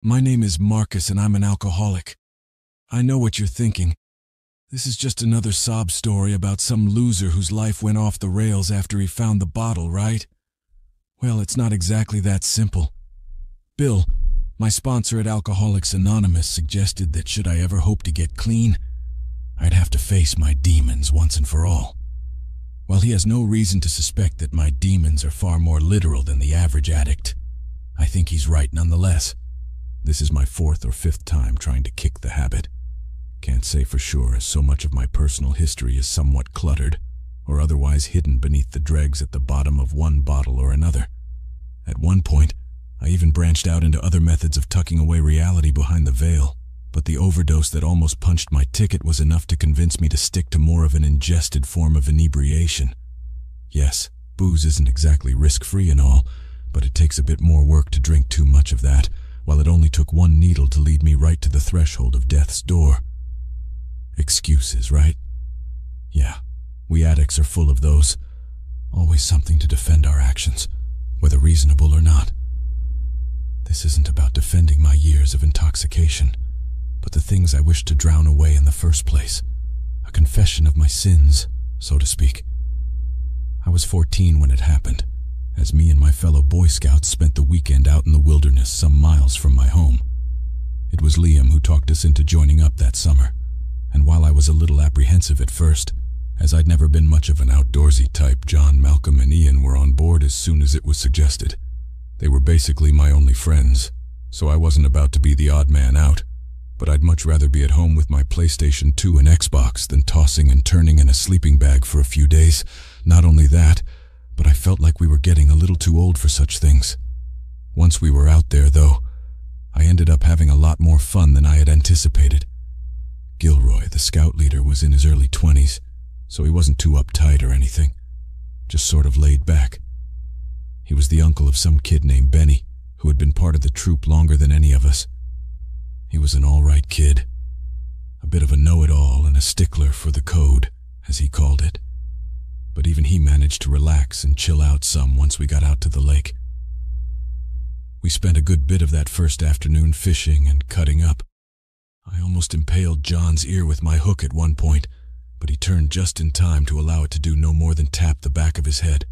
My name is Marcus and I'm an alcoholic. I know what you're thinking. This is just another sob story about some loser whose life went off the rails after he found the bottle, right? Well, it's not exactly that simple. Bill, my sponsor at Alcoholics Anonymous, suggested that should I ever hope to get clean, I'd have to face my demons once and for all. While he has no reason to suspect that my demons are far more literal than the average addict, I think he's right nonetheless. This is my 4th or 5th time trying to kick the habit. Can't say for sure, as so much of my personal history is somewhat cluttered, or otherwise hidden beneath the dregs at the bottom of one bottle or another. At one point, I even branched out into other methods of tucking away reality behind the veil, but the overdose that almost punched my ticket was enough to convince me to stick to more of an ingested form of inebriation. Yes, booze isn't exactly risk-free and all, but it takes a bit more work to drink too much of that, while it only took one needle to lead me right to the threshold of death's door. Excuses, right? Yeah, we addicts are full of those. Always something to defend our actions, whether reasonable or not. This isn't about defending my years of intoxication, but the things I wished to drown away in the first place. A confession of my sins, so to speak. I was 14 when it happened, as me and my fellow Boy Scouts spent the weekend out in the wilderness some miles from my home. It was Liam who talked us into joining up that summer, and while I was a little apprehensive at first, as I'd never been much of an outdoorsy type, John, Malcolm, and Ian were on board as soon as it was suggested. They were basically my only friends, so I wasn't about to be the odd man out, but I'd much rather be at home with my PlayStation 2 and Xbox than tossing and turning in a sleeping bag for a few days. Not only that, but I felt like we were getting a little too old for such things. Once we were out there, though, I ended up having a lot more fun than I had anticipated. Gilroy, the scout leader, was in his early 20s, so he wasn't too uptight or anything, just sort of laid back. He was the uncle of some kid named Benny, who had been part of the troop longer than any of us. He was an all-right kid, a bit of a know-it-all and a stickler for the code, as he called it. But even he managed to relax and chill out some once we got out to the lake. We spent a good bit of that first afternoon fishing and cutting up. I almost impaled John's ear with my hook at one point, but he turned just in time to allow it to do no more than tap the back of his head.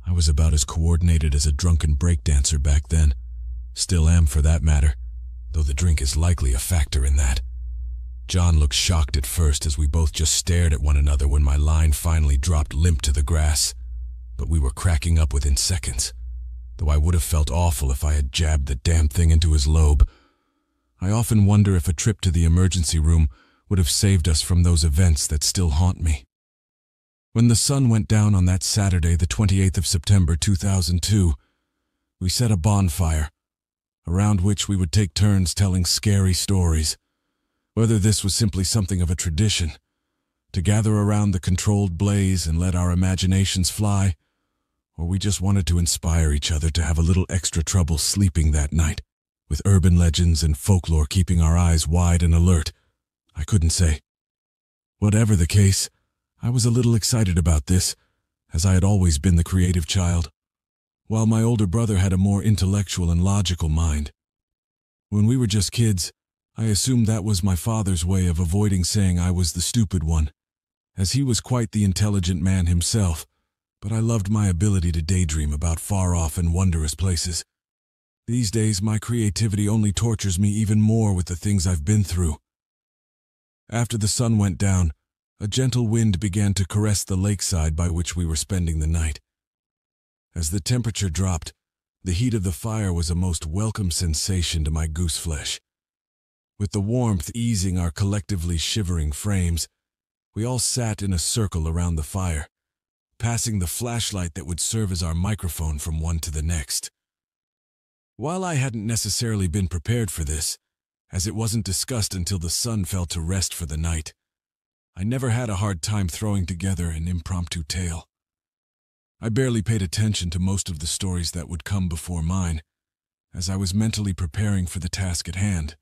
I was about as coordinated as a drunken breakdancer back then. Still am, for that matter, though the drink is likely a factor in that. John looked shocked at first as we both just stared at one another when my line finally dropped limp to the grass, but we were cracking up within seconds, though I would have felt awful if I had jabbed the damn thing into his lobe. I often wonder if a trip to the emergency room would have saved us from those events that still haunt me. When the sun went down on that Saturday, the 28th of September 2002, we set a bonfire, around which we would take turns telling scary stories. Whether this was simply something of a tradition, to gather around the controlled blaze and let our imaginations fly, or we just wanted to inspire each other to have a little extra trouble sleeping that night, with urban legends and folklore keeping our eyes wide and alert, I couldn't say. Whatever the case, I was a little excited about this, as I had always been the creative child, while my older brother had a more intellectual and logical mind. When we were just kids, I assumed that was my father's way of avoiding saying I was the stupid one, as he was quite the intelligent man himself, but I loved my ability to daydream about far-off and wondrous places. These days, my creativity only tortures me even more with the things I've been through. After the sun went down, a gentle wind began to caress the lakeside by which we were spending the night. As the temperature dropped, the heat of the fire was a most welcome sensation to my goose flesh. With the warmth easing our collectively shivering frames, we all sat in a circle around the fire, passing the flashlight that would serve as our microphone from one to the next. While I hadn't necessarily been prepared for this, as it wasn't discussed until the sun fell to rest for the night, I never had a hard time throwing together an impromptu tale. I barely paid attention to most of the stories that would come before mine, as I was mentally preparing for the task at hand,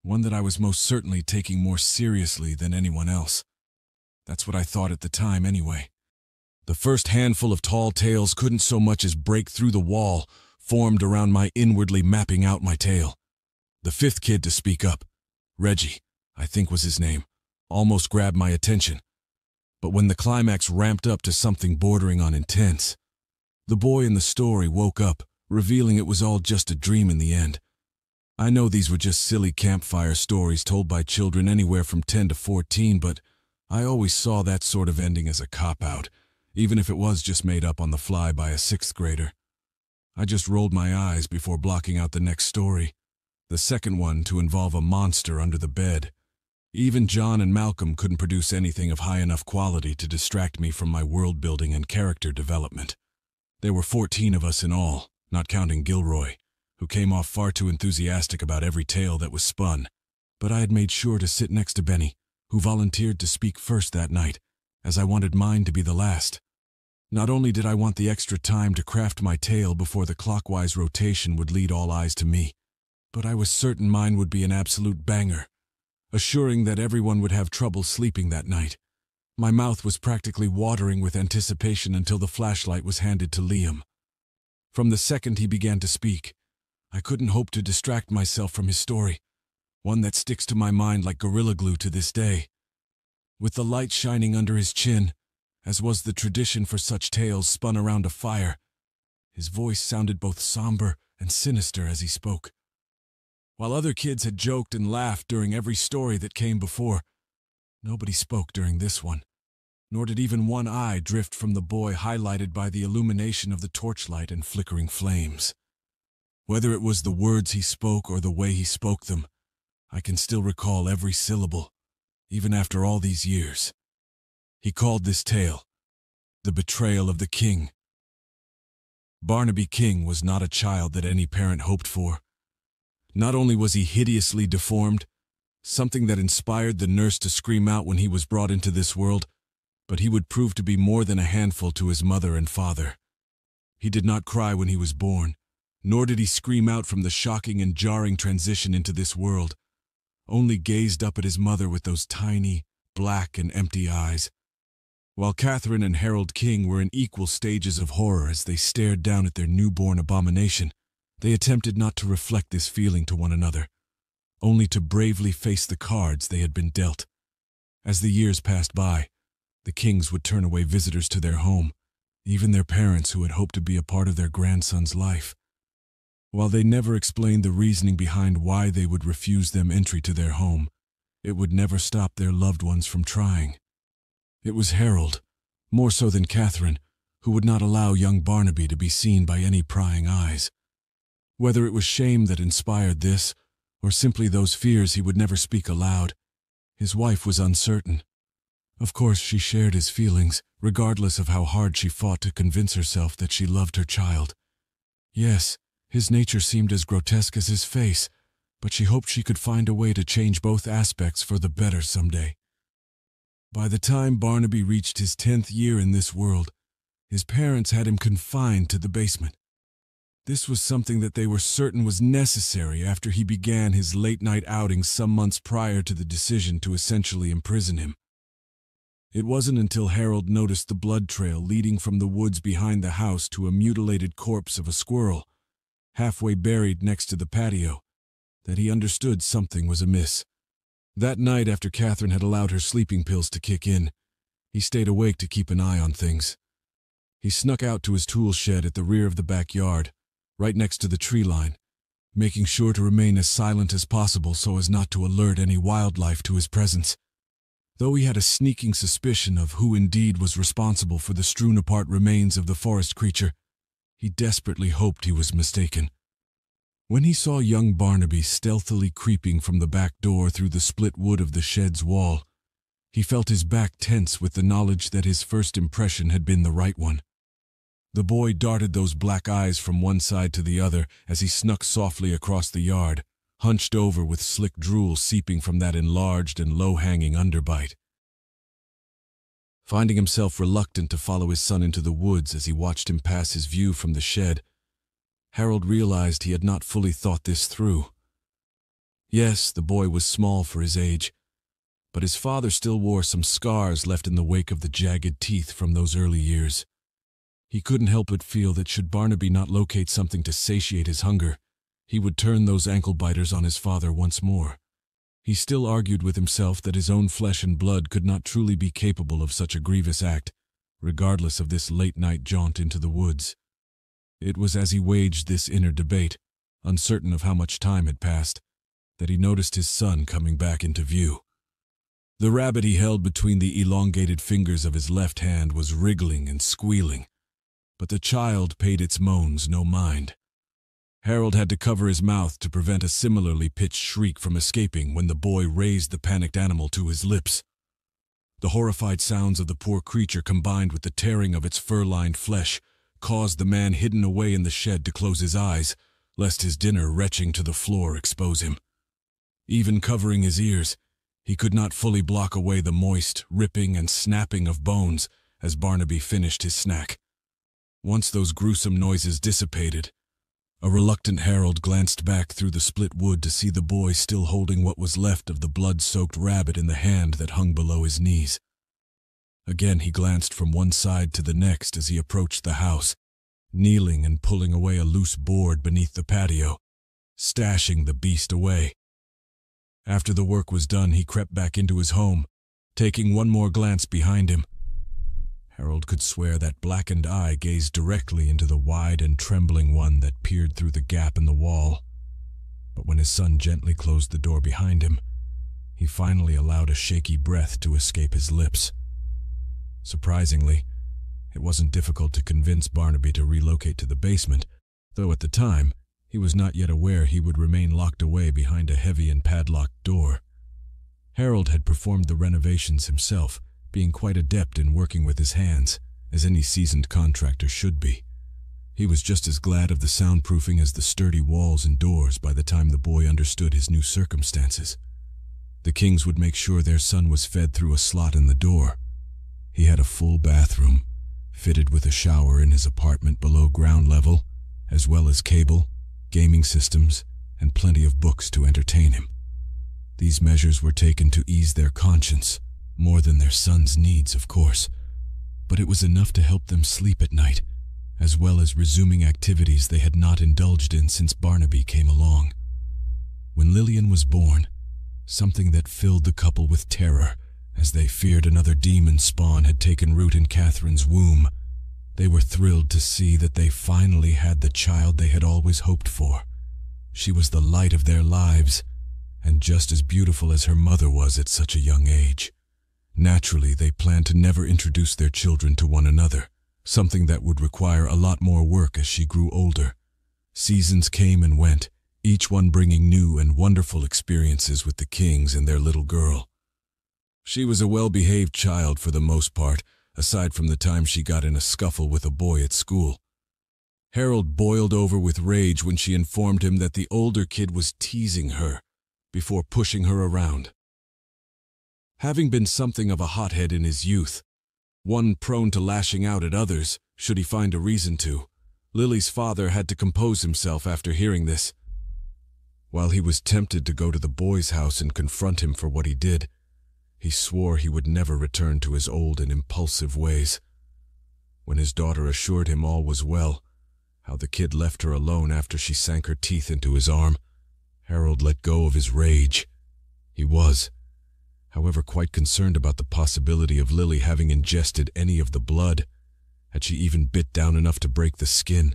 one that I was most certainly taking more seriously than anyone else. That's what I thought at the time anyway. The first handful of tall tales couldn't so much as break through the wall formed around my inwardly mapping out my tale. The fifth kid to speak up, Reggie, I think was his name, almost grabbed my attention. But when the climax ramped up to something bordering on intense, the boy in the story woke up, revealing it was all just a dream in the end. I know these were just silly campfire stories told by children anywhere from 10 to 14, but I always saw that sort of ending as a cop-out, even if it was just made up on the fly by a sixth grader. I just rolled my eyes before blocking out the next story, the second one to involve a monster under the bed. Even John and Malcolm couldn't produce anything of high enough quality to distract me from my world building and character development. There were 14 of us in all, not counting Gilroy, who came off far too enthusiastic about every tale that was spun. But I had made sure to sit next to Benny, who volunteered to speak first that night, as I wanted mine to be the last. Not only did I want the extra time to craft my tale before the clockwise rotation would lead all eyes to me, but I was certain mine would be an absolute banger, assuring that everyone would have trouble sleeping that night. My mouth was practically watering with anticipation until the flashlight was handed to Liam. From the second he began to speak, I couldn't hope to distract myself from his story, one that sticks to my mind like Gorilla Glue to this day. With the light shining under his chin, as was the tradition for such tales spun around a fire, his voice sounded both somber and sinister as he spoke. While other kids had joked and laughed during every story that came before, nobody spoke during this one, nor did even one eye drift from the boy highlighted by the illumination of the torchlight and flickering flames. Whether it was the words he spoke or the way he spoke them, I can still recall every syllable, even after all these years. He called this tale, The Betrayal of the King. Barnaby King was not a child that any parent hoped for. Not only was he hideously deformed, something that inspired the nurse to scream out when he was brought into this world, but he would prove to be more than a handful to his mother and father. He did not cry when he was born, nor did he scream out from the shocking and jarring transition into this world, only gazed up at his mother with those tiny, black and empty eyes. While Catherine and Harold King were in equal stages of horror as they stared down at their newborn abomination, they attempted not to reflect this feeling to one another, only to bravely face the cards they had been dealt. As the years passed by, the Kings would turn away visitors to their home, even their parents who had hoped to be a part of their grandson's life. While they never explained the reasoning behind why they would refuse them entry to their home, it would never stop their loved ones from trying. It was Harold, more so than Catherine, who would not allow young Barnaby to be seen by any prying eyes. Whether it was shame that inspired this, or simply those fears he would never speak aloud, his wife was uncertain. Of course, she shared his feelings, regardless of how hard she fought to convince herself that she loved her child. Yes, his nature seemed as grotesque as his face, but she hoped she could find a way to change both aspects for the better someday. By the time Barnaby reached his 10th year in this world, his parents had him confined to the basement. This was something that they were certain was necessary after he began his late-night outings some months prior to the decision to essentially imprison him. It wasn't until Harold noticed the blood trail leading from the woods behind the house to a mutilated corpse of a squirrel, halfway buried next to the patio, that he understood something was amiss. That night, after Catherine had allowed her sleeping pills to kick in, he stayed awake to keep an eye on things. He snuck out to his tool shed at the rear of the backyard, right next to the tree line, making sure to remain as silent as possible so as not to alert any wildlife to his presence. Though he had a sneaking suspicion of who indeed was responsible for the strewn-apart remains of the forest creature, he desperately hoped he was mistaken. When he saw young Barnaby stealthily creeping from the back door through the split wood of the shed's wall, he felt his back tense with the knowledge that his first impression had been the right one. The boy darted those black eyes from one side to the other as he snuck softly across the yard, hunched over with slick drool seeping from that enlarged and low-hanging underbite. Finding himself reluctant to follow his son into the woods as he watched him pass his view from the shed, Harold realized he had not fully thought this through. Yes, the boy was small for his age, but his father still wore some scars left in the wake of the jagged teeth from those early years. He couldn't help but feel that should Barnaby not locate something to satiate his hunger, he would turn those ankle biters on his father once more. He still argued with himself that his own flesh and blood could not truly be capable of such a grievous act, regardless of this late-night jaunt into the woods. It was as he waged this inner debate, uncertain of how much time had passed, that he noticed his son coming back into view. The rabbit he held between the elongated fingers of his left hand was wriggling and squealing, but the child paid its moans no mind. Harold had to cover his mouth to prevent a similarly pitched shriek from escaping when the boy raised the panicked animal to his lips. The horrified sounds of the poor creature combined with the tearing of its fur-lined flesh caused the man hidden away in the shed to close his eyes, lest his dinner retching to the floor expose him. Even covering his ears, he could not fully block away the moist, ripping and snapping of bones as Barnaby finished his snack. Once those gruesome noises dissipated, a reluctant Harold glanced back through the split wood to see the boy still holding what was left of the blood-soaked rabbit in the hand that hung below his knees. Again he glanced from one side to the next as he approached the house, kneeling and pulling away a loose board beneath the patio, stashing the beast away. After the work was done, he crept back into his home, taking one more glance behind him. Harold could swear that blackened eye gazed directly into the wide and trembling one that peered through the gap in the wall. But when his son gently closed the door behind him, he finally allowed a shaky breath to escape his lips. Surprisingly, it wasn't difficult to convince Barnaby to relocate to the basement, though at the time, he was not yet aware he would remain locked away behind a heavy and padlocked door. Harold had performed the renovations himself, being quite adept in working with his hands, as any seasoned contractor should be. He was just as glad of the soundproofing as the sturdy walls and doors by the time the boy understood his new circumstances. The Kings would make sure their son was fed through a slot in the door. He had a full bathroom, fitted with a shower in his apartment below ground level, as well as cable, gaming systems, and plenty of books to entertain him. These measures were taken to ease their conscience, more than their son's needs, of course, but it was enough to help them sleep at night, as well as resuming activities they had not indulged in since Barnaby came along. When Lillian was born, something that filled the couple with terror, as they feared another demon spawn had taken root in Catherine's womb, they were thrilled to see that they finally had the child they had always hoped for. She was the light of their lives, and just as beautiful as her mother was at such a young age. Naturally, they planned to never introduce their children to one another, something that would require a lot more work as she grew older. Seasons came and went, each one bringing new and wonderful experiences with the Kings and their little girl. She was a well-behaved child for the most part, aside from the time she got in a scuffle with a boy at school. Harold boiled over with rage when she informed him that the older kid was teasing her before pushing her around. Having been something of a hothead in his youth, one prone to lashing out at others should he find a reason to, Lily's father had to compose himself after hearing this. While he was tempted to go to the boy's house and confront him for what he did, he swore he would never return to his old and impulsive ways. When his daughter assured him all was well, how the kid left her alone after she sank her teeth into his arm, Harold let go of his rage. He was, however, quite concerned about the possibility of Lily having ingested any of the blood, had she even bit down enough to break the skin.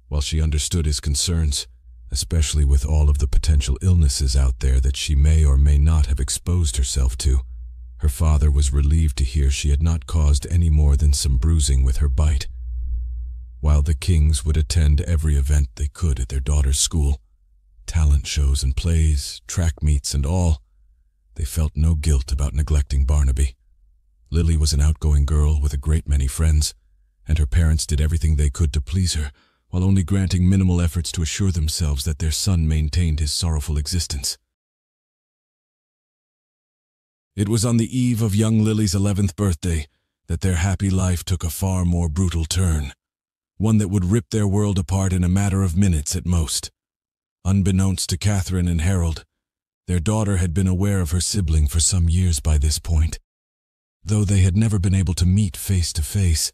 While she understood his concerns, especially with all of the potential illnesses out there that she may or may not have exposed herself to, her father was relieved to hear she had not caused any more than some bruising with her bite. While the Kings would attend every event they could at their daughter's school, talent shows and plays, track meets and all, they felt no guilt about neglecting Barnaby. Lily was an outgoing girl with a great many friends, and her parents did everything they could to please her, while only granting minimal efforts to assure themselves that their son maintained his sorrowful existence. It was on the eve of young Lily's 11th birthday that their happy life took a far more brutal turn, one that would rip their world apart in a matter of minutes at most. Unbeknownst to Catherine and Harold, their daughter had been aware of her sibling for some years by this point. Though they had never been able to meet face to face,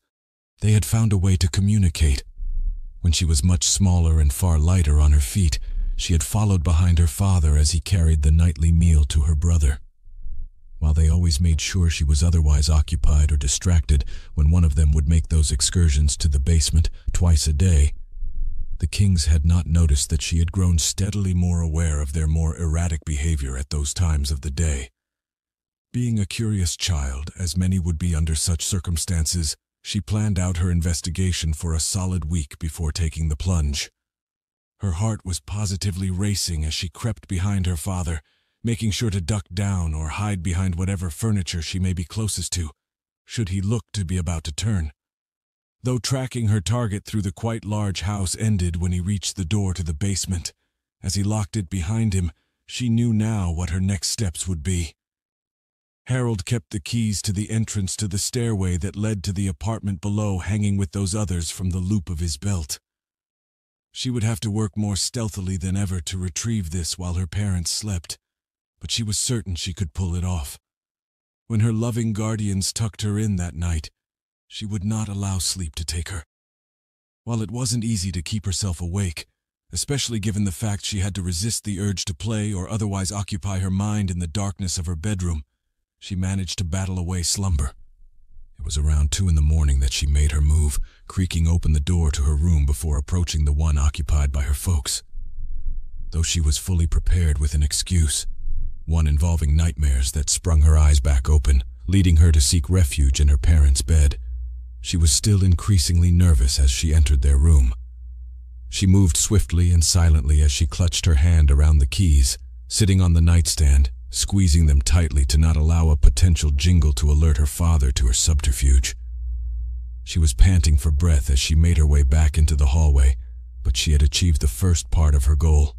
they had found a way to communicate. When she was much smaller and far lighter on her feet, she had followed behind her father as he carried the nightly meal to her brother. While they always made sure she was otherwise occupied or distracted when one of them would make those excursions to the basement twice a day, the Kings had not noticed that she had grown steadily more aware of their more erratic behavior at those times of the day. Being a curious child, as many would be under such circumstances, she planned out her investigation for a solid week before taking the plunge. Her heart was positively racing as she crept behind her father, making sure to duck down or hide behind whatever furniture she may be closest to, should he look to be about to turn. Though tracking her target through the quite large house ended when he reached the door to the basement, as he locked it behind him, she knew now what her next steps would be. Harold kept the keys to the entrance to the stairway that led to the apartment below hanging with those others from the loop of his belt. She would have to work more stealthily than ever to retrieve this while her parents slept, but she was certain she could pull it off. When her loving guardians tucked her in that night, she would not allow sleep to take her. While it wasn't easy to keep herself awake, especially given the fact she had to resist the urge to play or otherwise occupy her mind in the darkness of her bedroom, she managed to battle away slumber. It was around 2 a.m. that she made her move, creaking open the door to her room before approaching the one occupied by her folks. Though she was fully prepared with an excuse, one involving nightmares that sprung her eyes back open, leading her to seek refuge in her parents' bed, she was still increasingly nervous as she entered their room. She moved swiftly and silently as she clutched her hand around the keys, sitting on the nightstand, squeezing them tightly to not allow a potential jingle to alert her father to her subterfuge. She was panting for breath as she made her way back into the hallway, but she had achieved the first part of her goal.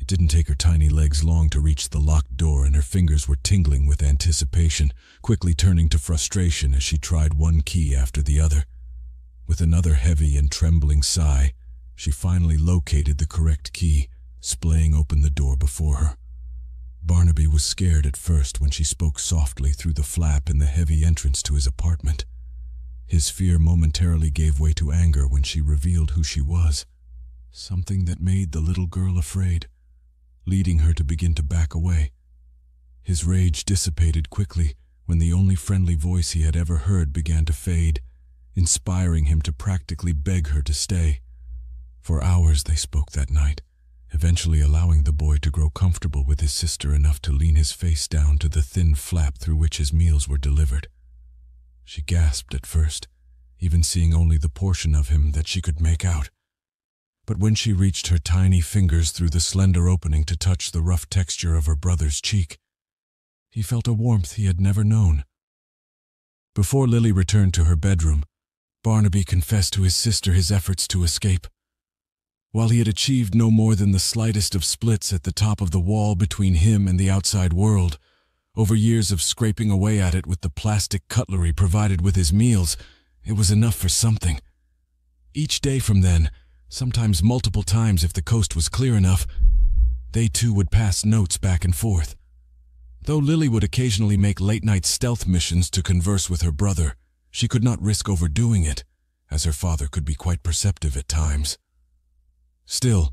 It didn't take her tiny legs long to reach the locked door, and her fingers were tingling with anticipation, quickly turning to frustration as she tried one key after the other. With another heavy and trembling sigh, she finally located the correct key, splaying open the door before her. Barnaby was scared at first when she spoke softly through the flap in the heavy entrance to his apartment. His fear momentarily gave way to anger when she revealed who she was, something that made the little girl afraid, leading her to begin to back away. His rage dissipated quickly when the only friendly voice he had ever heard began to fade, inspiring him to practically beg her to stay. For hours they spoke that night, eventually allowing the boy to grow comfortable with his sister enough to lean his face down to the thin flap through which his meals were delivered. She gasped at first, even seeing only the portion of him that she could make out. But when she reached her tiny fingers through the slender opening to touch the rough texture of her brother's cheek, he felt a warmth he had never known. Before Lily returned to her bedroom, Barnaby confessed to his sister his efforts to escape. While he had achieved no more than the slightest of splits at the top of the wall between him and the outside world, over years of scraping away at it with the plastic cutlery provided with his meals, it was enough for something. Each day from then, sometimes multiple times if the coast was clear enough, they two would pass notes back and forth. Though Lily would occasionally make late-night stealth missions to converse with her brother, she could not risk overdoing it, as her father could be quite perceptive at times. Still,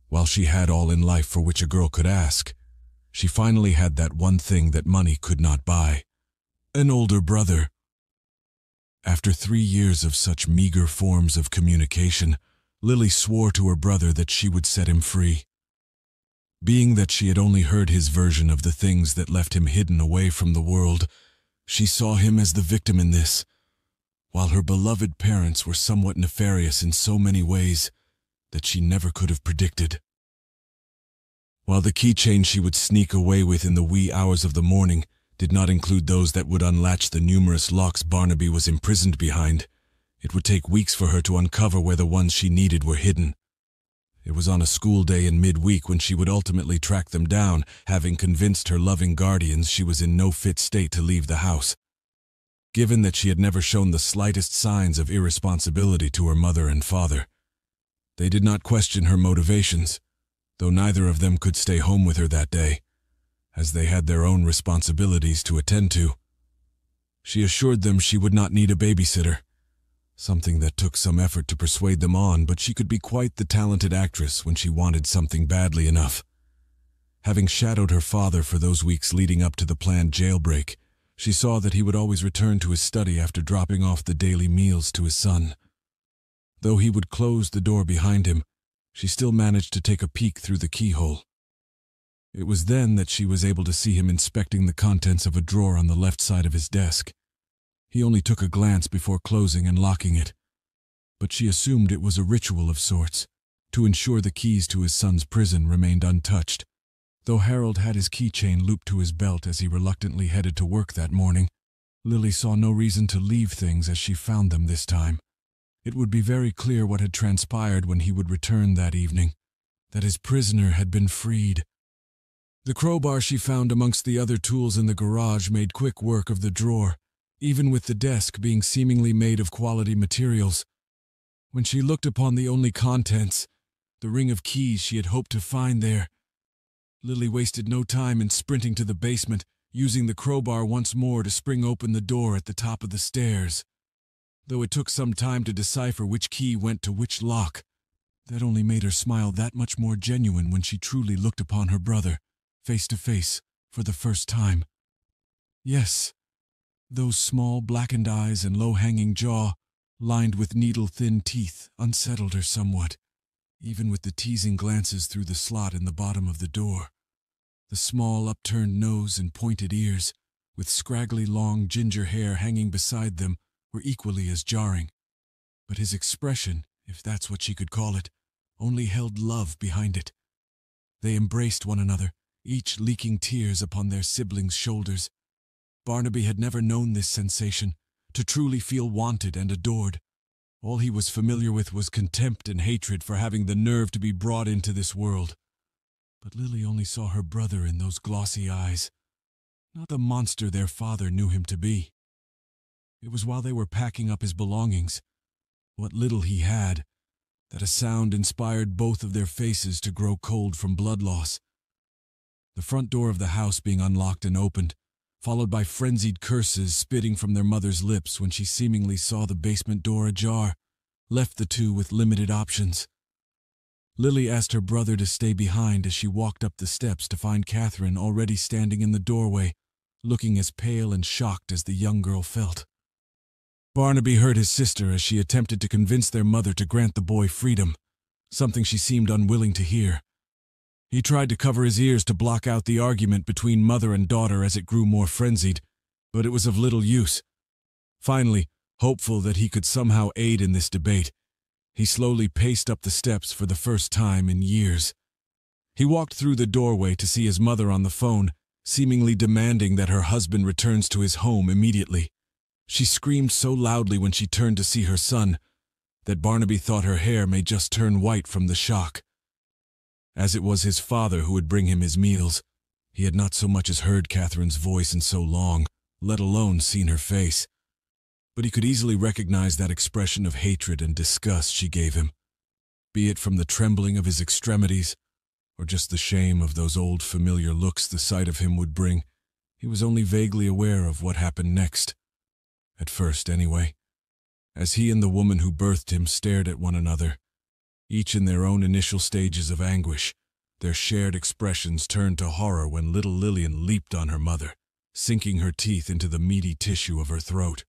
while she had all in life for which a girl could ask, she finally had that one thing that money could not buy: an older brother. After 3 years of such meager forms of communication, Lily swore to her brother that she would set him free. Being that she had only heard his version of the things that left him hidden away from the world, she saw him as the victim in this, while her beloved parents were somewhat nefarious in so many ways that she never could have predicted. While the keychain she would sneak away with in the wee hours of the morning did not include those that would unlatch the numerous locks Barnaby was imprisoned behind, it would take weeks for her to uncover where the ones she needed were hidden. It was on a school day in midweek when she would ultimately track them down, having convinced her loving guardians she was in no fit state to leave the house. Given that she had never shown the slightest signs of irresponsibility to her mother and father, they did not question her motivations, though neither of them could stay home with her that day, as they had their own responsibilities to attend to. She assured them she would not need a babysitter, something that took some effort to persuade them on, but she could be quite the talented actress when she wanted something badly enough. Having shadowed her father for those weeks leading up to the planned jailbreak, she saw that he would always return to his study after dropping off the daily meals to his son. Though he would close the door behind him, she still managed to take a peek through the keyhole. It was then that she was able to see him inspecting the contents of a drawer on the left side of his desk. He only took a glance before closing and locking it, but she assumed it was a ritual of sorts, to ensure the keys to his son's prison remained untouched. Though Harold had his keychain looped to his belt as he reluctantly headed to work that morning, Lily saw no reason to leave things as she found them this time. It would be very clear what had transpired when he would return that evening, that his prisoner had been freed. The crowbar she found amongst the other tools in the garage made quick work of the drawer, even with the desk being seemingly made of quality materials. When she looked upon the only contents, the ring of keys she had hoped to find there, Lily wasted no time in sprinting to the basement, using the crowbar once more to spring open the door at the top of the stairs. Though it took some time to decipher which key went to which lock, that only made her smile that much more genuine when she truly looked upon her brother, face to face, for the first time. Yes, those small blackened eyes and low-hanging jaw, lined with needle-thin teeth, unsettled her somewhat, even with the teasing glances through the slot in the bottom of the door. The small upturned nose and pointed ears, with scraggly long ginger hair hanging beside them, were equally as jarring. But his expression, if that's what she could call it, only held love behind it. They embraced one another, each leaking tears upon their siblings' shoulders. Barnaby had never known this sensation, to truly feel wanted and adored. All he was familiar with was contempt and hatred for having the nerve to be brought into this world. But Lily only saw her brother in those glossy eyes, not the monster their father knew him to be. It was while they were packing up his belongings, what little he had, that a sound inspired both of their faces to grow cold from blood loss. The front door of the house being unlocked and opened, followed by frenzied curses spitting from their mother's lips when she seemingly saw the basement door ajar, left the two with limited options. Lily asked her brother to stay behind as she walked up the steps to find Catherine already standing in the doorway, looking as pale and shocked as the young girl felt. Barnaby heard his sister as she attempted to convince their mother to grant the boy freedom, something she seemed unwilling to hear. He tried to cover his ears to block out the argument between mother and daughter as it grew more frenzied, but it was of little use. Finally, hopeful that he could somehow aid in this debate, he slowly paced up the steps for the first time in years. He walked through the doorway to see his mother on the phone, seemingly demanding that her husband returns to his home immediately. She screamed so loudly when she turned to see her son that Barnaby thought her hair may just turn white from the shock. As it was his father who would bring him his meals, he had not so much as heard Catherine's voice in so long, let alone seen her face. But he could easily recognize that expression of hatred and disgust she gave him, be it from the trembling of his extremities, or just the shame of those old familiar looks the sight of him would bring. He was only vaguely aware of what happened next. At first, anyway, as he and the woman who birthed him stared at one another, each in their own initial stages of anguish, their shared expressions turned to horror when little Lillian leaped on her mother, sinking her teeth into the meaty tissue of her throat.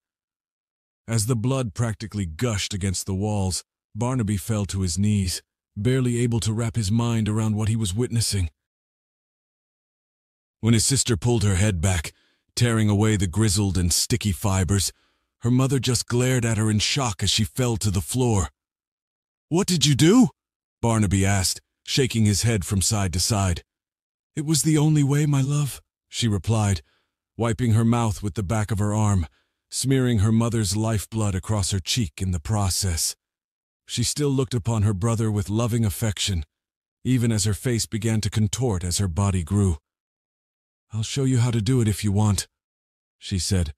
As the blood practically gushed against the walls, Barnaby fell to his knees, barely able to wrap his mind around what he was witnessing. When his sister pulled her head back, tearing away the grizzled and sticky fibers, her mother just glared at her in shock as she fell to the floor. "What did you do?" Barnaby asked, shaking his head from side to side. "It was the only way, my love," she replied, wiping her mouth with the back of her arm, smearing her mother's lifeblood across her cheek in the process. She still looked upon her brother with loving affection, even as her face began to contort as her body grew. "I'll show you how to do it if you want," she said,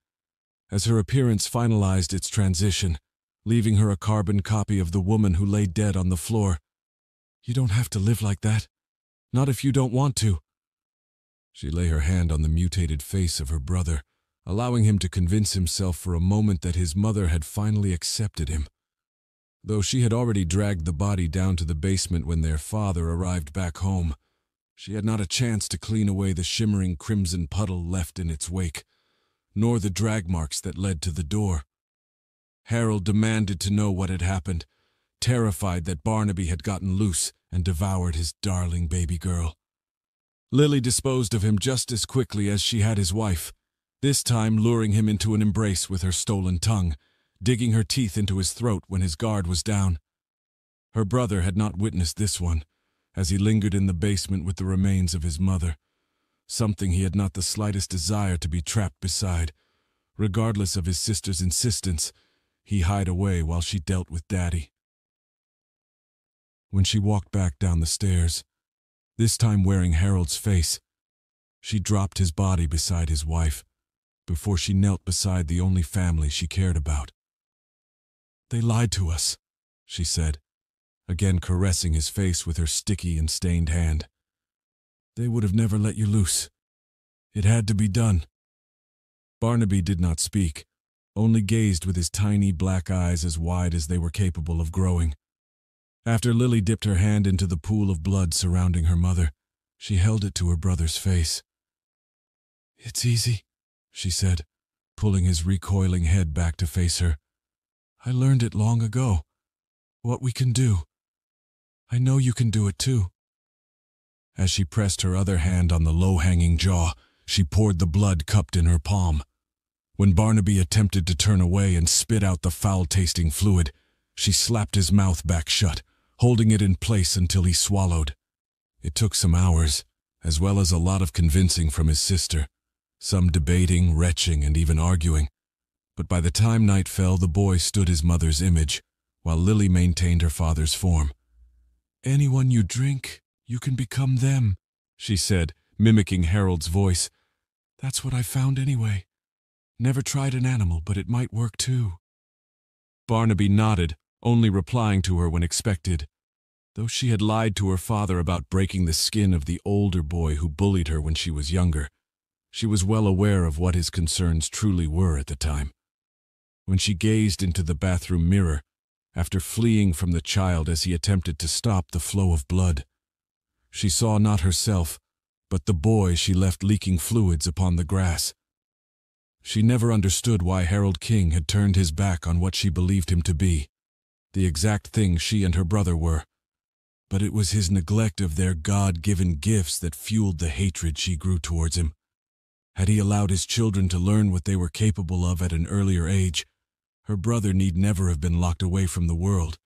as her appearance finalized its transition, leaving her a carbon copy of the woman who lay dead on the floor. "You don't have to live like that. Not if you don't want to." She lay her hand on the mutilated face of her brother, allowing him to convince himself for a moment that his mother had finally accepted him. Though she had already dragged the body down to the basement when their father arrived back home, she had not a chance to clean away the shimmering crimson puddle left in its wake, nor the drag marks that led to the door. Harold demanded to know what had happened, terrified that Barnaby had gotten loose and devoured his darling baby girl. Lily disposed of him just as quickly as she had his wife, this time luring him into an embrace with her stolen tongue, digging her teeth into his throat when his guard was down. Her brother had not witnessed this one, as he lingered in the basement with the remains of his mother, something he had not the slightest desire to be trapped beside. Regardless of his sister's insistence, he hied away while she dealt with Daddy. When she walked back down the stairs, this time wearing Harold's face, she dropped his body beside his wife, before she knelt beside the only family she cared about. "They lied to us," she said, again caressing his face with her sticky and stained hand. "They would have never let you loose. It had to be done." Barnaby did not speak, only gazed with his tiny black eyes as wide as they were capable of growing. After Lily dipped her hand into the pool of blood surrounding her mother, she held it to her brother's face. "It's easy," she said, pulling his recoiling head back to face her. "I learned it long ago. What we can do. I know you can do it too." As she pressed her other hand on the low-hanging jaw, she poured the blood cupped in her palm. When Barnaby attempted to turn away and spit out the foul-tasting fluid, she slapped his mouth back shut, holding it in place until he swallowed. It took some hours, as well as a lot of convincing from his sister, some debating, retching, and even arguing. But by the time night fell, the boy stood his mother's image, while Lily maintained her father's form. "Anyone you drink, you can become them," she said, mimicking Harold's voice. "That's what I found anyway. Never tried an animal, but it might work too." Barnaby nodded, only replying to her when expected. Though she had lied to her father about breaking the skin of the older boy who bullied her when she was younger, she was well aware of what his concerns truly were at the time. When she gazed into the bathroom mirror, after fleeing from the child as he attempted to stop the flow of blood, she saw not herself, but the boy she left leaking fluids upon the grass. She never understood why Harold King had turned his back on what she believed him to be, the exact thing she and her brother were. But it was his neglect of their God-given gifts that fueled the hatred she grew towards him. Had he allowed his children to learn what they were capable of at an earlier age, her brother need never have been locked away from the world,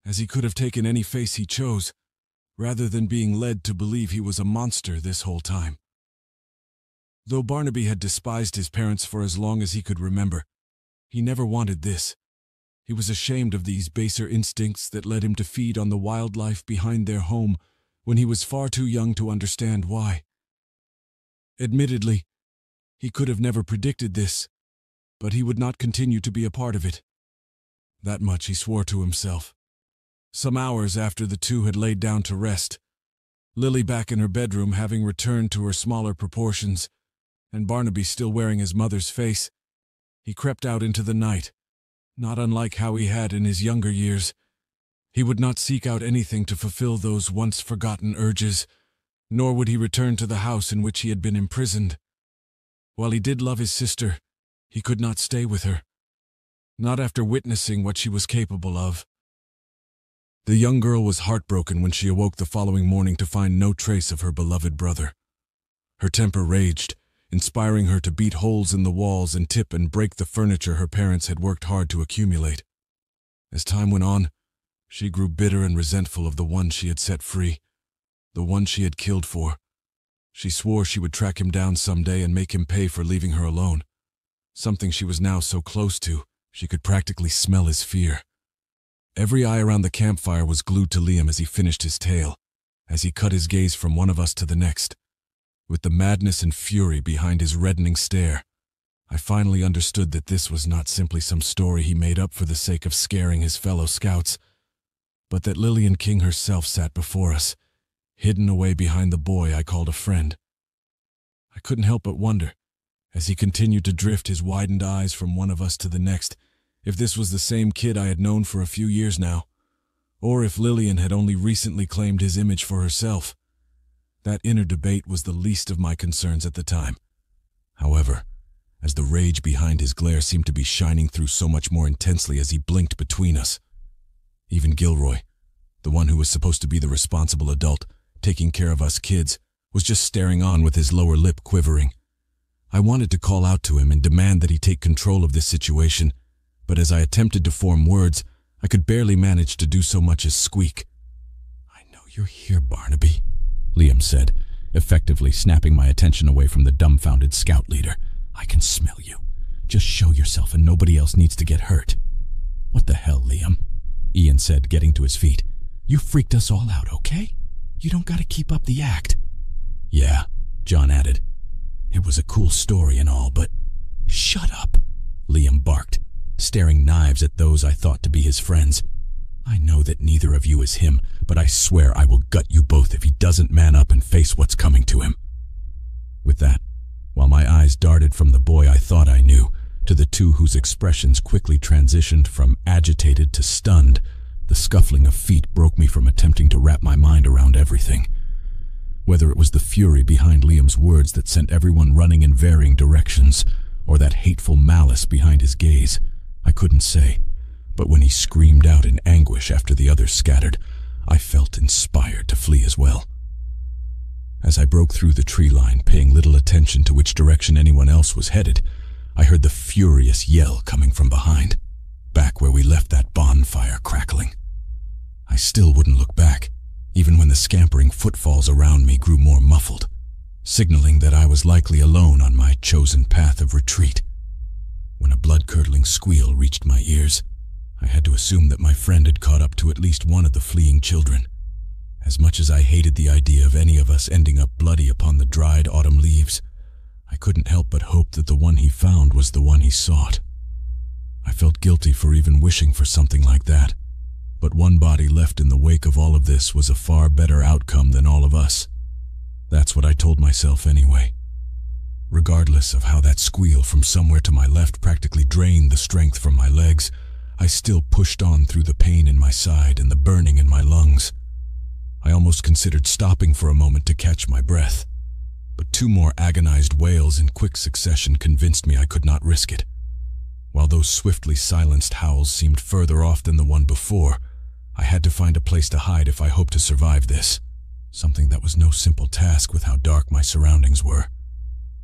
as he could have taken any face he chose, rather than being led to believe he was a monster this whole time. Though Barnaby had despised his parents for as long as he could remember, he never wanted this. He was ashamed of these baser instincts that led him to feed on the wildlife behind their home when he was far too young to understand why. Admittedly, he could have never predicted this, but he would not continue to be a part of it. That much he swore to himself. Some hours after the two had laid down to rest, Lily back in her bedroom having returned to her smaller proportions, and Barnaby still wearing his mother's face, he crept out into the night, not unlike how he had in his younger years. He would not seek out anything to fulfill those once-forgotten urges, nor would he return to the house in which he had been imprisoned. While he did love his sister, he could not stay with her, not after witnessing what she was capable of. The young girl was heartbroken when she awoke the following morning to find no trace of her beloved brother. Her temper raged, inspiring her to beat holes in the walls and tip and break the furniture her parents had worked hard to accumulate. As time went on, she grew bitter and resentful of the one she had set free, the one she had killed for. She swore she would track him down someday and make him pay for leaving her alone, something she was now so close to, she could practically smell his fear. Every eye around the campfire was glued to Liam as he finished his tale, as he cut his gaze from one of us to the next. With the madness and fury behind his reddening stare, I finally understood that this was not simply some story he made up for the sake of scaring his fellow scouts, but that Lillian King herself sat before us, hidden away behind the boy I called a friend. I couldn't help but wonder, As he continued to drift his widened eyes from one of us to the next, if this was the same kid I had known for a few years now, or if Lillian had only recently claimed his image for herself. That inner debate was the least of my concerns at the time. However, as the rage behind his glare seemed to be shining through so much more intensely as he blinked between us, even Gilroy, the one who was supposed to be the responsible adult, taking care of us kids, was just staring on with his lower lip quivering. I wanted to call out to him and demand that he take control of this situation, but as I attempted to form words, I could barely manage to do so much as squeak. "I know you're here, Barnaby," Liam said, effectively snapping my attention away from the dumbfounded scout leader. "I can smell you. Just show yourself and nobody else needs to get hurt." "What the hell, Liam?" Ian said, getting to his feet. "You freaked us all out, okay? You don't gotta keep up the act." "Yeah," John added. "It was a cool story and all, but—" "Shut up," Liam barked, staring knives at those I thought to be his friends. "I know that neither of you is him, but I swear I will gut you both if he doesn't man up and face what's coming to him." With that, while my eyes darted from the boy I thought I knew to the two whose expressions quickly transitioned from agitated to stunned, the scuffling of feet broke me from attempting to wrap my mind around everything. Whether it was the fury behind Liam's words that sent everyone running in varying directions, or that hateful malice behind his gaze, I couldn't say, but when he screamed out in anguish after the others scattered, I felt inspired to flee as well. As I broke through the tree line, paying little attention to which direction anyone else was headed, I heard the furious yell coming from behind, back where we left that bonfire crackling. I still wouldn't look back, even when the scampering footfalls around me grew more muffled, signaling that I was likely alone on my chosen path of retreat. When a blood-curdling squeal reached my ears, I had to assume that my friend had caught up to at least one of the fleeing children. As much as I hated the idea of any of us ending up bloody upon the dried autumn leaves, I couldn't help but hope that the one he found was the one he sought. I felt guilty for even wishing for something like that, but one body left in the wake of all of this was a far better outcome than all of us. That's what I told myself anyway. Regardless of how that squeal from somewhere to my left practically drained the strength from my legs, I still pushed on through the pain in my side and the burning in my lungs. I almost considered stopping for a moment to catch my breath, but two more agonized wails in quick succession convinced me I could not risk it. While those swiftly silenced howls seemed further off than the one before, I had to find a place to hide if I hoped to survive this, something that was no simple task with how dark my surroundings were.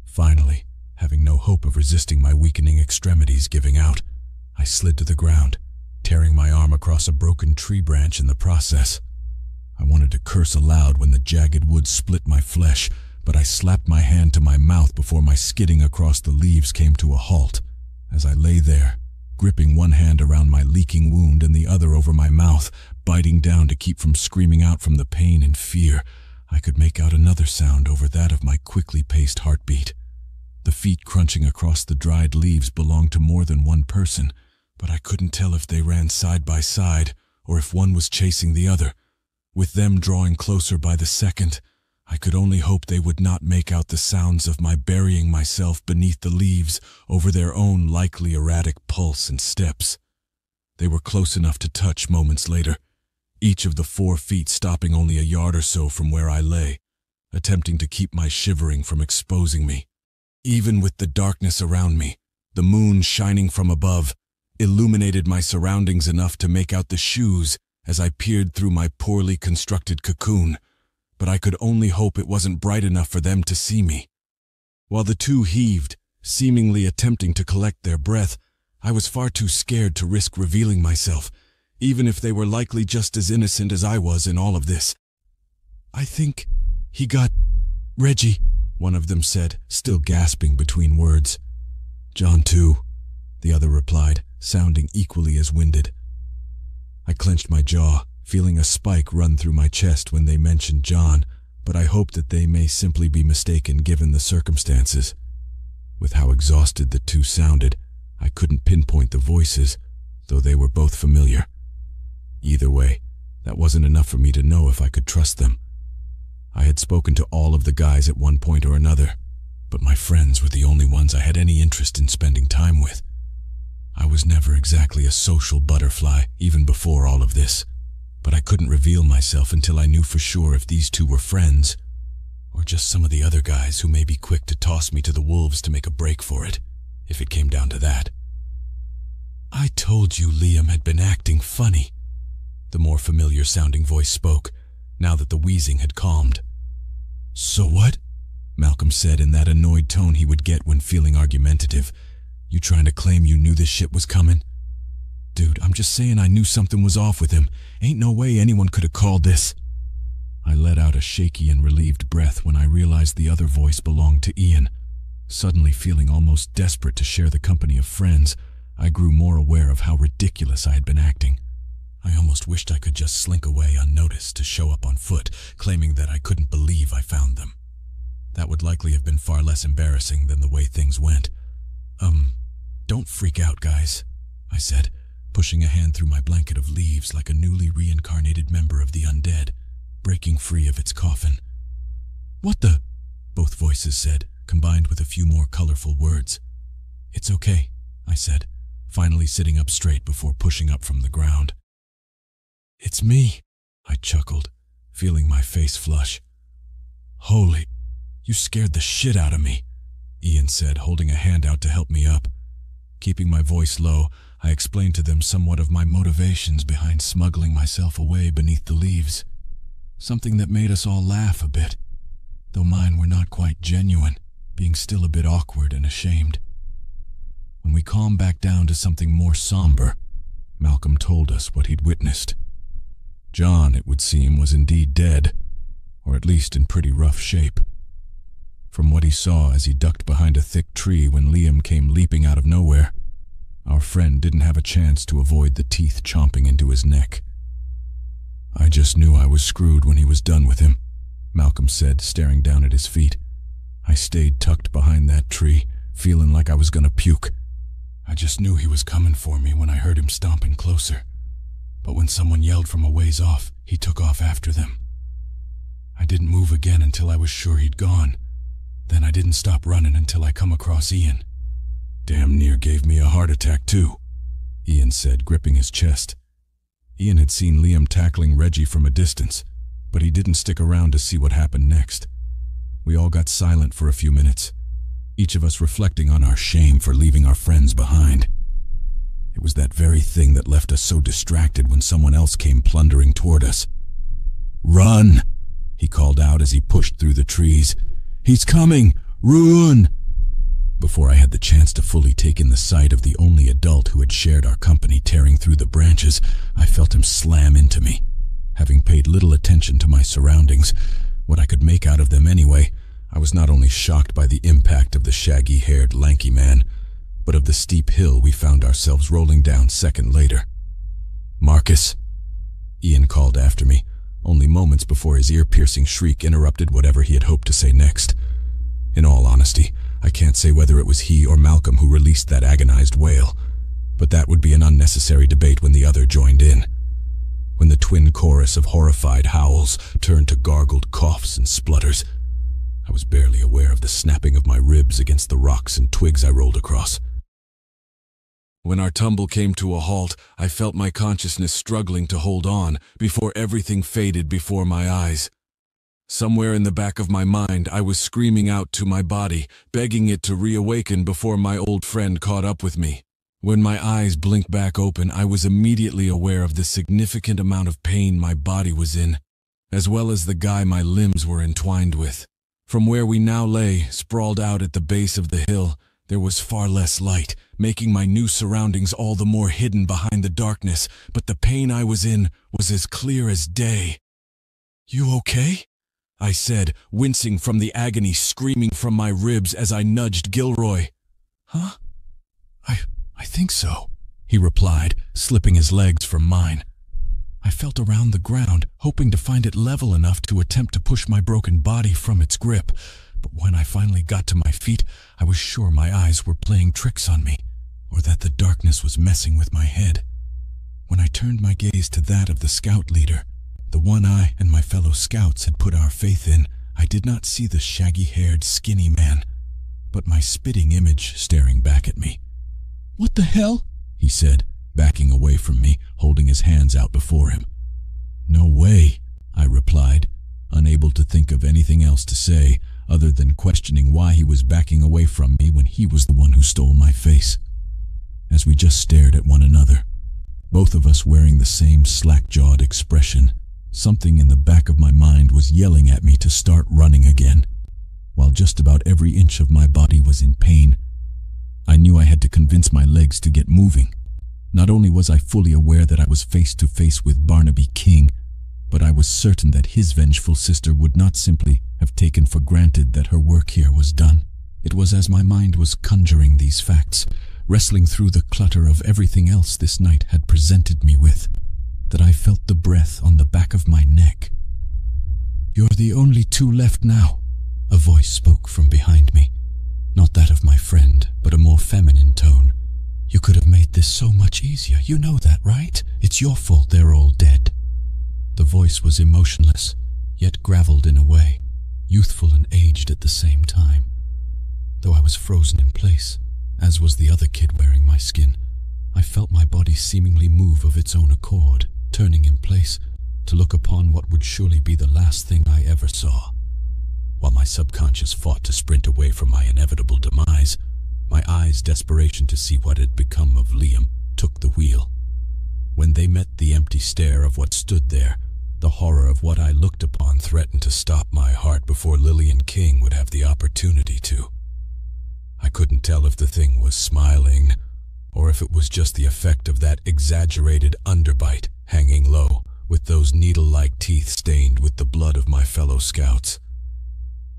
Finally, having no hope of resisting my weakening extremities giving out, I slid to the ground, tearing my arm across a broken tree branch in the process. I wanted to curse aloud when the jagged wood split my flesh, but I slapped my hand to my mouth before my skidding across the leaves came to a halt. As I lay there, gripping one hand around my leaking wound and the other over my mouth, biting down to keep from screaming out from the pain and fear, I could make out another sound over that of my quickly paced heartbeat. The feet crunching across the dried leaves belonged to more than one person, but I couldn't tell if they ran side by side or if one was chasing the other. With them drawing closer by the second, I could only hope they would not make out the sounds of my burying myself beneath the leaves over their own likely erratic pulse and steps. They were close enough to touch moments later, each of the 4 feet stopping only a yard or so from where I lay, attempting to keep my shivering from exposing me. Even with the darkness around me, the moon shining from above illuminated my surroundings enough to make out the shoes as I peered through my poorly constructed cocoon, but I could only hope it wasn't bright enough for them to see me. While the two heaved, seemingly attempting to collect their breath, I was far too scared to risk revealing myself, even if they were likely just as innocent as I was in all of this. "I think he got Reggie," one of them said, still gasping between words. "John too," the other replied, sounding equally as winded. I clenched my jaw, feeling a spike run through my chest when they mentioned John, but I hope that they may simply be mistaken given the circumstances. With how exhausted the two sounded, I couldn't pinpoint the voices, though they were both familiar. Either way, that wasn't enough for me to know if I could trust them. I had spoken to all of the guys at one point or another, but my friends were the only ones I had any interest in spending time with. I was never exactly a social butterfly, even before all of this, but I couldn't reveal myself until I knew for sure if these two were friends, or just some of the other guys who may be quick to toss me to the wolves to make a break for it, if it came down to that. "I told you Liam had been acting funny," the more familiar-sounding voice spoke, now that the wheezing had calmed. "So what?" Malcolm said in that annoyed tone he would get when feeling argumentative. "You trying to claim you knew this shit was coming?" "Dude, I'm just saying I knew something was off with him. Ain't no way anyone could have called this." I let out a shaky and relieved breath when I realized the other voice belonged to Ian. Suddenly feeling almost desperate to share the company of friends, I grew more aware of how ridiculous I had been acting. I almost wished I could just slink away unnoticed to show up on foot, claiming that I couldn't believe I found them. That would likely have been far less embarrassing than the way things went. Don't freak out, guys," I said, pushing a hand through my blanket of leaves like a newly reincarnated member of the undead, breaking free of its coffin. "What the?" both voices said, combined with a few more colorful words. "It's okay," I said, finally sitting up straight before pushing up from the ground. "It's me," I chuckled, feeling my face flush. "Holy, you scared the shit out of me," Ian said, holding a hand out to help me up. Keeping my voice low, I explained to them somewhat of my motivations behind smuggling myself away beneath the leaves. Something that made us all laugh a bit, though mine were not quite genuine, being still a bit awkward and ashamed. When we calmed back down to something more somber, Malcolm told us what he'd witnessed. John, it would seem, was indeed dead, or at least in pretty rough shape. From what he saw as he ducked behind a thick tree when Liam came leaping out of nowhere, our friend didn't have a chance to avoid the teeth chomping into his neck. "I just knew I was screwed when he was done with him," Malcolm said, staring down at his feet. "I stayed tucked behind that tree, feeling like I was gonna puke. I just knew he was coming for me when I heard him stomping closer. But when someone yelled from a ways off, he took off after them. I didn't move again until I was sure he'd gone. Then I didn't stop running until I come across Ian. Damn near gave me a heart attack too," Ian said, gripping his chest. Ian had seen Liam tackling Reggie from a distance, but he didn't stick around to see what happened next. We all got silent for a few minutes, each of us reflecting on our shame for leaving our friends behind. It was that very thing that left us so distracted when someone else came plundering toward us. "Run!" he called out as he pushed through the trees. "He's coming! Run!" Before I had the chance to fully take in the sight of the only adult who had shared our company tearing through the branches, I felt him slam into me. Having paid little attention to my surroundings, what I could make out of them anyway, I was not only shocked by the impact of the shaggy-haired, lanky man, but of the steep hill we found ourselves rolling down second later. "Marcus," Ian called after me, only moments before his ear-piercing shriek interrupted whatever he had hoped to say next. In all honesty, I can't say whether it was he or Malcolm who released that agonized wail, but that would be an unnecessary debate when the other joined in. When the twin chorus of horrified howls turned to gargled coughs and splutters, I was barely aware of the snapping of my ribs against the rocks and twigs I rolled across. When our tumble came to a halt, I felt my consciousness struggling to hold on before everything faded before my eyes. Somewhere in the back of my mind, I was screaming out to my body, begging it to reawaken before my old friend caught up with me. When my eyes blinked back open, I was immediately aware of the significant amount of pain my body was in, as well as the guy my limbs were entwined with. From where we now lay, sprawled out at the base of the hill, there was far less light, making my new surroundings all the more hidden behind the darkness, but the pain I was in was as clear as day. "You okay?" I said, wincing from the agony screaming from my ribs as I nudged Gilroy. "Huh? I think so," he replied, slipping his legs from mine. I felt around the ground, hoping to find it level enough to attempt to push my broken body from its grip, but when I finally got to my feet, I was sure my eyes were playing tricks on me, or that the darkness was messing with my head. When I turned my gaze to that of the scout leader, the one I and my fellow scouts had put our faith in, I did not see the shaggy-haired, skinny man. but my spitting image staring back at me. "What the hell?" he said, backing away from me, holding his hands out before him. "No way," I replied, unable to think of anything else to say other than questioning why he was backing away from me when he was the one who stole my face. As we just stared at one another, both of us wearing the same slack-jawed expression, something in the back of my mind was yelling at me to start running again. While just about every inch of my body was in pain, I knew I had to convince my legs to get moving. Not only was I fully aware that I was face to face with Barnaby King, but I was certain that his vengeful sister would not simply have taken for granted that her work here was done. It was as my mind was conjuring these facts, wrestling through the clutter of everything else this night had presented me with, that I felt the breath on the back of my neck. "You're the only two left now," a voice spoke from behind me. Not that of my friend, but a more feminine tone. "You could have made this so much easier. You know that, right? It's your fault they're all dead." The voice was emotionless, yet graveled in a way, youthful and aged at the same time. Though I was frozen in place, as was the other kid wearing my skin, I felt my body seemingly move of its own accord, turning in place to look upon what would surely be the last thing I ever saw. While my subconscious fought to sprint away from my inevitable demise, my eyes' desperation to see what had become of Liam took the wheel. When they met the empty stare of what stood there, the horror of what I looked upon threatened to stop my heart before Lillian King would have the opportunity to. I couldn't tell if the thing was smiling, or if it was just the effect of that exaggerated underbite hanging low, with those needle-like teeth stained with the blood of my fellow scouts.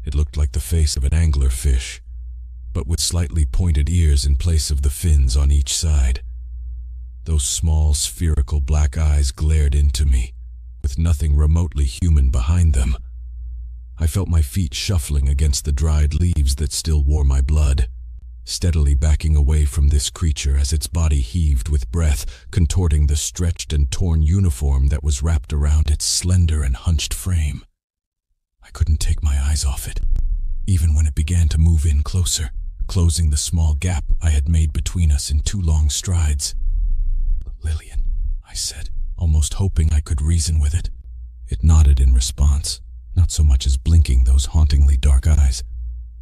It looked like the face of an anglerfish, but with slightly pointed ears in place of the fins on each side. Those small, spherical black eyes glared into me, with nothing remotely human behind them. I felt my feet shuffling against the dried leaves that still wore my blood, steadily backing away from this creature as its body heaved with breath, contorting the stretched and torn uniform that was wrapped around its slender and hunched frame. I couldn't take my eyes off it, even when it began to move in closer, closing the small gap I had made between us in 2 long strides. "Lillian," I said, almost hoping I could reason with it. It nodded in response, not so much as blinking those hauntingly dark eyes.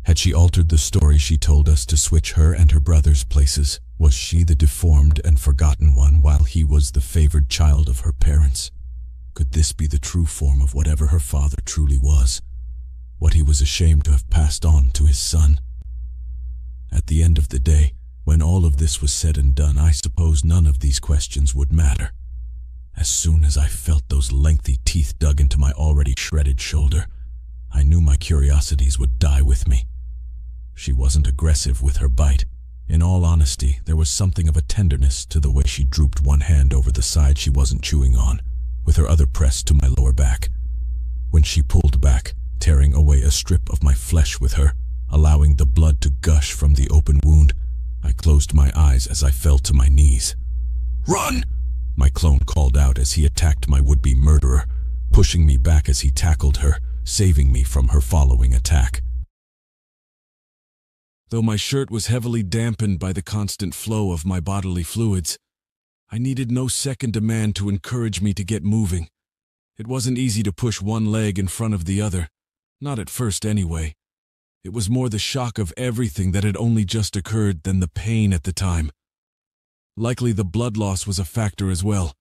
Had she altered the story she told us to switch her and her brother's places? Was she the deformed and forgotten one, while he was the favored child of her parents? Could this be the true form of whatever her father truly was? What he was ashamed to have passed on to his son? At the end of the day, when all of this was said and done, I suppose none of these questions would matter. As soon as I felt those lengthy teeth dug into my already shredded shoulder, I knew my curiosities would die with me. She wasn't aggressive with her bite. In all honesty, there was something of a tenderness to the way she drooped one hand over the side she wasn't chewing on, with her other pressed to my lower back. When she pulled back, tearing away a strip of my flesh with her, allowing the blood to gush from the open wound, I closed my eyes as I fell to my knees. "Run!" my clone called out as he attacked my would-be murderer, pushing me back as he tackled her, saving me from her following attack. Though my shirt was heavily dampened by the constant flow of my bodily fluids, I needed no second demand to encourage me to get moving. It wasn't easy to push one leg in front of the other, not at first anyway. It was more the shock of everything that had only just occurred than the pain at the time. Likely the blood loss was a factor as well.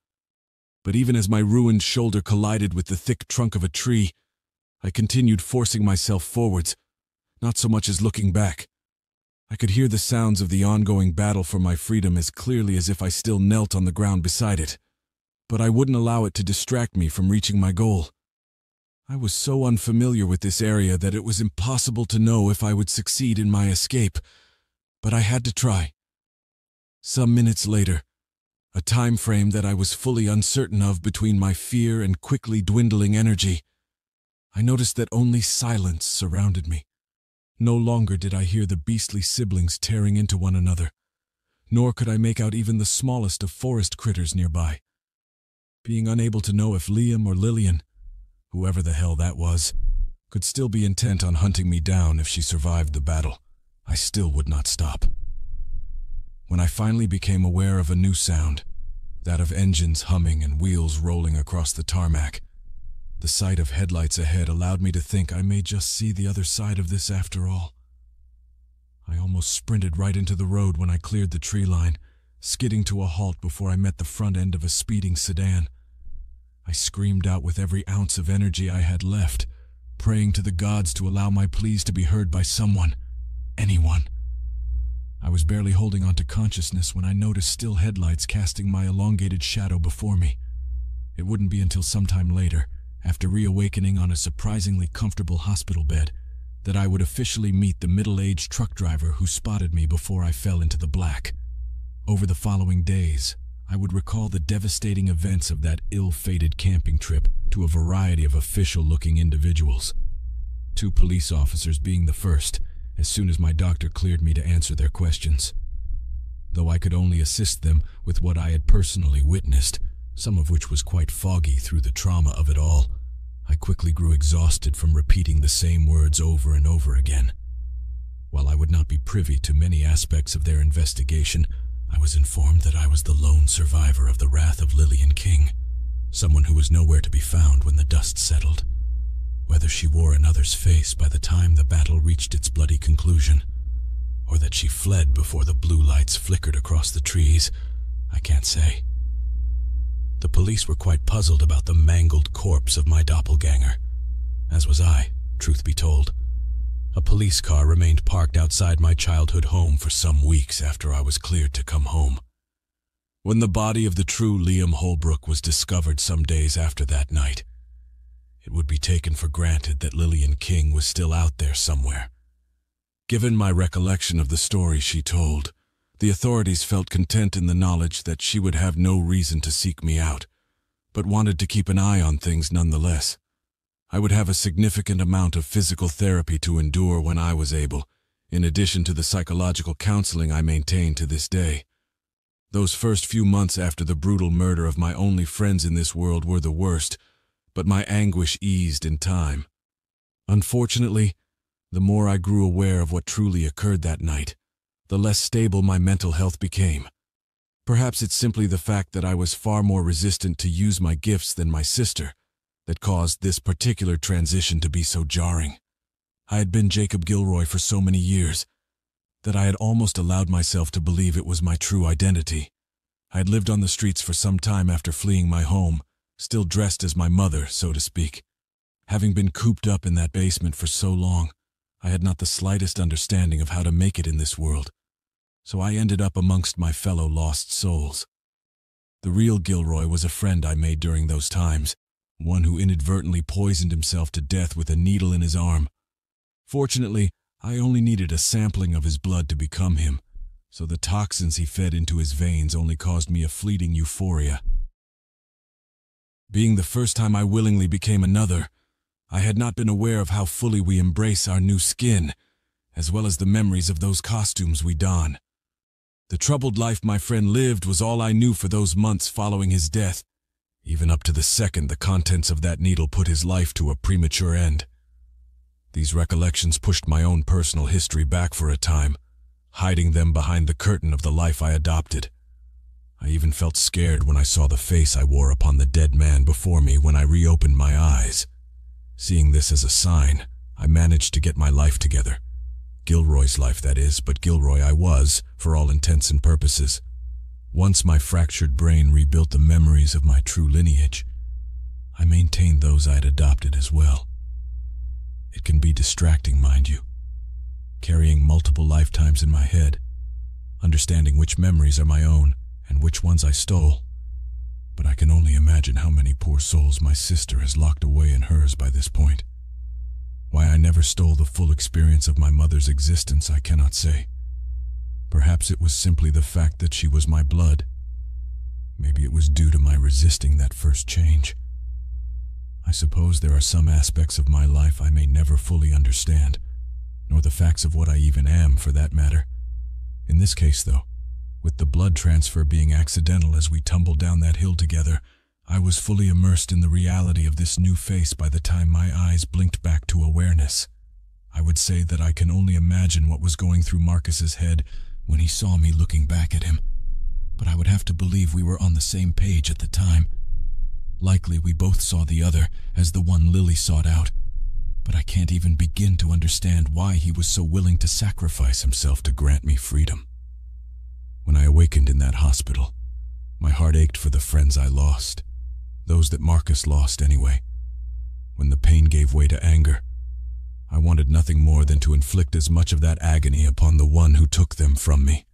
But even as my ruined shoulder collided with the thick trunk of a tree, I continued forcing myself forwards, not so much as looking back. I could hear the sounds of the ongoing battle for my freedom as clearly as if I still knelt on the ground beside it, but I wouldn't allow it to distract me from reaching my goal. I was so unfamiliar with this area that it was impossible to know if I would succeed in my escape, but I had to try. Some minutes later, a time frame that I was fully uncertain of between my fear and quickly dwindling energy, I noticed that only silence surrounded me. No longer did I hear the beastly siblings tearing into one another, nor could I make out even the smallest of forest critters nearby. Being unable to know if Liam or Lillian, whoever the hell that was, could still be intent on hunting me down if she survived the battle, I still would not stop. When I finally became aware of a new sound, that of engines humming and wheels rolling across the tarmac, the sight of headlights ahead allowed me to think I may just see the other side of this after all. I almost sprinted right into the road when I cleared the tree line, skidding to a halt before I met the front end of a speeding sedan. I screamed out with every ounce of energy I had left, praying to the gods to allow my pleas to be heard by someone, anyone. I was barely holding on to consciousness when I noticed still headlights casting my elongated shadow before me. It wouldn't be until sometime later, after reawakening on a surprisingly comfortable hospital bed, that I would officially meet the middle-aged truck driver who spotted me before I fell into the black. Over the following days, I would recall the devastating events of that ill-fated camping trip to a variety of official-looking individuals. 2 police officers being the first, as soon as my doctor cleared me to answer their questions. Though I could only assist them with what I had personally witnessed, some of which was quite foggy through the trauma of it all, I quickly grew exhausted from repeating the same words over and over again. While I would not be privy to many aspects of their investigation, I was informed that I was the lone survivor of the wrath of Lillian King, someone who was nowhere to be found when the dust settled. Whether she wore another's face by the time the battle reached its bloody conclusion, or that she fled before the blue lights flickered across the trees, I can't say. The police were quite puzzled about the mangled corpse of my doppelganger, as was I, truth be told. A police car remained parked outside my childhood home for some weeks after I was cleared to come home. When the body of the true Liam Holbrook was discovered some days after that night, it would be taken for granted that Lillian King was still out there somewhere. Given my recollection of the story she told, the authorities felt content in the knowledge that she would have no reason to seek me out, but wanted to keep an eye on things nonetheless. I would have a significant amount of physical therapy to endure when I was able, in addition to the psychological counseling I maintain to this day. Those first few months after the brutal murder of my only friends in this world were the worst, but my anguish eased in time. Unfortunately, the more I grew aware of what truly occurred that night, the less stable my mental health became. Perhaps it's simply the fact that I was far more resistant to use my gifts than my sister that caused this particular transition to be so jarring. I had been Jacob Gilroy for so many years that I had almost allowed myself to believe it was my true identity. I had lived on the streets for some time after fleeing my home, still dressed as my mother, so to speak. Having been cooped up in that basement for so long, I had not the slightest understanding of how to make it in this world, so I ended up amongst my fellow lost souls. The real Gilroy was a friend I made during those times, one who inadvertently poisoned himself to death with a needle in his arm. Fortunately, I only needed a sampling of his blood to become him, so the toxins he fed into his veins only caused me a fleeting euphoria. Being the first time I willingly became another, I had not been aware of how fully we embrace our new skin, as well as the memories of those costumes we don. The troubled life my friend lived was all I knew for those months following his death, even up to the second the contents of that needle put his life to a premature end. These recollections pushed my own personal history back for a time, hiding them behind the curtain of the life I adopted. I even felt scared when I saw the face I wore upon the dead man before me when I reopened my eyes. Seeing this as a sign, I managed to get my life together. Gilroy's life, that is, but Gilroy I was, for all intents and purposes. Once my fractured brain rebuilt the memories of my true lineage, I maintained those I had adopted as well. It can be distracting, mind you, carrying multiple lifetimes in my head, understanding which memories are my own and which ones I stole. But I can only imagine how many poor souls my sister has locked away in hers by this point. Why I never stole the full experience of my mother's existence, I cannot say. Perhaps it was simply the fact that she was my blood. Maybe it was due to my resisting that first change. I suppose there are some aspects of my life I may never fully understand, nor the facts of what I even am, for that matter. In this case, though, with the blood transfer being accidental as we tumbled down that hill together, I was fully immersed in the reality of this new face by the time my eyes blinked back to awareness. I would say that I can only imagine what was going through Marcus's head when he saw me looking back at him, but I would have to believe we were on the same page at the time. Likely we both saw the other as the one Lily sought out, but I can't even begin to understand why he was so willing to sacrifice himself to grant me freedom. When I awakened in that hospital, my heart ached for the friends I lost, those that Marcus lost anyway. When the pain gave way to anger, I wanted nothing more than to inflict as much of that agony upon the one who took them from me.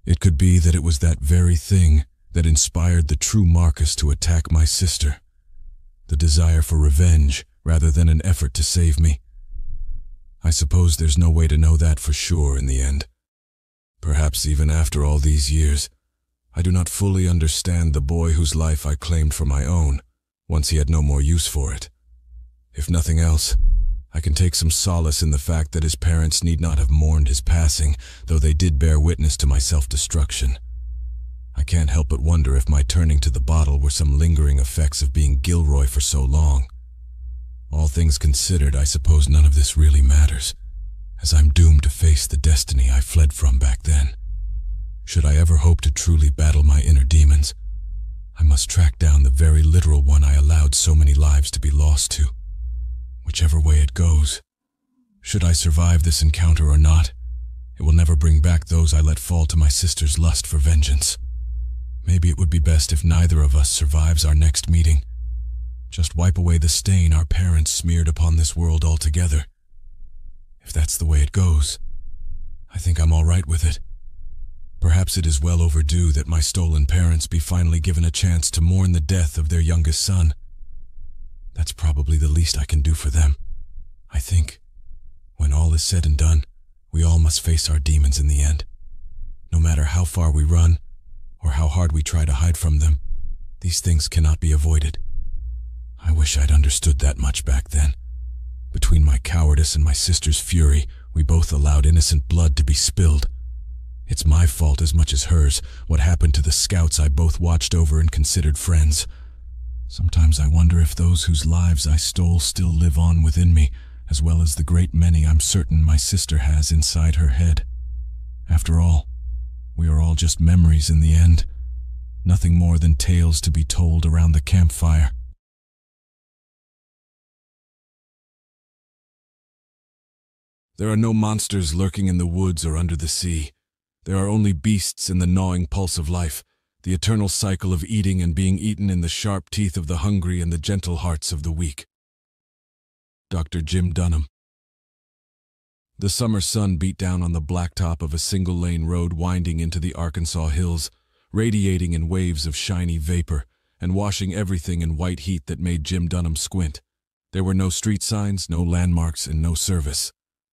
It could be that it was that very thing that inspired the true Marcus to attack my sister, the desire for revenge rather than an effort to save me. I suppose there's no way to know that for sure in the end. Perhaps even after all these years, I do not fully understand the boy whose life I claimed for my own, once he had no more use for it. If nothing else, I can take some solace in the fact that his parents need not have mourned his passing, though they did bear witness to my self-destruction. I can't help but wonder if my turning to the bottle were some lingering effects of being Gilroy for so long. All things considered, I suppose none of this really matters, as I'm doomed to face the destiny I fled from back then. Should I ever hope to truly battle my inner demons, I must track down the very literal one I allowed so many lives to be lost to. Whichever way it goes, should I survive this encounter or not, it will never bring back those I let fall to my sister's lust for vengeance. Maybe it would be best if neither of us survives our next meeting. Just wipe away the stain our parents smeared upon this world altogether. If that's the way it goes, I think I'm all right with it. Perhaps it is well overdue that my stolen parents be finally given a chance to mourn the death of their youngest son. That's probably the least I can do for them. I think, when all is said and done, we all must face our demons in the end. No matter how far we run, or how hard we try to hide from them, these things cannot be avoided. I wish I'd understood that much back then. Between my cowardice and my sister's fury, we both allowed innocent blood to be spilled. It's my fault as much as hers, what happened to the scouts I both watched over and considered friends. Sometimes I wonder if those whose lives I stole still live on within me, as well as the great many I'm certain my sister has inside her head. After all, we are all just memories in the end, nothing more than tales to be told around the campfire. There are no monsters lurking in the woods or under the sea. There are only beasts in the gnawing pulse of life, the eternal cycle of eating and being eaten in the sharp teeth of the hungry and the gentle hearts of the weak. Dr. Jim Dunham. The summer sun beat down on the blacktop of a single-lane road winding into the Arkansas hills, radiating in waves of shiny vapor and washing everything in white heat that made Jim Dunham squint. There were no street signs, no landmarks, and no service.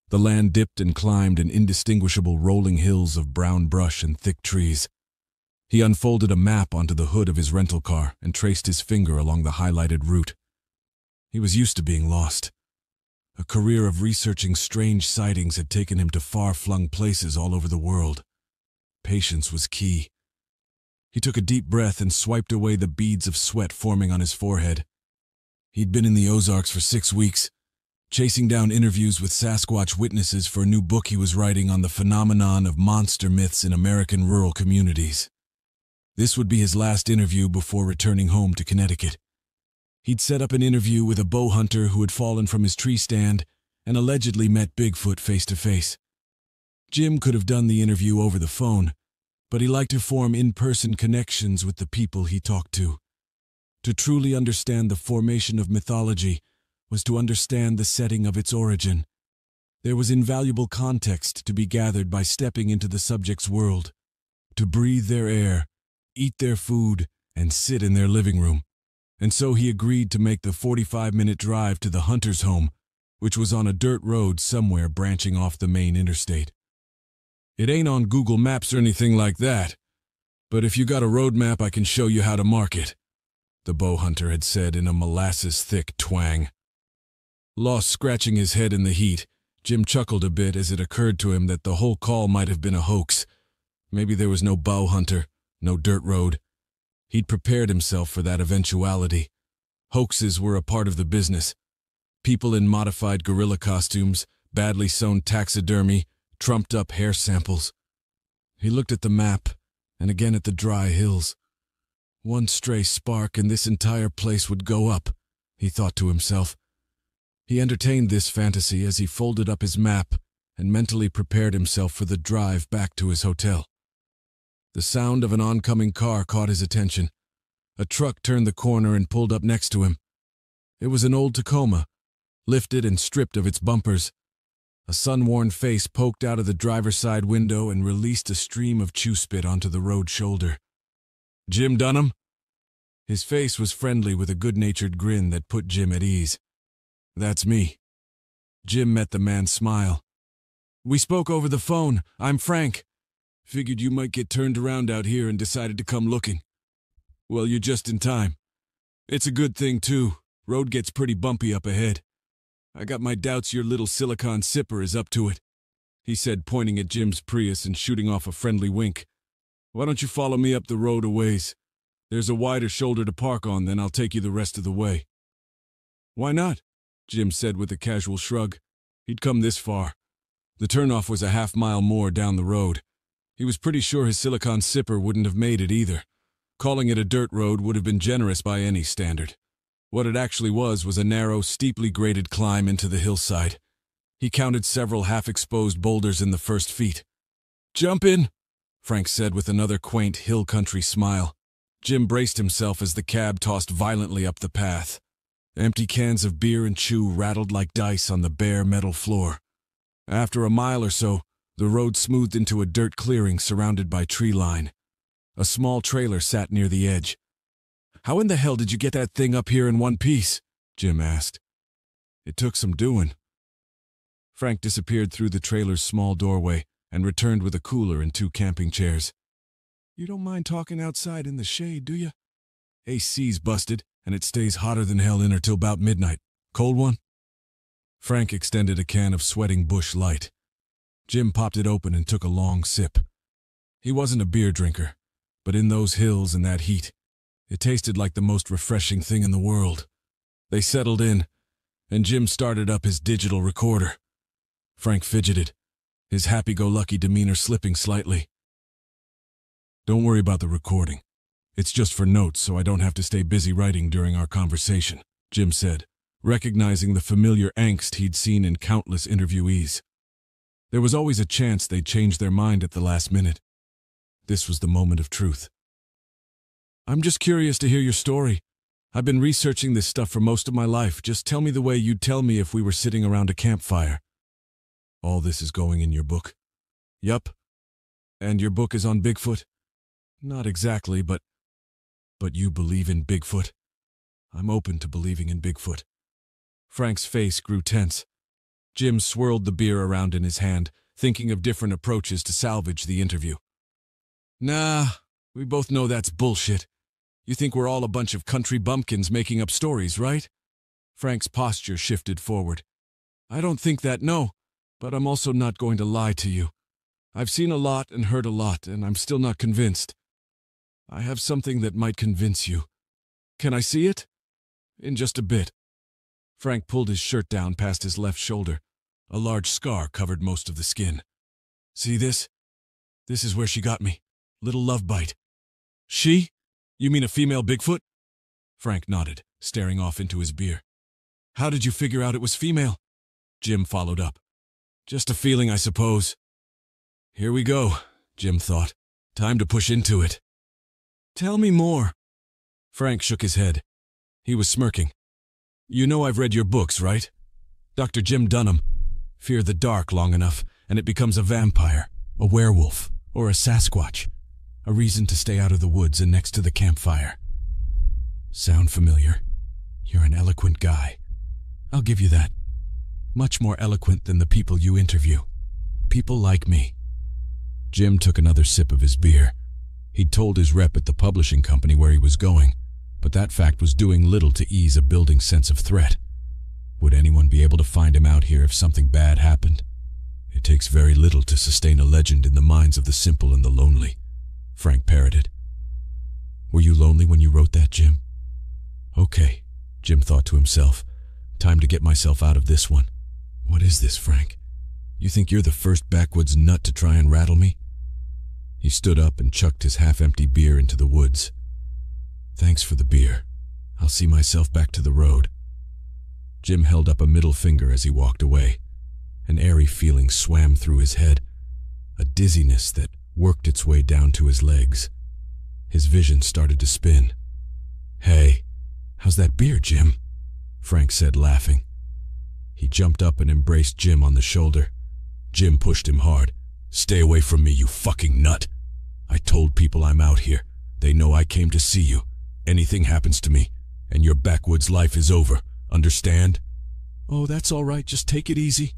The land dipped and climbed in indistinguishable rolling hills of brown brush and thick trees. He unfolded a map onto the hood of his rental car and traced his finger along the highlighted route. He was used to being lost. A career of researching strange sightings had taken him to far-flung places all over the world. Patience was key. He took a deep breath and swiped away the beads of sweat forming on his forehead. He'd been in the Ozarks for 6 weeks, chasing down interviews with Sasquatch witnesses for a new book he was writing on the phenomenon of monster myths in American rural communities. This would be his last interview before returning home to Connecticut. He'd set up an interview with a bow hunter who had fallen from his tree stand and allegedly met Bigfoot face to face. Jim could have done the interview over the phone, but he liked to form in-person connections with the people he talked to. To truly understand the formation of mythology was to understand the setting of its origin. There was invaluable context to be gathered by stepping into the subject's world, to breathe their air, eat their food, and sit in their living room. And so he agreed to make the 45-minute drive to the hunter's home, which was on a dirt road somewhere branching off the main interstate. "It ain't on Google Maps or anything like that, but if you got a road map I can show you how to mark it," the bow hunter had said in a molasses-thick twang. Lost scratching his head in the heat, Jim chuckled a bit as it occurred to him that the whole call might have been a hoax. Maybe there was no bow hunter, no dirt road. He'd prepared himself for that eventuality. Hoaxes were a part of the business. People in modified gorilla costumes, badly sewn taxidermy, trumped-up hair samples. He looked at the map, and again at the dry hills. One stray spark and this entire place would go up, he thought to himself. He entertained this fantasy as he folded up his map and mentally prepared himself for the drive back to his hotel. The sound of an oncoming car caught his attention. A truck turned the corner and pulled up next to him. It was an old Tacoma, lifted and stripped of its bumpers. A sun-worn face poked out of the driver's side window and released a stream of chew spit onto the road shoulder. "Jim Dunham?" His face was friendly with a good-natured grin that put Jim at ease. "That's me." Jim met the man's smile. "We spoke over the phone. I'm Frank. Figured you might get turned around out here and decided to come looking. Well, you're just in time. It's a good thing, too. Road gets pretty bumpy up ahead. I got my doubts your little silicon sipper is up to it," he said, pointing at Jim's Prius and shooting off a friendly wink. "Why don't you follow me up the road a ways? There's a wider shoulder to park on, then I'll take you the rest of the way." "Why not?" Jim said with a casual shrug. He'd come this far. The turnoff was a half-mile more down the road. He was pretty sure his silicon sipper wouldn't have made it either. Calling it a dirt road would have been generous by any standard. What it actually was a narrow, steeply graded climb into the hillside. He counted several half-exposed boulders in the first feet. "Jump in," Frank said with another quaint hill country smile. Jim braced himself as the cab tossed violently up the path. Empty cans of beer and chew rattled like dice on the bare metal floor. After a mile or so, the road smoothed into a dirt clearing surrounded by tree line. A small trailer sat near the edge. "How in the hell did you get that thing up here in one piece?" Jim asked. "It took some doing." Frank disappeared through the trailer's small doorway and returned with a cooler and 2 camping chairs. "You don't mind talking outside in the shade, do you? AC's busted, and it stays hotter than hell in her till about midnight. Cold one?" Frank extended a can of Sweating Bush Light. Jim popped it open and took a long sip. He wasn't a beer drinker, but in those hills and that heat, it tasted like the most refreshing thing in the world. They settled in, and Jim started up his digital recorder. Frank fidgeted, his happy-go-lucky demeanor slipping slightly. "Don't worry about the recording. It's just for notes so I don't have to stay busy writing during our conversation," Jim said, recognizing the familiar angst he'd seen in countless interviewees. There was always a chance they'd change their mind at the last minute. This was the moment of truth. "I'm just curious to hear your story. I've been researching this stuff for most of my life. Just tell me the way you'd tell me if we were sitting around a campfire." "All this is going in your book?" "Yup." "And your book is on Bigfoot?" "Not exactly, but you believe in Bigfoot?" "I'm open to believing in Bigfoot." Frank's face grew tense. Jim swirled the beer around in his hand, thinking of different approaches to salvage the interview. "Nah, we both know that's bullshit. You think we're all a bunch of country bumpkins making up stories, right?" Frank's posture shifted forward. "I don't think that, no, but I'm also not going to lie to you. I've seen a lot and heard a lot, and I'm still not convinced. I have something that might convince you. Can I see it?" "In just a bit." Frank pulled his shirt down past his left shoulder. A large scar covered most of the skin. "See this? This is where she got me. Little love bite." "She? You mean a female Bigfoot?" Frank nodded, staring off into his beer. "How did you figure out it was female?" Jim followed up. "Just a feeling, I suppose." "Here we go," Jim thought. "Time to push into it." "Tell me more." Frank shook his head. He was smirking. "You know I've read your books, right? Dr. Jim Dunham. Fear the dark long enough, and it becomes a vampire, a werewolf, or a Sasquatch. A reason to stay out of the woods and next to the campfire. Sound familiar? You're an eloquent guy. I'll give you that. Much more eloquent than the people you interview. People like me." Jim took another sip of his beer. He'd told his rep at the publishing company where he was going, but that fact was doing little to ease a building sense of threat. Would anyone be able to find him out here if something bad happened? It takes very little to sustain a legend in the minds of the simple and the lonely, Frank parroted. "Were you lonely when you wrote that, Jim?" "Okay," Jim thought to himself, Time to get myself out of this one. What is this, Frank? You think you're the first backwoods nut to try and rattle me? He stood up and chucked his half-empty beer into the woods. Thanks for the beer. I'll see myself back to the road. Jim held up a middle finger as he walked away. An airy feeling swam through his head, a dizziness that worked its way down to his legs. His vision started to spin. Hey, how's that beer, Jim? Frank said, laughing. He jumped up and embraced Jim on the shoulder. Jim pushed him hard. Stay away from me, you fucking nut. I told people I'm out here. They know I came to see you. Anything happens to me, and your backwoods life is over. Understand? Oh, that's all right. Just take it easy.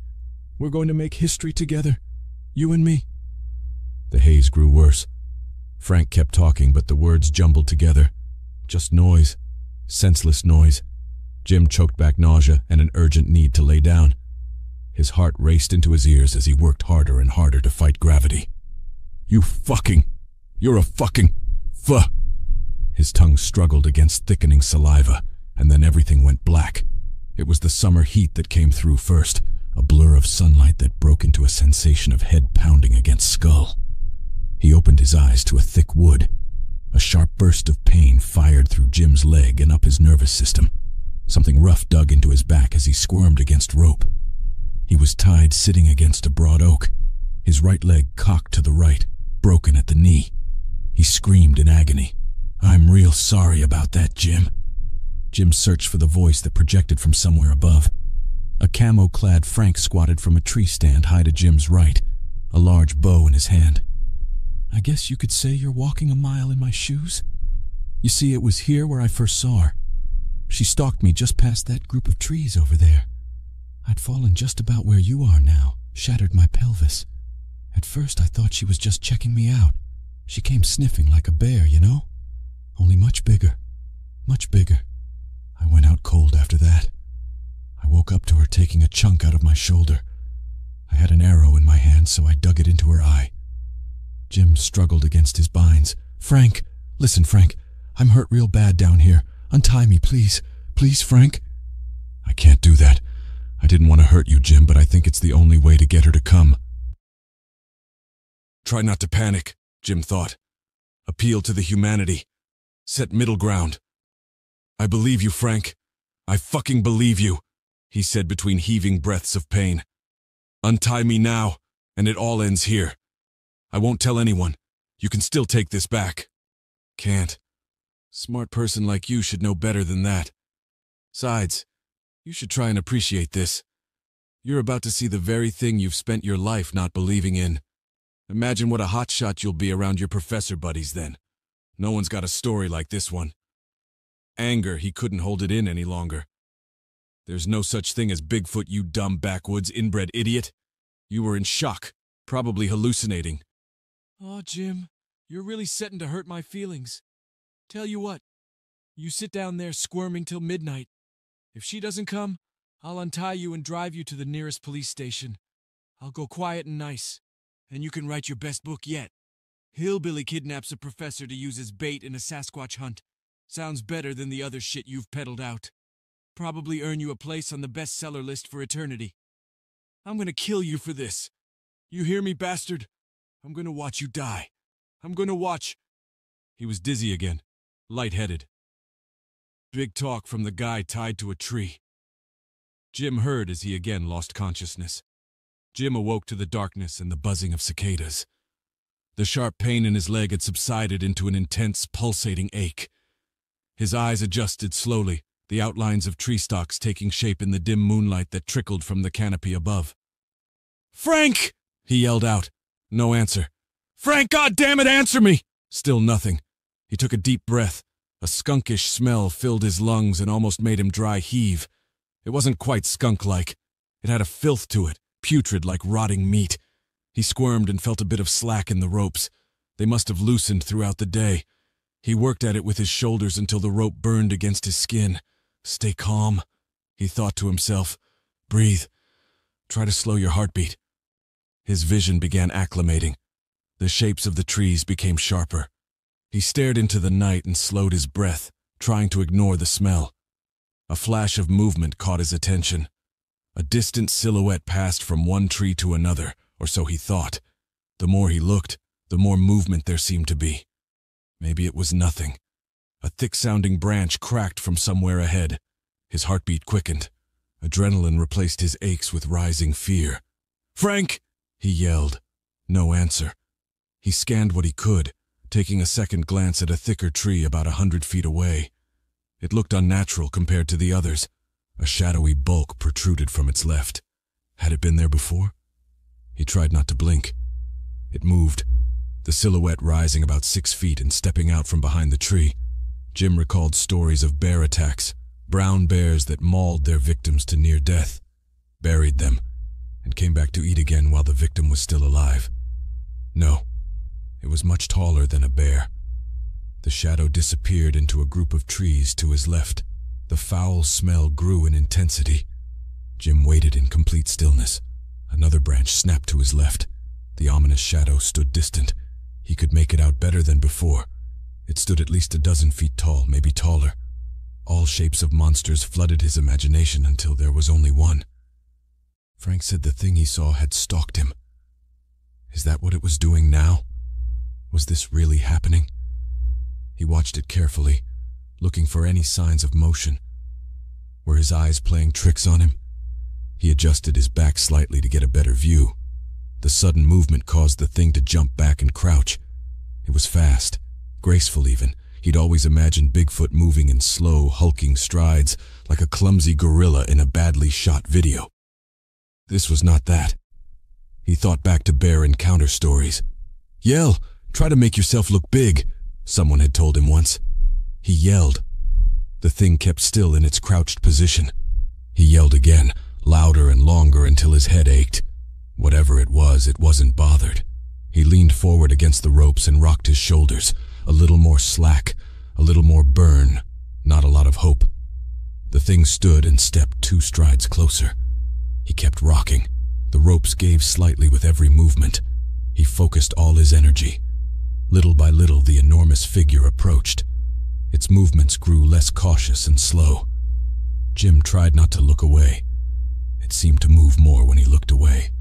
We're going to make history together. You and me. The haze grew worse. Frank kept talking, but the words jumbled together. Just noise. Senseless noise. Jim choked back nausea and an urgent need to lay down. His heart raced into his ears as he worked harder and harder to fight gravity. You're a fucking His tongue struggled against thickening saliva, and then everything went black. It was the summer heat that came through first, a blur of sunlight that broke into a sensation of head pounding against skull. He opened his eyes to a thick wood. A sharp burst of pain fired through Jim's leg and up his nervous system. Something rough dug into his back as he squirmed against rope. He was tied sitting against a broad oak, his right leg cocked to the right, broken at the knee. He screamed in agony. I'm real sorry about that, Jim. Jim searched for the voice that projected from somewhere above. A camo-clad Frank squatted from a tree stand high to Jim's right, a large bow in his hand. I guess you could say you're walking a mile in my shoes. You see, it was here where I first saw her. She stalked me just past that group of trees over there. I'd fallen just about where you are now, shattered my pelvis. At first I thought she was just checking me out. She came sniffing like a bear, you know? Only much bigger. Much bigger. I went out cold after that. I woke up to her taking a chunk out of my shoulder. I had an arrow in my hand, so I dug it into her eye. Jim struggled against his binds. Frank! Listen, Frank. I'm hurt real bad down here. Untie me, please. Please, Frank. I can't do that. I didn't want to hurt you, Jim, but I think it's the only way to get her to come. Try not to panic, Jim thought. Appeal to the humanity. Set middle ground. I believe you, Frank. I fucking believe you, he said between heaving breaths of pain. Untie me now, and it all ends here. I won't tell anyone. You can still take this back. Can't. Smart person like you should know better than that. Besides, you should try and appreciate this. You're about to see the very thing you've spent your life not believing in. Imagine what a hotshot you'll be around your professor buddies then. No one's got a story like this one. Anger, he couldn't hold it in any longer. There's no such thing as Bigfoot, you dumb backwoods inbred idiot. You were in shock, probably hallucinating. Aw, Jim, you're really setting to hurt my feelings. Tell you what, you sit down there squirming till midnight. If she doesn't come, I'll untie you and drive you to the nearest police station. I'll go quiet and nice, and you can write your best book yet. Hillbilly kidnaps a professor to use as bait in a Sasquatch hunt. Sounds better than the other shit you've peddled out. Probably earn you a place on the bestseller list for eternity. I'm gonna kill you for this. You hear me, bastard? I'm gonna watch you die. I'm gonna watch. He was dizzy again, lightheaded. Big talk from the guy tied to a tree. Jim heard as he again lost consciousness. Jim awoke to the darkness and the buzzing of cicadas. The sharp pain in his leg had subsided into an intense, pulsating ache. His eyes adjusted slowly, the outlines of tree stalks taking shape in the dim moonlight that trickled from the canopy above. Frank! He yelled out. No answer. Frank, goddammit, answer me! Still nothing. He took a deep breath. A skunkish smell filled his lungs and almost made him dry heave. It wasn't quite skunk-like. It had a filth to it, putrid like rotting meat. He squirmed and felt a bit of slack in the ropes. They must have loosened throughout the day. He worked at it with his shoulders until the rope burned against his skin. Stay calm, he thought to himself. Breathe. Try to slow your heartbeat. His vision began acclimating. The shapes of the trees became sharper. He stared into the night and slowed his breath, trying to ignore the smell. A flash of movement caught his attention. A distant silhouette passed from one tree to another, or so he thought. The more he looked, the more movement there seemed to be. Maybe it was nothing. A thick-sounding branch cracked from somewhere ahead. His heartbeat quickened. Adrenaline replaced his aches with rising fear. "Frank!" he yelled. No answer. He scanned what he could, taking a second glance at a thicker tree about 100 feet away. It looked unnatural compared to the others. A shadowy bulk protruded from its left. Had it been there before? He tried not to blink. It moved, the silhouette rising about 6 feet and stepping out from behind the tree. Jim recalled stories of bear attacks, brown bears that mauled their victims to near death, buried them, and came back to eat again while the victim was still alive. No, it was much taller than a bear. The shadow disappeared into a group of trees to his left. The foul smell grew in intensity. Jim waited in complete stillness. Another branch snapped to his left. The ominous shadow stood distant. He could make it out better than before. It stood at least a dozen feet tall, maybe taller. All shapes of monsters flooded his imagination until there was only one. Frank said the thing he saw had stalked him. Is that what it was doing now? Was this really happening? He watched it carefully, looking for any signs of motion. Were his eyes playing tricks on him? He adjusted his back slightly to get a better view. The sudden movement caused the thing to jump back and crouch. It was fast, graceful even. He'd always imagined Bigfoot moving in slow, hulking strides, like a clumsy gorilla in a badly shot video. This was not that. He thought back to bear encounter stories. "Yell! Try to make yourself look big," someone had told him once. He yelled. The thing kept still in its crouched position. He yelled again, louder and longer until his head ached. Whatever it wasn't bothered. He leaned forward against the ropes and rocked his shoulders, a little more slack, a little more burn, not a lot of hope. The thing stood and stepped 2 strides closer. He kept rocking. The ropes gave slightly with every movement. He focused all his energy. Little by little, the enormous figure approached. Its movements grew less cautious and slow. Jim tried not to look away. It seemed to move more when he looked away.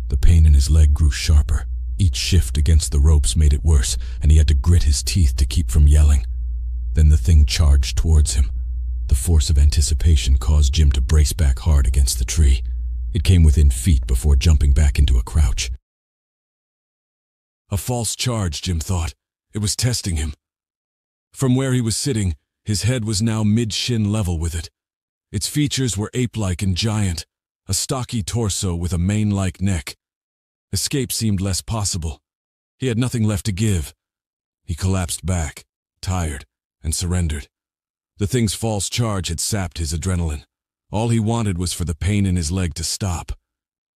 The pain in his leg grew sharper. Each shift against the ropes made it worse, and he had to grit his teeth to keep from yelling. Then the thing charged towards him. The force of anticipation caused Jim to brace back hard against the tree. It came within feet before jumping back into a crouch. A false charge, Jim thought. It was testing him. From where he was sitting, his head was now mid-shin level with it. Its features were ape-like and giant, a stocky torso with a mane-like neck. Escape seemed less possible. He had nothing left to give. He collapsed back, tired, and surrendered. The thing's false charge had sapped his adrenaline. All he wanted was for the pain in his leg to stop.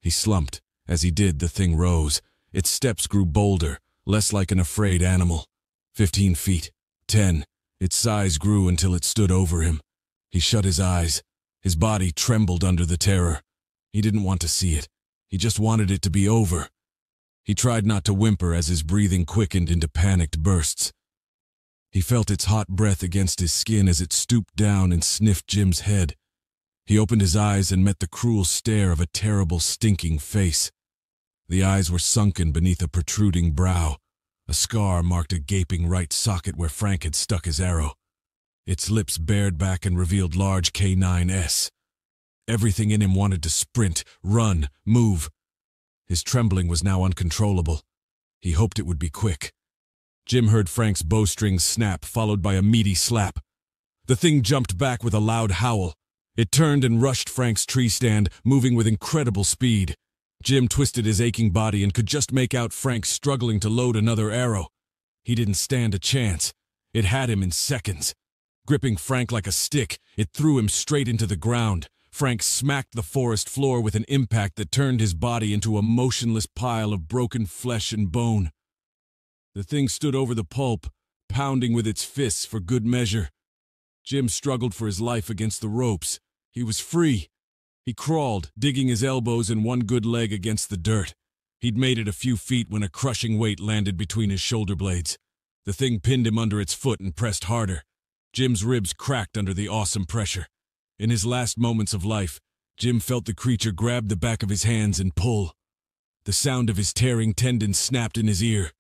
He slumped. As he did, the thing rose. Its steps grew bolder, less like an afraid animal. 15 feet. 10. Its size grew until it stood over him. He shut his eyes. His body trembled under the terror. He didn't want to see it. He just wanted it to be over. He tried not to whimper as his breathing quickened into panicked bursts. He felt its hot breath against his skin as it stooped down and sniffed Jim's head. He opened his eyes and met the cruel stare of a terrible, stinking face. The eyes were sunken beneath a protruding brow. A scar marked a gaping right socket where Frank had stuck his arrow. Its lips bared back and revealed large K9S. Everything in him wanted to sprint, run, move. His trembling was now uncontrollable. He hoped it would be quick. Jim heard Frank's bowstrings snap, followed by a meaty slap. The thing jumped back with a loud howl. It turned and rushed Frank's tree stand, moving with incredible speed. Jim twisted his aching body and could just make out Frank struggling to load another arrow. He didn't stand a chance. It had him in seconds. Gripping Frank like a stick, it threw him straight into the ground. Frank smacked the forest floor with an impact that turned his body into a motionless pile of broken flesh and bone. The thing stood over the pulp, pounding with its fists for good measure. Jim struggled for his life against the ropes. He was free. He crawled, digging his elbows and one good leg against the dirt. He'd made it a few feet when a crushing weight landed between his shoulder blades. The thing pinned him under its foot and pressed harder. Jim's ribs cracked under the awesome pressure. In his last moments of life, Jim felt the creature grab the back of his hands and pull. The sound of his tearing tendons snapped in his ear.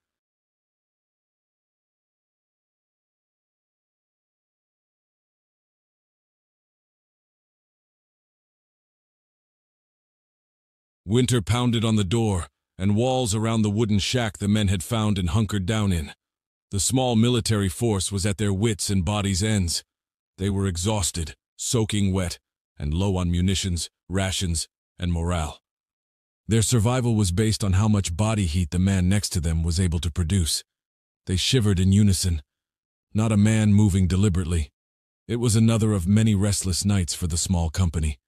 Winter pounded on the door, and walls around the wooden shack the men had found and hunkered down in. The small military force was at their wits' and bodies' ends. They were exhausted, soaking wet, and low on munitions, rations, and morale. Their survival was based on how much body heat the man next to them was able to produce. They shivered in unison, not a man moving deliberately. It was another of many restless nights for the small company.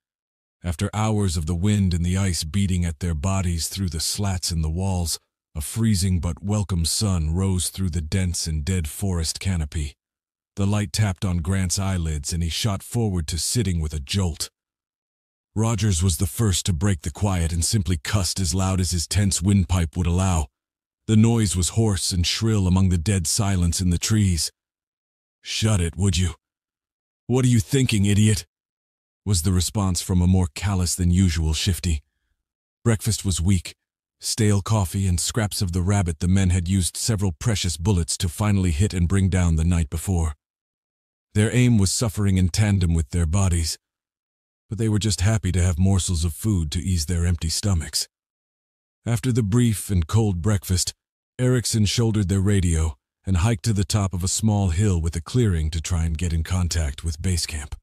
After hours of the wind and the ice beating at their bodies through the slats in the walls, a freezing but welcome sun rose through the dense and dead forest canopy. The light tapped on Grant's eyelids and he shot forward to sitting with a jolt. Rogers was the first to break the quiet and simply cussed as loud as his tense windpipe would allow. The noise was hoarse and shrill among the dead silence in the trees. "Shut it, would you? What are you thinking, idiot?" was the response from a more callous than usual Shifty. Breakfast was weak. Stale coffee and scraps of the rabbit the men had used several precious bullets to finally hit and bring down the night before. Their aim was suffering in tandem with their bodies, but they were just happy to have morsels of food to ease their empty stomachs. After the brief and cold breakfast, Erickson shouldered their radio and hiked to the top of a small hill with a clearing to try and get in contact with base camp.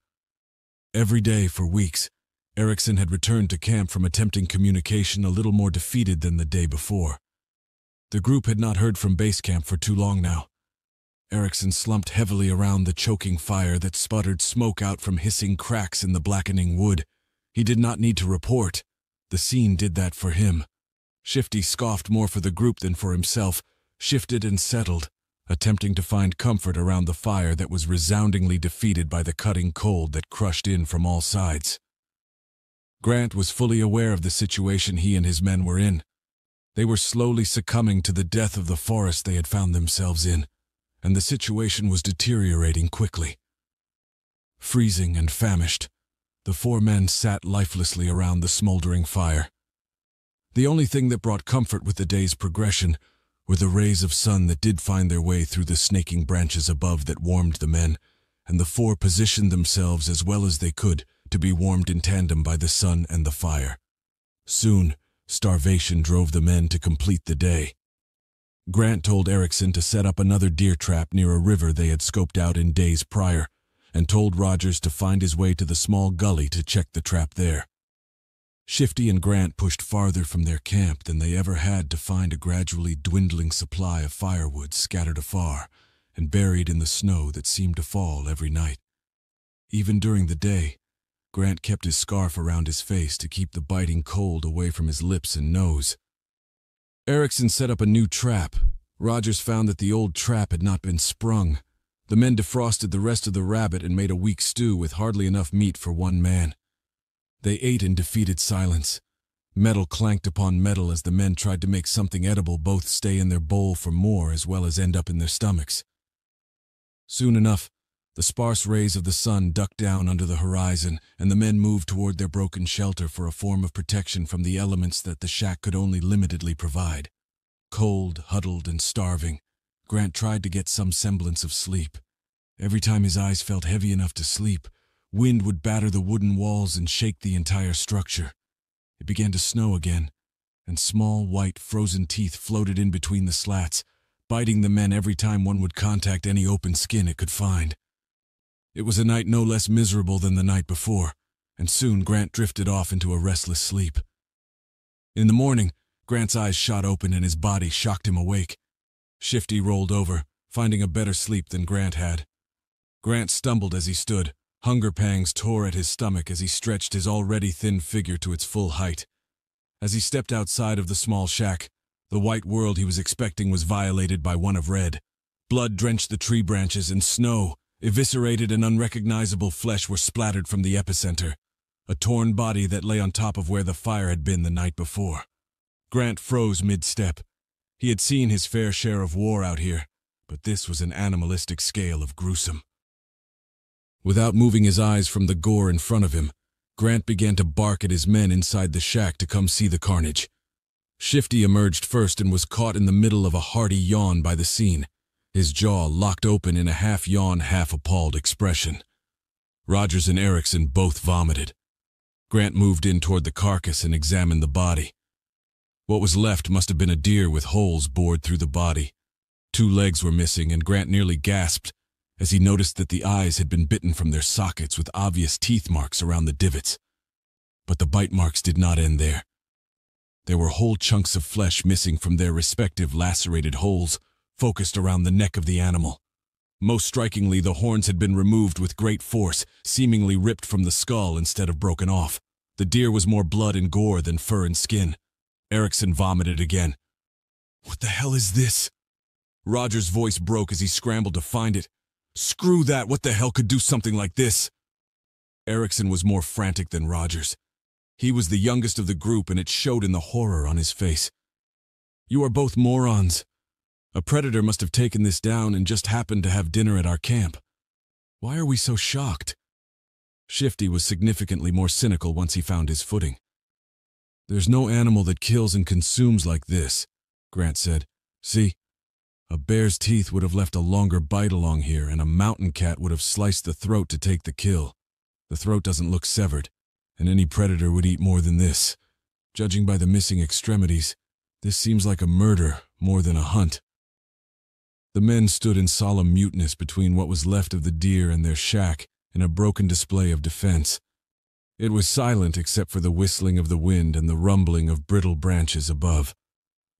Every day for weeks, Erickson had returned to camp from attempting communication a little more defeated than the day before. The group had not heard from base camp for too long now. Erickson slumped heavily around the choking fire that sputtered smoke out from hissing cracks in the blackening wood. He did not need to report. The scene did that for him. Shifty scoffed more for the group than for himself, shifted and settled, attempting to find comfort around the fire that was resoundingly defeated by the cutting cold that crushed in from all sides. Grant was fully aware of the situation he and his men were in. They were slowly succumbing to the death of the forest they had found themselves in, and the situation was deteriorating quickly. Freezing and famished, the four men sat lifelessly around the smoldering fire. The only thing that brought comfort with the day's progression were the rays of sun that did find their way through the snaking branches above that warmed the men, and the four positioned themselves as well as they could to be warmed in tandem by the sun and the fire. Soon, starvation drove the men to complete the day. Grant told Erickson to set up another deer trap near a river they had scoped out in days prior, and told Rogers to find his way to the small gully to check the trap there. Shifty and Grant pushed farther from their camp than they ever had to find a gradually dwindling supply of firewood scattered afar and buried in the snow that seemed to fall every night. Even during the day, Grant kept his scarf around his face to keep the biting cold away from his lips and nose. Erickson set up a new trap. Rogers found that the old trap had not been sprung. The men defrosted the rest of the rabbit and made a weak stew with hardly enough meat for one man. They ate in defeated silence. Metal clanked upon metal as the men tried to make something edible both stay in their bowl for more as well as end up in their stomachs. Soon enough, the sparse rays of the sun ducked down under the horizon, and the men moved toward their broken shelter for a form of protection from the elements that the shack could only limitedly provide. Cold, huddled, and starving, Grant tried to get some semblance of sleep. Every time his eyes felt heavy enough to sleep, wind would batter the wooden walls and shake the entire structure. It began to snow again, and small, white, frozen teeth floated in between the slats, biting the men every time one would contact any open skin it could find. It was a night no less miserable than the night before, and soon Grant drifted off into a restless sleep. In the morning, Grant's eyes shot open and his body shocked him awake. Shifty rolled over, finding a better sleep than Grant had. Grant stumbled as he stood. Hunger pangs tore at his stomach as he stretched his already thin figure to its full height. As he stepped outside of the small shack, the white world he was expecting was violated by one of red. Blood drenched the tree branches, and snow, eviscerated and unrecognizable flesh were splattered from the epicenter, a torn body that lay on top of where the fire had been the night before. Grant froze mid-step. He had seen his fair share of war out here, but this was an animalistic scale of gruesome. Without moving his eyes from the gore in front of him, Grant began to bark at his men inside the shack to come see the carnage. Shifty emerged first and was caught in the middle of a hearty yawn by the scene, his jaw locked open in a half-yawn, half-appalled expression. Rogers and Erickson both vomited. Grant moved in toward the carcass and examined the body. What was left must have been a deer with holes bored through the body. 2 legs were missing, and Grant nearly gasped as he noticed that the eyes had been bitten from their sockets with obvious teeth marks around the divots. But the bite marks did not end there. There were whole chunks of flesh missing from their respective lacerated holes, focused around the neck of the animal. Most strikingly, the horns had been removed with great force, seemingly ripped from the skull instead of broken off. The deer was more blood and gore than fur and skin. Erickson vomited again. "What the hell is this?" Rogers' voice broke as he scrambled to find it. "Screw that, what the hell could do something like this?" Erickson was more frantic than Rogers. He was the youngest of the group, and it showed in the horror on his face. "You are both morons. A predator must have taken this down and just happened to have dinner at our camp. Why are we so shocked?" Shifty was significantly more cynical once he found his footing. "There's no animal that kills and consumes like this," Grant said. "See? A bear's teeth would have left a longer bite along here, and a mountain cat would have sliced the throat to take the kill. The throat doesn't look severed, and any predator would eat more than this. Judging by the missing extremities, this seems like a murder more than a hunt." The men stood in solemn muteness between what was left of the deer and their shack in a broken display of defense. It was silent except for the whistling of the wind and the rumbling of brittle branches above.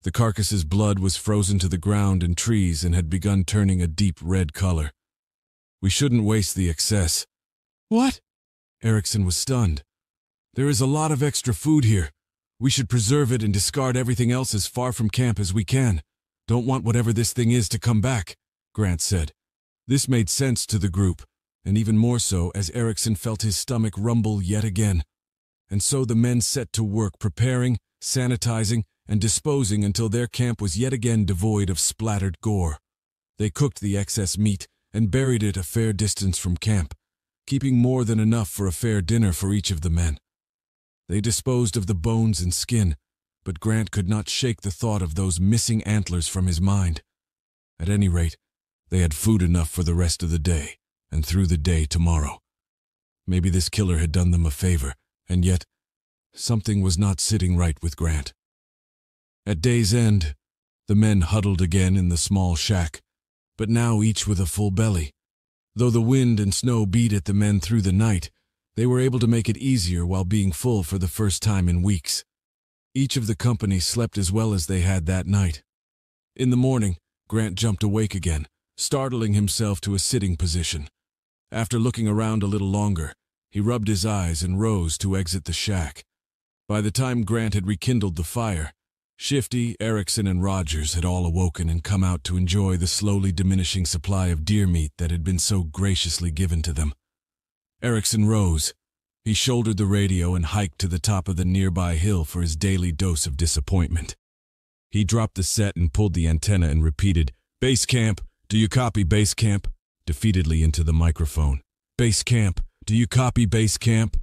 The carcass's blood was frozen to the ground and trees and had begun turning a deep red color. "We shouldn't waste the excess." "What?" Erickson was stunned. "There is a lot of extra food here. We should preserve it and discard everything else as far from camp as we can. Don't want whatever this thing is to come back," Grant said. This made sense to the group, and even more so as Erickson felt his stomach rumble yet again. And so the men set to work preparing, sanitizing, and disposing until their camp was yet again devoid of splattered gore. They cooked the excess meat and buried it a fair distance from camp, keeping more than enough for a fair dinner for each of the men. They disposed of the bones and skin, but Grant could not shake the thought of those missing antlers from his mind. At any rate, they had food enough for the rest of the day, and through the day tomorrow. Maybe this killer had done them a favor, and yet something was not sitting right with Grant. At day's end, the men huddled again in the small shack, but now each with a full belly. Though the wind and snow beat at the men through the night, they were able to make it easier while being full for the first time in weeks. Each of the company slept as well as they had that night. In the morning, Grant jumped awake again, startling himself to a sitting position. After looking around a little longer, he rubbed his eyes and rose to exit the shack. By the time Grant had rekindled the fire, Shifty, Erickson, and Rogers had all awoken and come out to enjoy the slowly diminishing supply of deer meat that had been so graciously given to them. Erickson rose. He shouldered the radio and hiked to the top of the nearby hill for his daily dose of disappointment. He dropped the set and pulled the antenna and repeated, "Base camp, do you copy base camp?" defeatedly into the microphone. "Base camp, do you copy base camp?"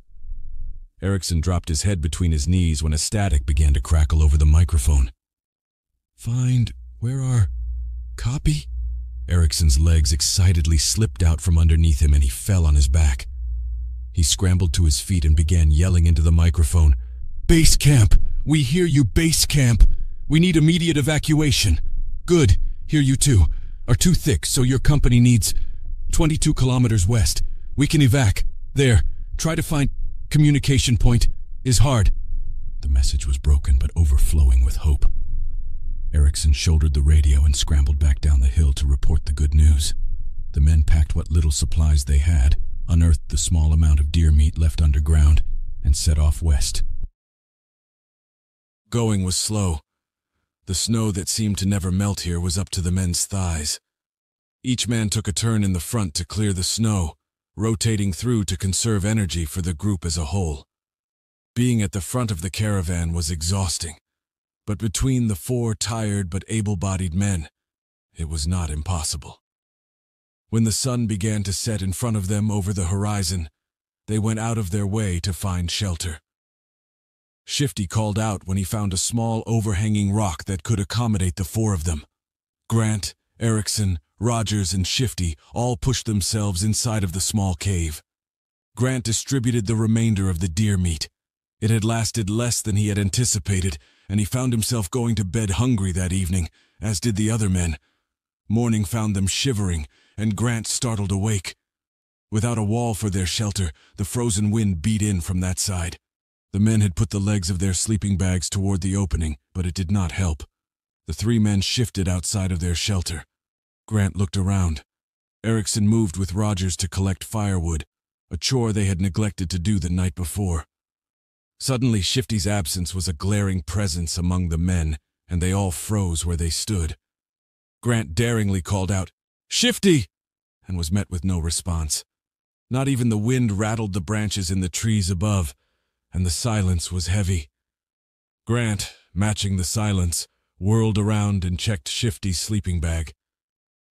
Erickson dropped his head between his knees when a static began to crackle over the microphone. Where are... Copy? Erickson's legs excitedly slipped out from underneath him and he fell on his back. He scrambled to his feet and began yelling into the microphone. "Base camp! We hear you, base camp! We need immediate evacuation. Good, hear you too. Are too thick, so your company needs 22 kilometers west. We can evac. There, try to find... Communication point is hard." The message was broken but overflowing with hope. Erickson shouldered the radio and scrambled back down the hill to report the good news. The men packed what little supplies they had, unearthed the small amount of deer meat left underground, and set off west. Going was slow. The snow that seemed to never melt here was up to the men's thighs. Each man took a turn in the front to clear the snow, rotating through to conserve energy for the group as a whole. Being at the front of the caravan was exhausting, but between the 4 tired but able-bodied men, it was not impossible. When the sun began to set in front of them over the horizon, they went out of their way to find shelter. Shifty called out when he found a small overhanging rock that could accommodate the four of them. Grant, Erickson, Rogers, and Shifty all pushed themselves inside of the small cave. Grant distributed the remainder of the deer meat. It had lasted less than he had anticipated, and he found himself going to bed hungry that evening, as did the other men. Morning found them shivering, and Grant startled awake. Without a wall for their shelter, the frozen wind beat in from that side. The men had put the legs of their sleeping bags toward the opening, but it did not help. The three men shifted outside of their shelter. Grant looked around. Erickson moved with Rogers to collect firewood, a chore they had neglected to do the night before. Suddenly, Shifty's absence was a glaring presence among the men, and they all froze where they stood. Grant daringly called out, "Shifty!" and was met with no response. Not even the wind rattled the branches in the trees above, and the silence was heavy. Grant, matching the silence, whirled around and checked Shifty's sleeping bag.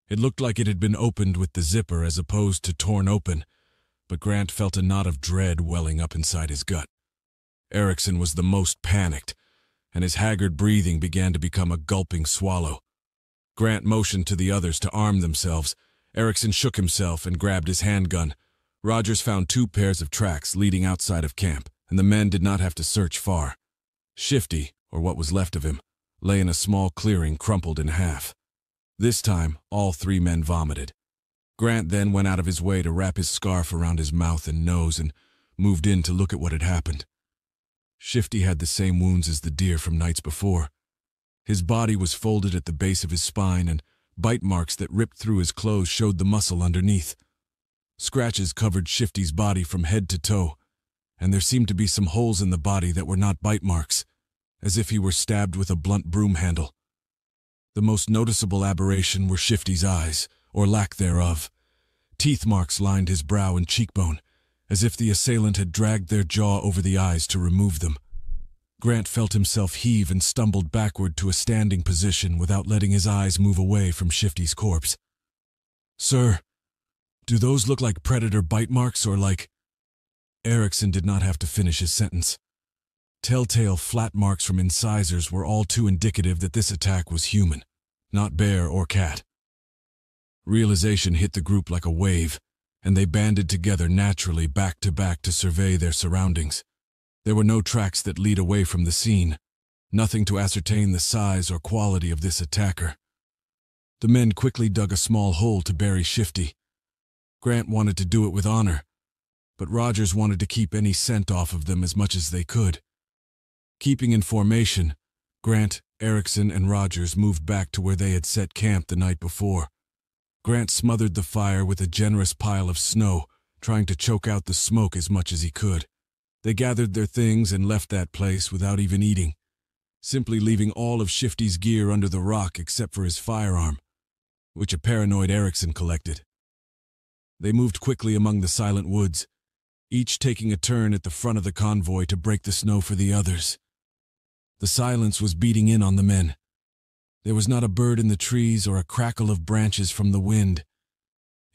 It looked like it had been opened with the zipper as opposed to torn open, but Grant felt a knot of dread welling up inside his gut. Erickson was the most panicked, and his haggard breathing began to become a gulping swallow. Grant motioned to the others to arm themselves. Erickson shook himself and grabbed his handgun. Rogers found 2 pairs of tracks leading outside of camp, and the men did not have to search far. Shifty, or what was left of him, lay in a small clearing crumpled in half. This time, all 3 men vomited. Grant then went out of his way to wrap his scarf around his mouth and nose and moved in to look at what had happened. Shifty had the same wounds as the deer from nights before. His body was folded at the base of his spine, and bite marks that ripped through his clothes showed the muscle underneath. Scratches covered Shifty's body from head to toe, and there seemed to be some holes in the body that were not bite marks, as if he were stabbed with a blunt broom handle. The most noticeable aberration were Shifty's eyes, or lack thereof. Teeth marks lined his brow and cheekbone, as if the assailant had dragged their jaw over the eyes to remove them. Grant felt himself heave and stumbled backward to a standing position without letting his eyes move away from Shifty's corpse. "Sir, do those look like predator bite marks or like—" Erickson did not have to finish his sentence. Telltale flat marks from incisors were all too indicative that this attack was human, not bear or cat. Realization hit the group like a wave, and they banded together naturally back to back to survey their surroundings. There were no tracks that lead away from the scene, nothing to ascertain the size or quality of this attacker. The men quickly dug a small hole to bury Shifty. Grant wanted to do it with honor, but Rogers wanted to keep any scent off of them as much as they could. Keeping in formation, Grant, Erickson, and Rogers moved back to where they had set camp the night before. Grant smothered the fire with a generous pile of snow, trying to choke out the smoke as much as he could. They gathered their things and left that place without even eating, simply leaving all of Shifty's gear under the rock except for his firearm, which a paranoid Erickson collected. They moved quickly among the silent woods, each taking a turn at the front of the convoy to break the snow for the others. The silence was beating in on the men. There was not a bird in the trees or a crackle of branches from the wind.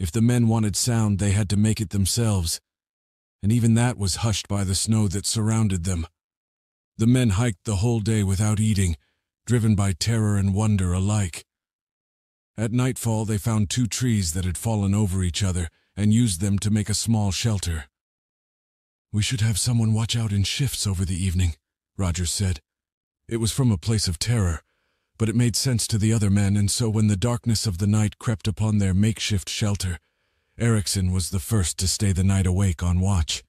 If the men wanted sound, they had to make it themselves, and even that was hushed by the snow that surrounded them. The men hiked the whole day without eating, driven by terror and wonder alike. At nightfall, they found 2 trees that had fallen over each other and used them to make a small shelter. "We should have someone watch out in shifts over the evening," Rogers said. It was from a place of terror, but it made sense to the other men, and so when the darkness of the night crept upon their makeshift shelter, Erickson was the first to stay the night awake on watch.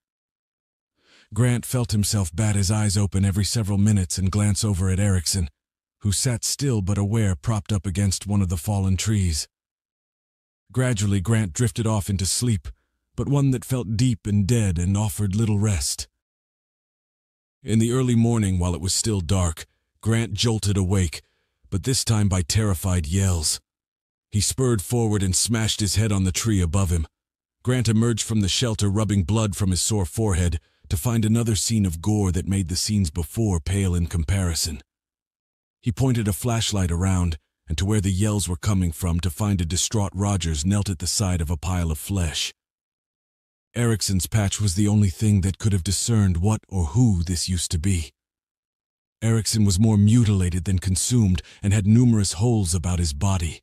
Grant felt himself bat his eyes open every several minutes and glance over at Erickson, who sat still but aware propped up against one of the fallen trees. Gradually, Grant drifted off into sleep, but one that felt deep and dead and offered little rest. In the early morning, while it was still dark, Grant jolted awake, but this time by terrified yells. He spurred forward and smashed his head on the tree above him. Grant emerged from the shelter rubbing blood from his sore forehead to find another scene of gore that made the scenes before pale in comparison. He pointed a flashlight around and to where the yells were coming from to find a distraught Rogers knelt at the side of a pile of flesh. Ericsson's patch was the only thing that could have discerned what or who this used to be. Ericsson was more mutilated than consumed and had numerous holes about his body.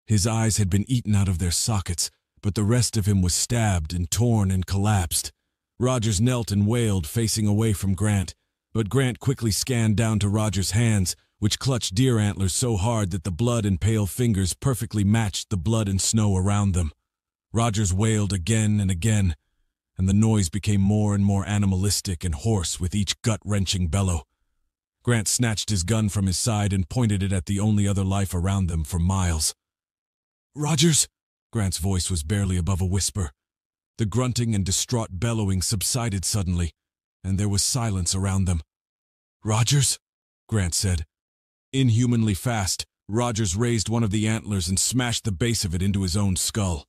His eyes had been eaten out of their sockets, but the rest of him was stabbed and torn and collapsed. Rogers knelt and wailed, facing away from Grant, but Grant quickly scanned down to Rogers' hands, which clutched deer antlers so hard that the blood and pale fingers perfectly matched the blood and snow around them. Rogers wailed again and again, and the noise became more and more animalistic and hoarse with each gut-wrenching bellow. Grant snatched his gun from his side and pointed it at the only other life around them for miles. "Rogers!" Grant's voice was barely above a whisper. The grunting and distraught bellowing subsided suddenly, and there was silence around them. "Rogers?" Grant said. Inhumanly fast, Rogers raised one of the antlers and smashed the base of it into his own skull.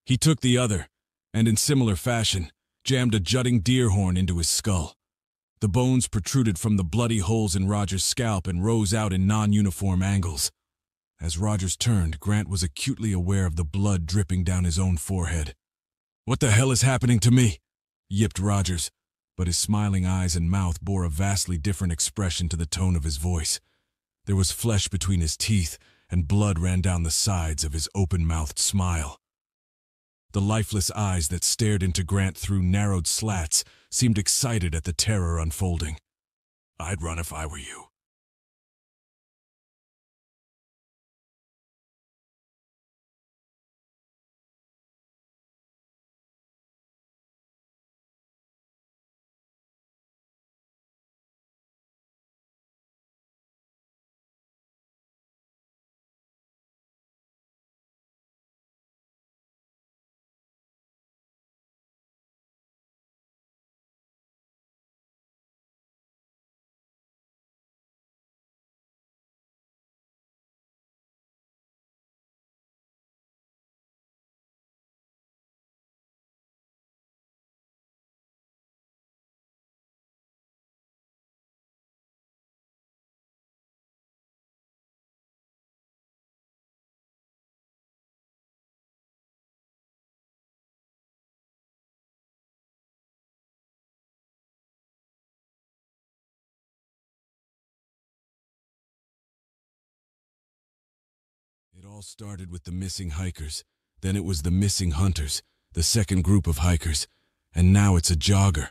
He took the other, and in similar fashion, jammed a jutting deer horn into his skull. The bones protruded from the bloody holes in Rogers' scalp and rose out in non-uniform angles. As Rogers turned, Grant was acutely aware of the blood dripping down his own forehead. "What the hell is happening to me?" yipped Rogers, but his smiling eyes and mouth bore a vastly different expression to the tone of his voice. There was flesh between his teeth, and blood ran down the sides of his open-mouthed smile. The lifeless eyes that stared into Grant through narrowed slats seemed excited at the terror unfolding. "I'd run if I were you." It all started with the missing hikers, then it was the missing hunters, the second group of hikers, and now it's a jogger.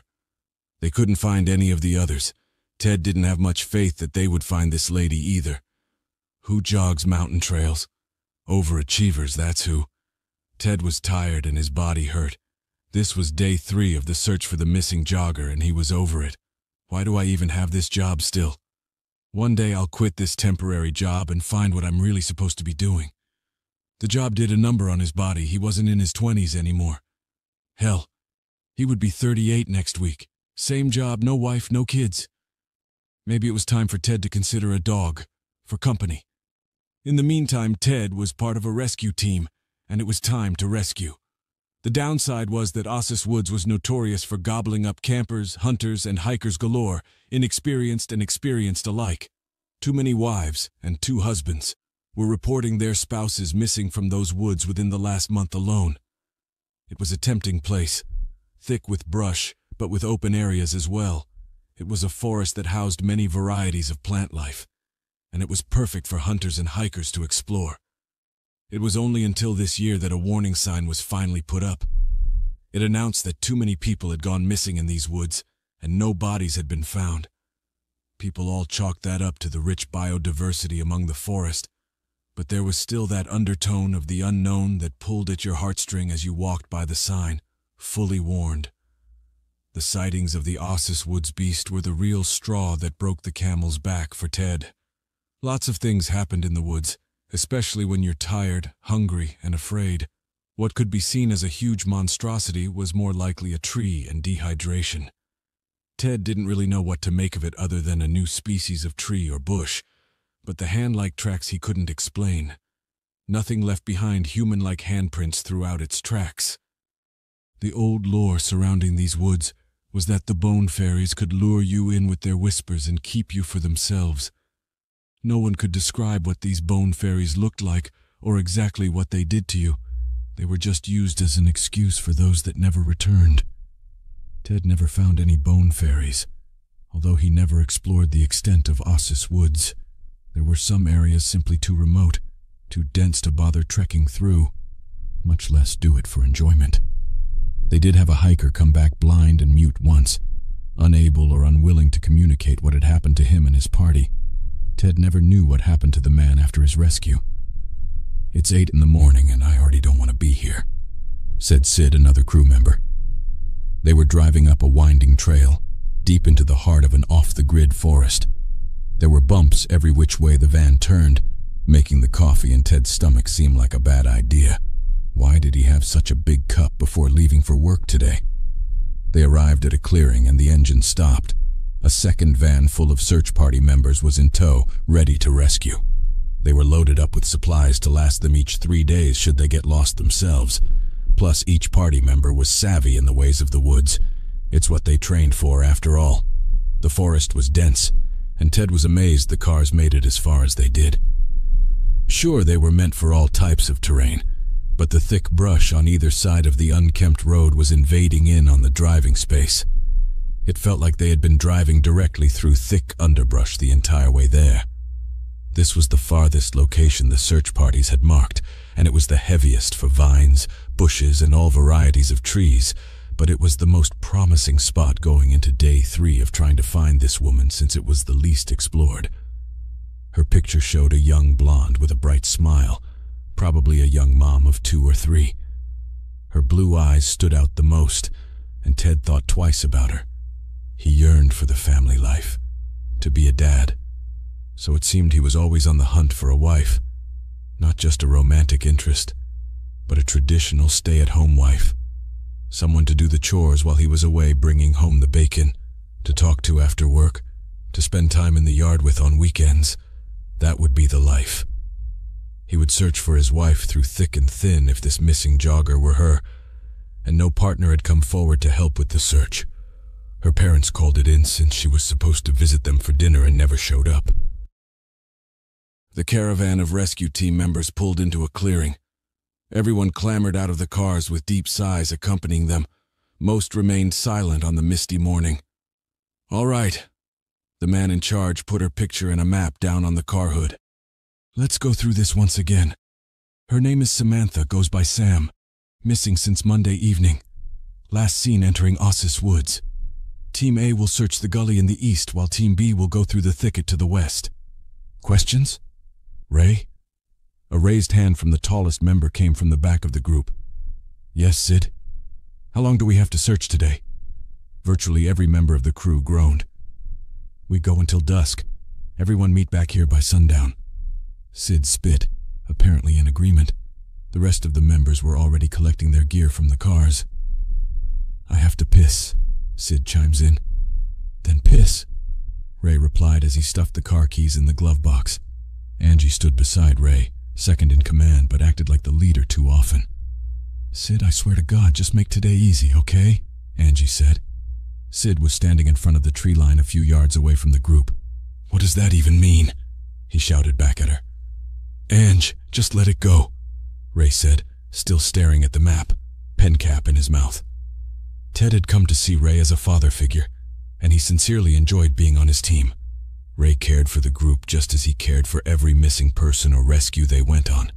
They couldn't find any of the others. Ted didn't have much faith that they would find this lady either. Who jogs mountain trails? Overachievers, that's who. Ted was tired and his body hurt. This was day 3 of the search for the missing jogger, and he was over it. Why do I even have this job still? One day I'll quit this temporary job and find what I'm really supposed to be doing. The job did a number on his body. He wasn't in his 20s anymore. Hell, he would be 38 next week. Same job, no wife, no kids. Maybe it was time for Ted to consider a dog, for company. In the meantime, Ted was part of a rescue team, and it was time to rescue. The downside was that Ossus Woods was notorious for gobbling up campers, hunters, and hikers galore, inexperienced and experienced alike. Too many wives, and 2 husbands, were reporting their spouses missing from those woods within the last month alone. It was a tempting place, thick with brush, but with open areas as well. It was a forest that housed many varieties of plant life, and it was perfect for hunters and hikers to explore. It was only until this year that a warning sign was finally put up. It announced that too many people had gone missing in these woods, and no bodies had been found. People all chalked that up to the rich biodiversity among the forest, but there was still that undertone of the unknown that pulled at your heartstring as you walked by the sign, fully warned. The sightings of the Ossus Woods beast were the real straw that broke the camel's back for Ted. Lots of things happened in the woods, especially when you're tired, hungry, and afraid. What could be seen as a huge monstrosity was more likely a tree and dehydration. Ted didn't really know what to make of it other than a new species of tree or bush, but the hand-like tracks he couldn't explain. Nothing left behind human-like handprints throughout its tracks. The old lore surrounding these woods was that the bone fairies could lure you in with their whispers and keep you for themselves. No one could describe what these bone fairies looked like or exactly what they did to you. They were just used as an excuse for those that never returned. Ted never found any bone fairies, although he never explored the extent of Ossus Woods. There were some areas simply too remote, too dense to bother trekking through, much less do it for enjoyment. They did have a hiker come back blind and mute once, unable or unwilling to communicate what had happened to him and his party. Ted never knew what happened to the man after his rescue. "It's 8 in the morning and I already don't want to be here," said Sid, another crew member. They were driving up a winding trail, deep into the heart of an off-the-grid forest. There were bumps every which way the van turned, making the coffee in Ted's stomach seem like a bad idea. Why did he have such a big cup before leaving for work today? They arrived at a clearing and the engine stopped. A second van full of search party members was in tow, ready to rescue. They were loaded up with supplies to last them each 3 days should they get lost themselves. Plus, each party member was savvy in the ways of the woods. It's what they trained for, after all. The forest was dense, and Ted was amazed the cars made it as far as they did. Sure, they were meant for all types of terrain, but the thick brush on either side of the unkempt road was invading in on the driving space. It felt like they had been driving directly through thick underbrush the entire way there. This was the farthest location the search parties had marked, and it was the heaviest for vines, bushes, and all varieties of trees, but it was the most promising spot going into day 3 of trying to find this woman since it was the least explored. Her picture showed a young blonde with a bright smile, probably a young mom of 2 or 3. Her blue eyes stood out the most, and Ted thought twice about her. He yearned for the family life, to be a dad. So it seemed he was always on the hunt for a wife. Not just a romantic interest, but a traditional stay-at-home wife. Someone to do the chores while he was away bringing home the bacon, to talk to after work, to spend time in the yard with on weekends. That would be the life. He would search for his wife through thick and thin if this missing jogger were her, and no partner had come forward to help with the search. Her parents called it in since she was supposed to visit them for dinner and never showed up. The caravan of rescue team members pulled into a clearing. Everyone clambered out of the cars with deep sighs accompanying them. Most remained silent on the misty morning. "All right." The man in charge put her picture and a map down on the car hood. "Let's go through this once again. Her name is Samantha, goes by Sam. Missing since Monday evening. Last seen entering Ossus Woods. Team A will search the gully in the east while Team B will go through the thicket to the west. Questions? Ray?" A raised hand from the tallest member came from the back of the group. "Yes, Sid. How long do we have to search today?" Virtually every member of the crew groaned. "We go until dusk. Everyone meet back here by sundown." Sid spit, apparently in agreement. The rest of the members were already collecting their gear from the cars. "I have to piss," Sid chimes in. "Then piss," Ray replied as he stuffed the car keys in the glove box. Angie stood beside Ray, second in command, but acted like the leader too often. "Sid, I swear to God, just make today easy, okay?" Angie said. Sid was standing in front of the tree line a few yards away from the group. "What does that even mean?" he shouted back at her. "Ange, just let it go," Ray said, still staring at the map, pen cap in his mouth. Ted had come to see Ray as a father figure, and he sincerely enjoyed being on his team. Ray cared for the group just as he cared for every missing person or rescue they went on.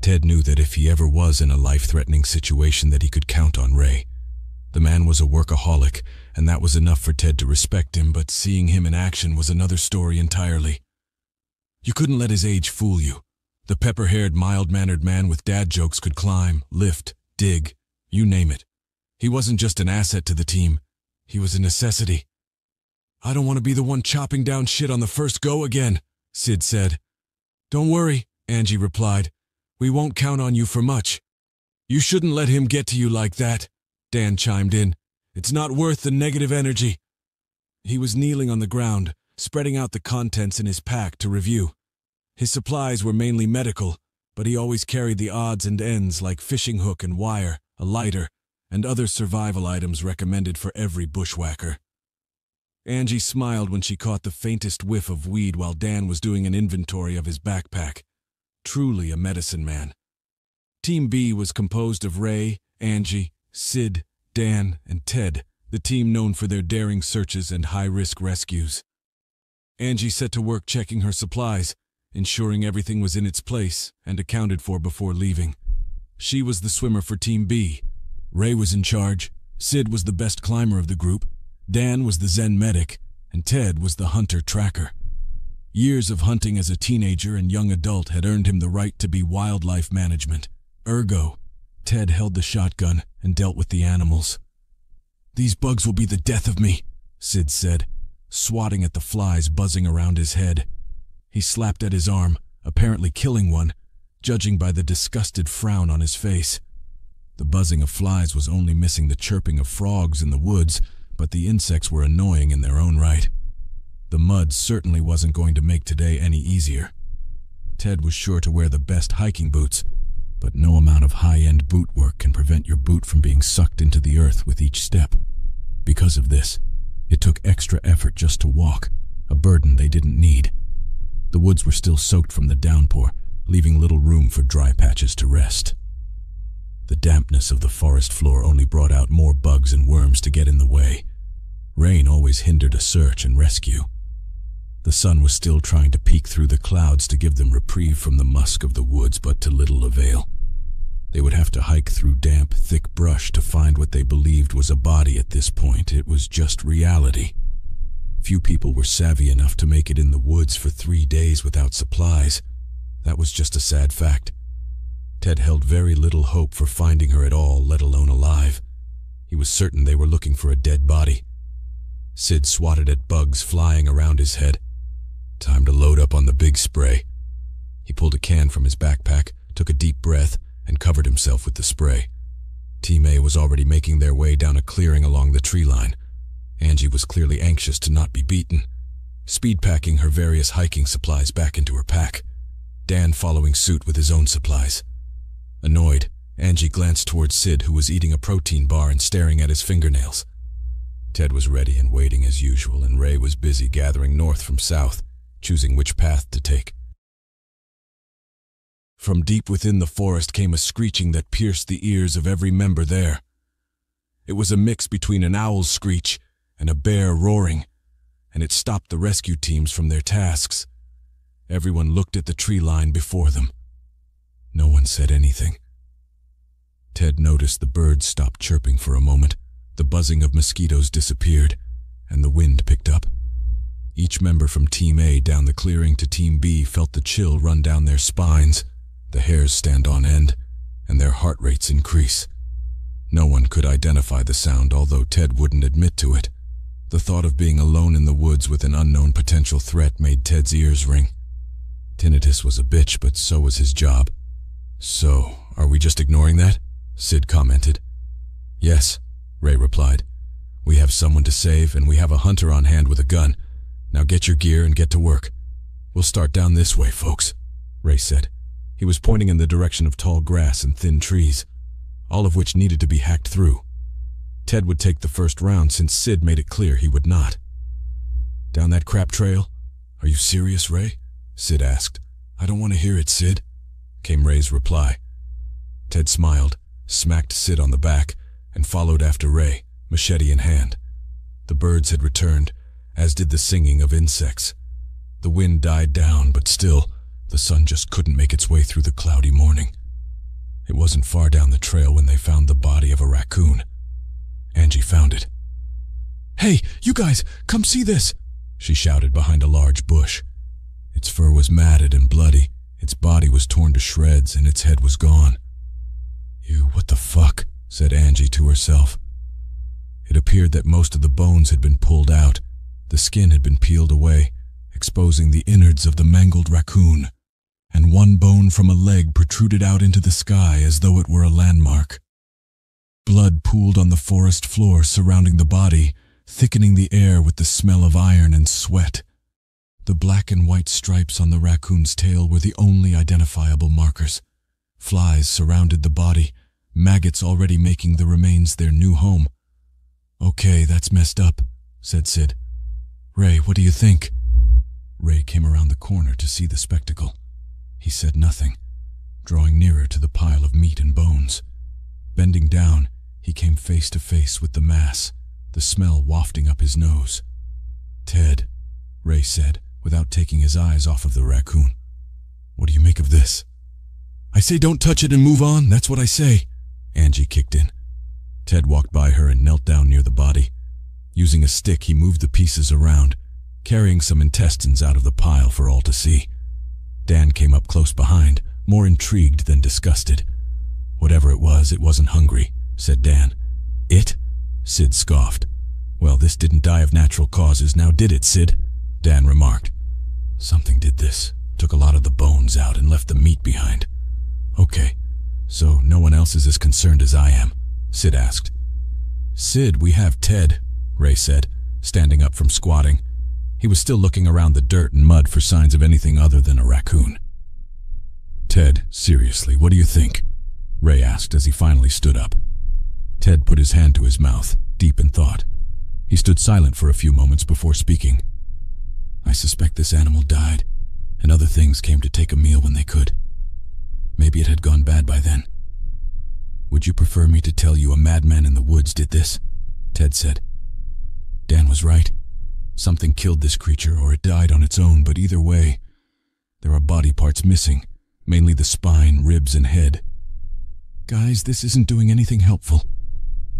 Ted knew that if he ever was in a life-threatening situation that he could count on Ray. The man was a workaholic, and that was enough for Ted to respect him, but seeing him in action was another story entirely. You couldn't let his age fool you. The pepper-haired, mild-mannered man with dad jokes could climb, lift, dig, you name it. He wasn't just an asset to the team. He was a necessity. "I don't want to be the one chopping down shit on the first go again," Sid said. "Don't worry," Angie replied. "We won't count on you for much." "You shouldn't let him get to you like that," Dan chimed in. "It's not worth the negative energy." He was kneeling on the ground, spreading out the contents in his pack to review. His supplies were mainly medical, but he always carried the odds and ends like fishing hook and wire, a lighter, and other survival items recommended for every bushwhacker. Angie smiled when she caught the faintest whiff of weed while Dan was doing an inventory of his backpack. Truly a medicine man. Team B was composed of Ray, Angie, Sid, Dan, and Ted, the team known for their daring searches and high-risk rescues. Angie set to work checking her supplies, ensuring everything was in its place and accounted for before leaving. She was the swimmer for Team B. Ray was in charge, Sid was the best climber of the group, Dan was the Zen medic, and Ted was the hunter-tracker. Years of hunting as a teenager and young adult had earned him the right to be wildlife management. Ergo, Ted held the shotgun and dealt with the animals. "These bugs will be the death of me," Sid said, swatting at the flies buzzing around his head. He slapped at his arm, apparently killing one, judging by the disgusted frown on his face. The buzzing of flies was only missing the chirping of frogs in the woods, but the insects were annoying in their own right. The mud certainly wasn't going to make today any easier. Ted was sure to wear the best hiking boots, but no amount of high-end boot work can prevent your boot from being sucked into the earth with each step. Because of this, it took extra effort just to walk, a burden they didn't need. The woods were still soaked from the downpour, leaving little room for dry patches to rest. The dampness of the forest floor only brought out more bugs and worms to get in the way. Rain always hindered a search and rescue. The sun was still trying to peek through the clouds to give them reprieve from the musk of the woods, but to little avail. They would have to hike through damp, thick brush to find what they believed was a body at this point. It was just reality. Few people were savvy enough to make it in the woods for 3 days without supplies. That was just a sad fact. Ted held very little hope for finding her at all, let alone alive. He was certain they were looking for a dead body. Sid swatted at bugs flying around his head. Time to load up on the big spray. He pulled a can from his backpack, took a deep breath, and covered himself with the spray. Team A was already making their way down a clearing along the tree line. Angie was clearly anxious to not be beaten, speed-packing her various hiking supplies back into her pack, Dan following suit with his own supplies. Annoyed, Angie glanced towards Sid, who was eating a protein bar and staring at his fingernails. Ted was ready and waiting as usual, and Ray was busy gathering north from south, choosing which path to take. From deep within the forest came a screeching that pierced the ears of every member there. It was a mix between an owl's screech and a bear roaring, and it stopped the rescue teams from their tasks. Everyone looked at the tree line before them. No one said anything. Ted noticed the birds stopped chirping for a moment, the buzzing of mosquitoes disappeared, and the wind picked up. Each member from Team A down the clearing to Team B felt the chill run down their spines, the hairs stand on end, and their heart rates increase. No one could identify the sound, although Ted wouldn't admit to it. The thought of being alone in the woods with an unknown potential threat made Ted's ears ring. Tinnitus was a bitch, but so was his job. "So, are we just ignoring that?" Sid commented. "Yes," Ray replied. "We have someone to save, and we have a hunter on hand with a gun. Now get your gear and get to work. We'll start down this way, folks," Ray said. He was pointing in the direction of tall grass and thin trees, all of which needed to be hacked through. Ted would take the first round since Sid made it clear he would not. "Down that crap trail? Are you serious, Ray?" Sid asked. "I don't want to hear it, Sid," came Ray's reply. Ted smiled, smacked Sid on the back, and followed after Ray, machete in hand. The birds had returned, as did the singing of insects. The wind died down, but still, the sun just couldn't make its way through the cloudy morning. It wasn't far down the trail when they found the body of a raccoon. Angie found it. "Hey, you guys, come see this!" she shouted behind a large bush. Its fur was matted and bloody, its body was torn to shreds, and its head was gone. What the fuck?" said Angie to herself. It appeared that most of the bones had been pulled out. The skin had been peeled away, exposing the innards of the mangled raccoon, and one bone from a leg protruded out into the sky as though it were a landmark. Blood pooled on the forest floor surrounding the body, thickening the air with the smell of iron and sweat. The black and white stripes on the raccoon's tail were the only identifiable markers. Flies surrounded the body, maggots already making the remains their new home. "Okay, that's messed up," said Sid. Ray, what do you think? Ray came around the corner to see the spectacle. He said nothing, drawing nearer to the pile of meat and bones. Bending down, he came face to face with the mass, the smell wafting up his nose. Ted, Ray said, without taking his eyes off of the raccoon. What do you make of this? I say don't touch it and move on, that's what I say. Angie kicked in. Ted walked by her and knelt down near the body. Using a stick, he moved the pieces around, carrying some intestines out of the pile for all to see. Dan came up close behind, more intrigued than disgusted. Whatever it wasn't hungry, said Dan. It? Sid scoffed. Well, this didn't die of natural causes, now did it, Sid? Dan remarked. Something did this, took a lot of the bones out and left the meat behind. Okay, so no one else is as concerned as I am, Sid asked. Sid, we have Ted, Ray said, standing up from squatting. He was still looking around the dirt and mud for signs of anything other than a raccoon. Ted, seriously, what do you think? Ray asked as he finally stood up. Ted put his hand to his mouth, deep in thought. He stood silent for a few moments before speaking. I suspect this animal died, and other things came to take a meal when they could. Maybe it had gone bad by then. Would you prefer me to tell you a madman in the woods did this? Ted said. Dan was right. Something killed this creature, or it died on its own, but either way, there are body parts missing, mainly the spine, ribs, and head. Guys, this isn't doing anything helpful.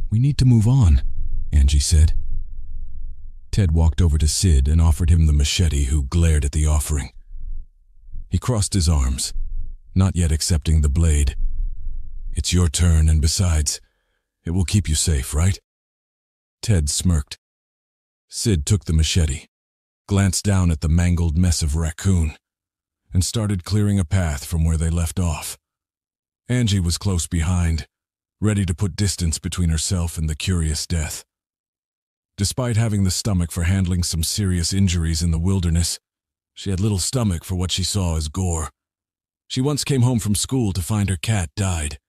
We need to move on, Angie said. Ted walked over to Sid and offered him the machete, who glared at the offering. He crossed his arms, not yet accepting the blade. It's your turn, and besides, it will keep you safe, right? Ted smirked. Sid took the machete, glanced down at the mangled mess of raccoon, and started clearing a path from where they left off. Angie was close behind, ready to put distance between herself and the curious death. Despite having the stomach for handling some serious injuries in the wilderness, she had little stomach for what she saw as gore. She once came home from school to find her cat died.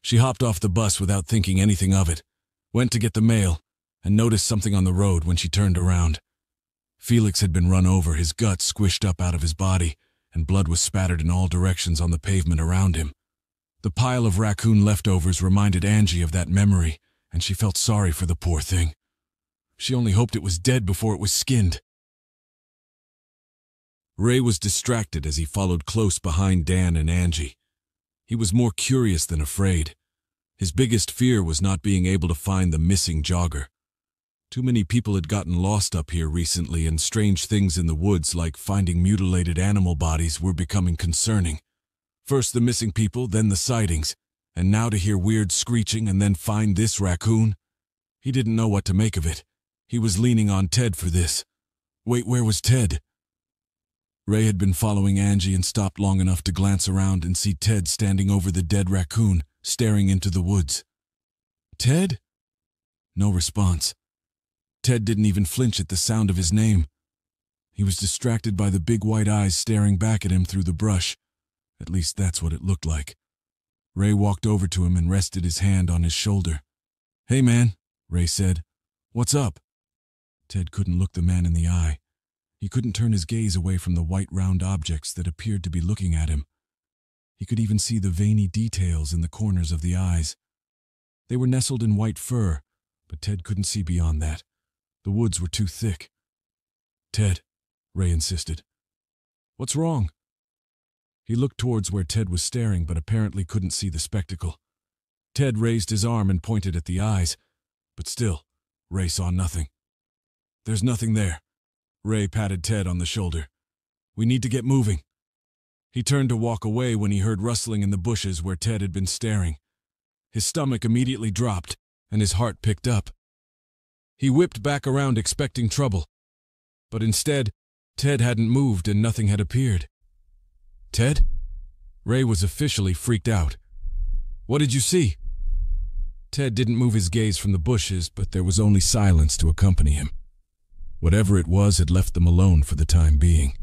She hopped off the bus without thinking anything of it, went to get the mail, and noticed something on the road when she turned around. Felix had been run over, his guts squished up out of his body, and blood was spattered in all directions on the pavement around him. The pile of raccoon leftovers reminded Angie of that memory, and she felt sorry for the poor thing. She only hoped it was dead before it was skinned. Ray was distracted as he followed close behind Dan and Angie. He was more curious than afraid. His biggest fear was not being able to find the missing jogger. Too many people had gotten lost up here recently, and strange things in the woods like finding mutilated animal bodies were becoming concerning. First the missing people, then the sightings, and now to hear weird screeching and then find this raccoon. He didn't know what to make of it. He was leaning on Ted for this. Wait, where was Ted? Ray had been following Angie and stopped long enough to glance around and see Ted standing over the dead raccoon, staring into the woods. Ted? No response. Ted didn't even flinch at the sound of his name. He was distracted by the big white eyes staring back at him through the brush. At least that's what it looked like. Ray walked over to him and rested his hand on his shoulder. Hey man, Ray said. What's up? Ted couldn't look the man in the eye. He couldn't turn his gaze away from the white round objects that appeared to be looking at him. He could even see the veiny details in the corners of the eyes. They were nestled in white fur, but Ted couldn't see beyond that. The woods were too thick. Ted, Ray insisted. What's wrong? He looked towards where Ted was staring, but apparently couldn't see the spectacle. Ted raised his arm and pointed at the eyes, but still, Ray saw nothing. There's nothing there. Ray patted Ted on the shoulder. We need to get moving. He turned to walk away when he heard rustling in the bushes where Ted had been staring. His stomach immediately dropped, and his heart picked up. He whipped back around expecting trouble, but instead, Ted hadn't moved and nothing had appeared. Ted? Ray was officially freaked out. What did you see? Ted didn't move his gaze from the bushes, but there was only silence to accompany him. Whatever it was had left them alone for the time being.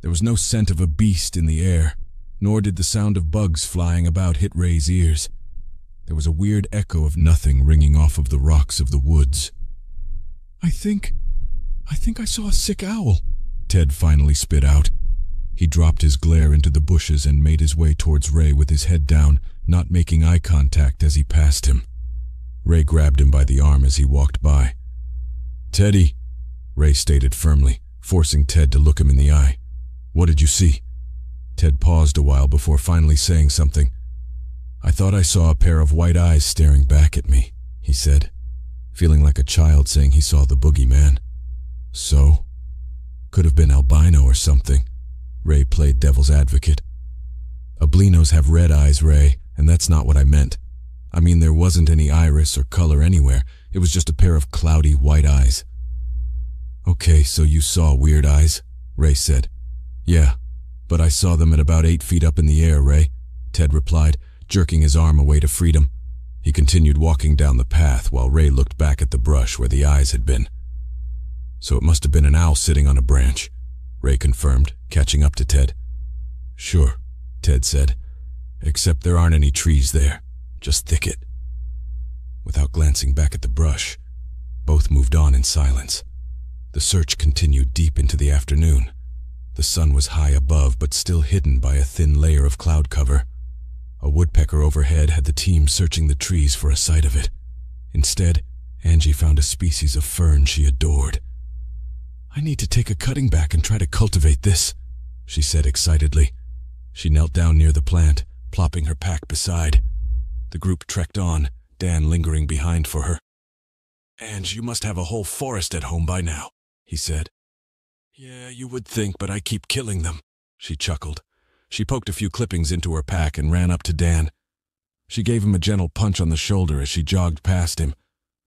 There was no scent of a beast in the air, nor did the sound of bugs flying about hit Ray's ears. There was a weird echo of nothing ringing off of the rocks of the woods. I think I think I saw a sick owl, Ted finally spit out. He dropped his glare into the bushes and made his way towards Ray with his head down, not making eye contact as he passed him. Ray grabbed him by the arm as he walked by. Teddy, Ray stated firmly, forcing Ted to look him in the eye. What did you see? Ted paused a while before finally saying something. I thought I saw a pair of white eyes staring back at me, he said, feeling like a child saying he saw the boogeyman. So? Could have been albino or something. Ray played devil's advocate. Albinos have red eyes, Ray, and that's not what I meant. I mean, there wasn't any iris or color anywhere. It was just a pair of cloudy white eyes. Okay, so you saw weird eyes, Ray said. Yeah, but I saw them at about 8 feet up in the air, Ray, Ted replied, jerking his arm away to freedom. He continued walking down the path while Ray looked back at the brush where the eyes had been. So it must have been an owl sitting on a branch, Ray confirmed, catching up to Ted. Sure, Ted said, except there aren't any trees there, just thicket. Without glancing back at the brush, both moved on in silence. The search continued deep into the afternoon. The sun was high above but still hidden by a thin layer of cloud cover. A woodpecker overhead had the team searching the trees for a sight of it. Instead, Angie found a species of fern she adored. I need to take a cutting back and try to cultivate this, she said excitedly. She knelt down near the plant, plopping her pack beside. The group trekked on, Dan lingering behind for her. Ange, you must have a whole forest at home by now, he said. Yeah, you would think, but I keep killing them, she chuckled. She poked a few clippings into her pack and ran up to Dan. She gave him a gentle punch on the shoulder as she jogged past him,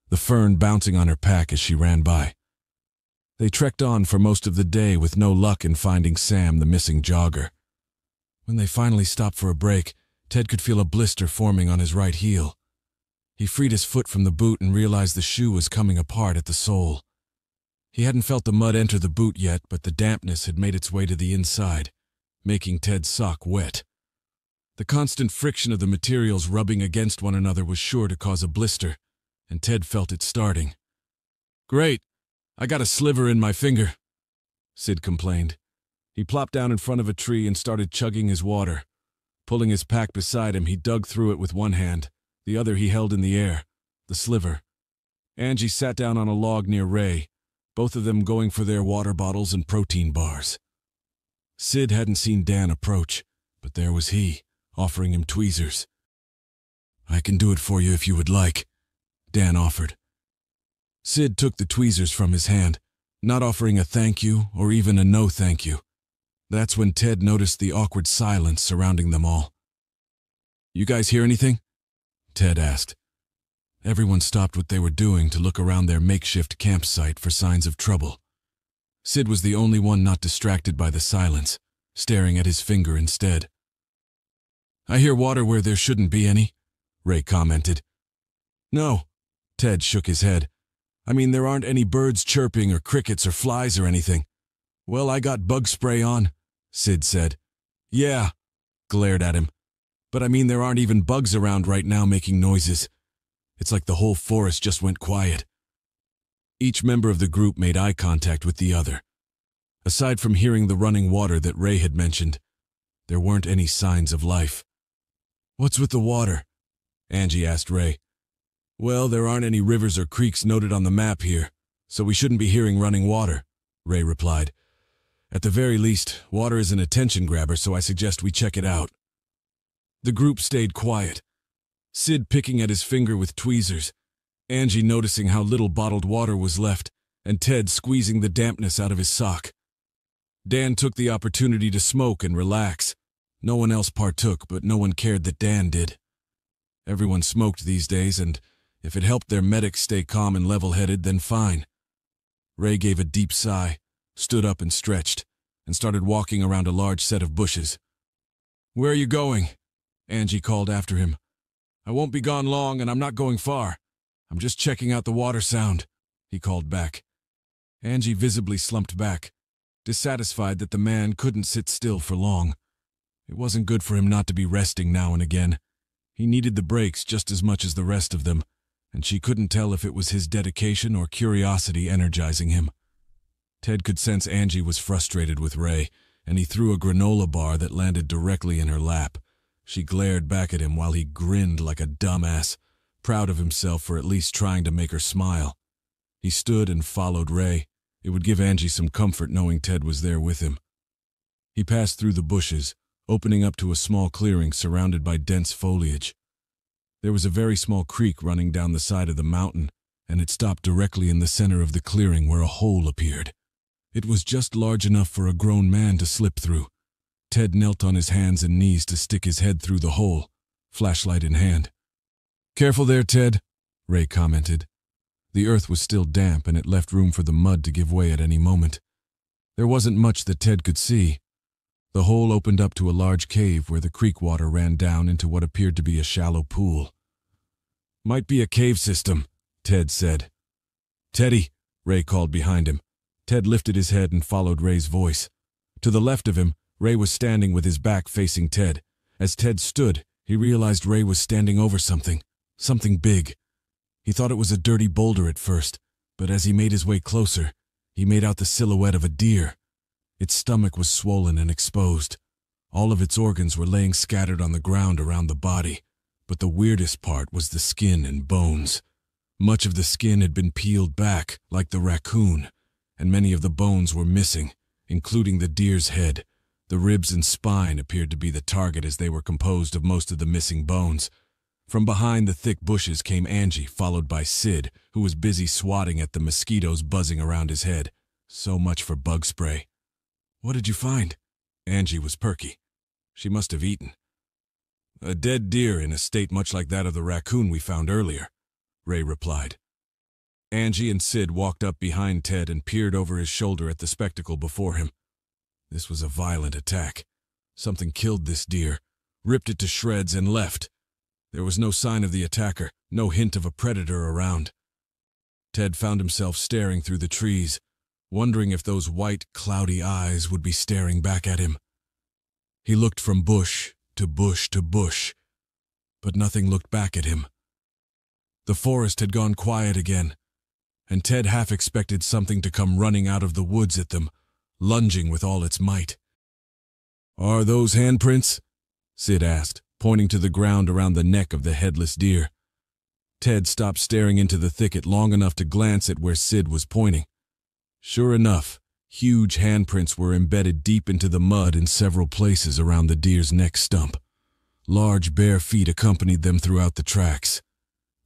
the fern bouncing on her pack as she ran by. They trekked on for most of the day with no luck in finding Sam, the missing jogger. When they finally stopped for a break, Ted could feel a blister forming on his right heel. He freed his foot from the boot and realized the shoe was coming apart at the sole. He hadn't felt the mud enter the boot yet, but the dampness had made its way to the inside, making Ted's sock wet. The constant friction of the materials rubbing against one another was sure to cause a blister, and Ted felt it starting. Great, I got a sliver in my finger, Sid complained. He plopped down in front of a tree and started chugging his water. Pulling his pack beside him, he dug through it with one hand. The other he held in the air, the sliver. Angie sat down on a log near Ray, both of them going for their water bottles and protein bars. Sid hadn't seen Dan approach, but there was he, offering him tweezers. I can do it for you if you would like, Dan offered. Sid took the tweezers from his hand, not offering a thank you or even a no thank you. That's when Ted noticed the awkward silence surrounding them all. You guys hear anything? Ted asked. Everyone stopped what they were doing to look around their makeshift campsite for signs of trouble. Sid was the only one not distracted by the silence, staring at his finger instead. I hear water where there shouldn't be any, Ray commented. No, Ted shook his head. I mean, there aren't any birds chirping or crickets or flies or anything. Well, I got bug spray on, Sid said. Yeah, glared at him. But I mean, there aren't even bugs around right now making noises. It's like the whole forest just went quiet. Each member of the group made eye contact with the other. Aside from hearing the running water that Ray had mentioned, there weren't any signs of life. What's with the water? Angie asked Ray. Well, there aren't any rivers or creeks noted on the map here, so we shouldn't be hearing running water, Ray replied. At the very least, water is an attention grabber, so I suggest we check it out. The group stayed quiet, Sid picking at his finger with tweezers, Angie noticing how little bottled water was left, and Ted squeezing the dampness out of his sock. Dan took the opportunity to smoke and relax. No one else partook, but no one cared that Dan did. Everyone smoked these days, and if it helped their medics stay calm and level-headed, then fine. Ray gave a deep sigh, stood up and stretched, and started walking around a large set of bushes. Where are you going? Angie called after him. I won't be gone long, and I'm not going far. I'm just checking out the water sound, he called back. Angie visibly slumped back, dissatisfied that the man couldn't sit still for long. It wasn't good for him not to be resting now and again. He needed the breaks just as much as the rest of them, and she couldn't tell if it was his dedication or curiosity energizing him. Ted could sense Angie was frustrated with Ray, and he threw a granola bar that landed directly in her lap. She glared back at him while he grinned like a dumbass, proud of himself for at least trying to make her smile. He stood and followed Ray. It would give Angie some comfort knowing Ted was there with him. He passed through the bushes, opening up to a small clearing surrounded by dense foliage. There was a very small creek running down the side of the mountain, and it stopped directly in the center of the clearing where a hole appeared. It was just large enough for a grown man to slip through. Ted knelt on his hands and knees to stick his head through the hole, flashlight in hand. "Careful there, Ted," Ray commented. The earth was still damp and it left room for the mud to give way at any moment. There wasn't much that Ted could see. The hole opened up to a large cave where the creek water ran down into what appeared to be a shallow pool. "Might be a cave system," Ted said. "Teddy," Ray called behind him. Ted lifted his head and followed Ray's voice. To the left of him, Ray was standing with his back facing Ted. As Ted stood, he realized Ray was standing over something big. He thought it was a dirty boulder at first, but as he made his way closer, he made out the silhouette of a deer. Its stomach was swollen and exposed. All of its organs were laying scattered on the ground around the body, but the weirdest part was the skin and bones. Much of the skin had been peeled back, like the raccoon, and many of the bones were missing, including the deer's head. The ribs and spine appeared to be the target as they were composed of most of the missing bones. From behind the thick bushes came Angie, followed by Sid, who was busy swatting at the mosquitoes buzzing around his head. So much for bug spray. "What did you find?" Angie was perky. She must have eaten. "A dead deer in a state much like that of the raccoon we found earlier," Ray replied. Angie and Sid walked up behind Ted and peered over his shoulder at the spectacle before him. This was a violent attack. Something killed this deer, ripped it to shreds, and left. There was no sign of the attacker, no hint of a predator around. Ted found himself staring through the trees, wondering if those white, cloudy eyes would be staring back at him. He looked from bush to bush to bush, but nothing looked back at him. The forest had gone quiet again, and Ted half expected something to come running out of the woods at them, lunging with all its might. "Are those handprints?" Sid asked, pointing to the ground around the neck of the headless deer. Ted stopped staring into the thicket long enough to glance at where Sid was pointing. Sure enough, huge handprints were embedded deep into the mud in several places around the deer's neck stump. Large bare feet accompanied them throughout the tracks.